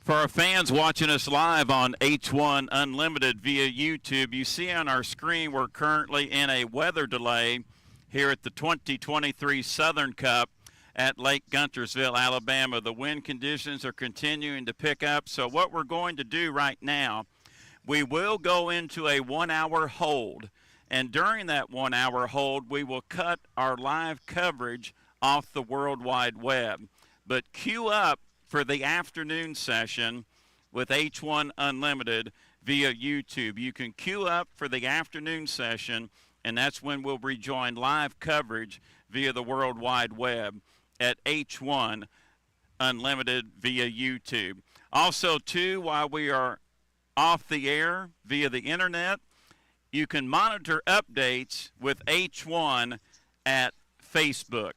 For our fans watching us live on H1 Unlimited via YouTube, you see on our screen we're currently in a weather delay here at the 2023 Southern Cup at Lake Guntersville, Alabama. The wind conditions are continuing to pick up, so what we're going to do right now, we will go into a 1-hour hold, and during that 1-hour hold, we will cut our live coverage off the World Wide Web. But queue up for the afternoon session with H1 Unlimited via YouTube. You can queue up for the afternoon session, and that's when we'll rejoin live coverage via the World Wide Web at H1 Unlimited via YouTube. Also, too, while we are off the air via the internet, you can monitor updates with H1 at Facebook.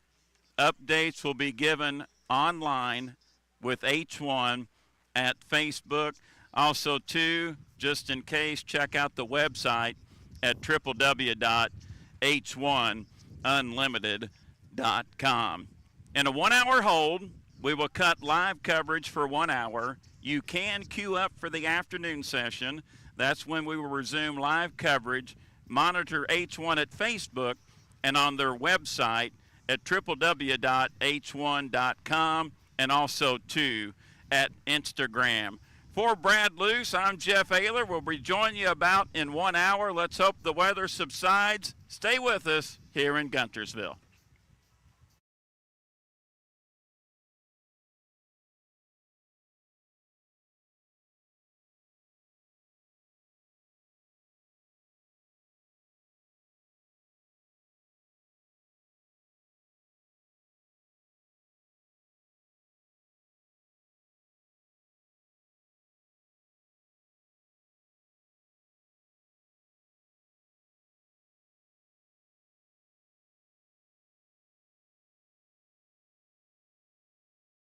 Updates will be given online with H1 at Facebook. Also, too, just in case, check out the website at www.h1unlimited.com. In a 1-hour hold, we will cut live coverage for 1 hour. You can queue up for the afternoon session. That's when we will resume live coverage. Monitor H1 at Facebook and on their website at www.h1.com, and also, too, at Instagram. For Brad Luce, I'm Jeff Ayler. We'll rejoin you about in 1 hour. Let's hope the weather subsides. Stay with us here in Guntersville.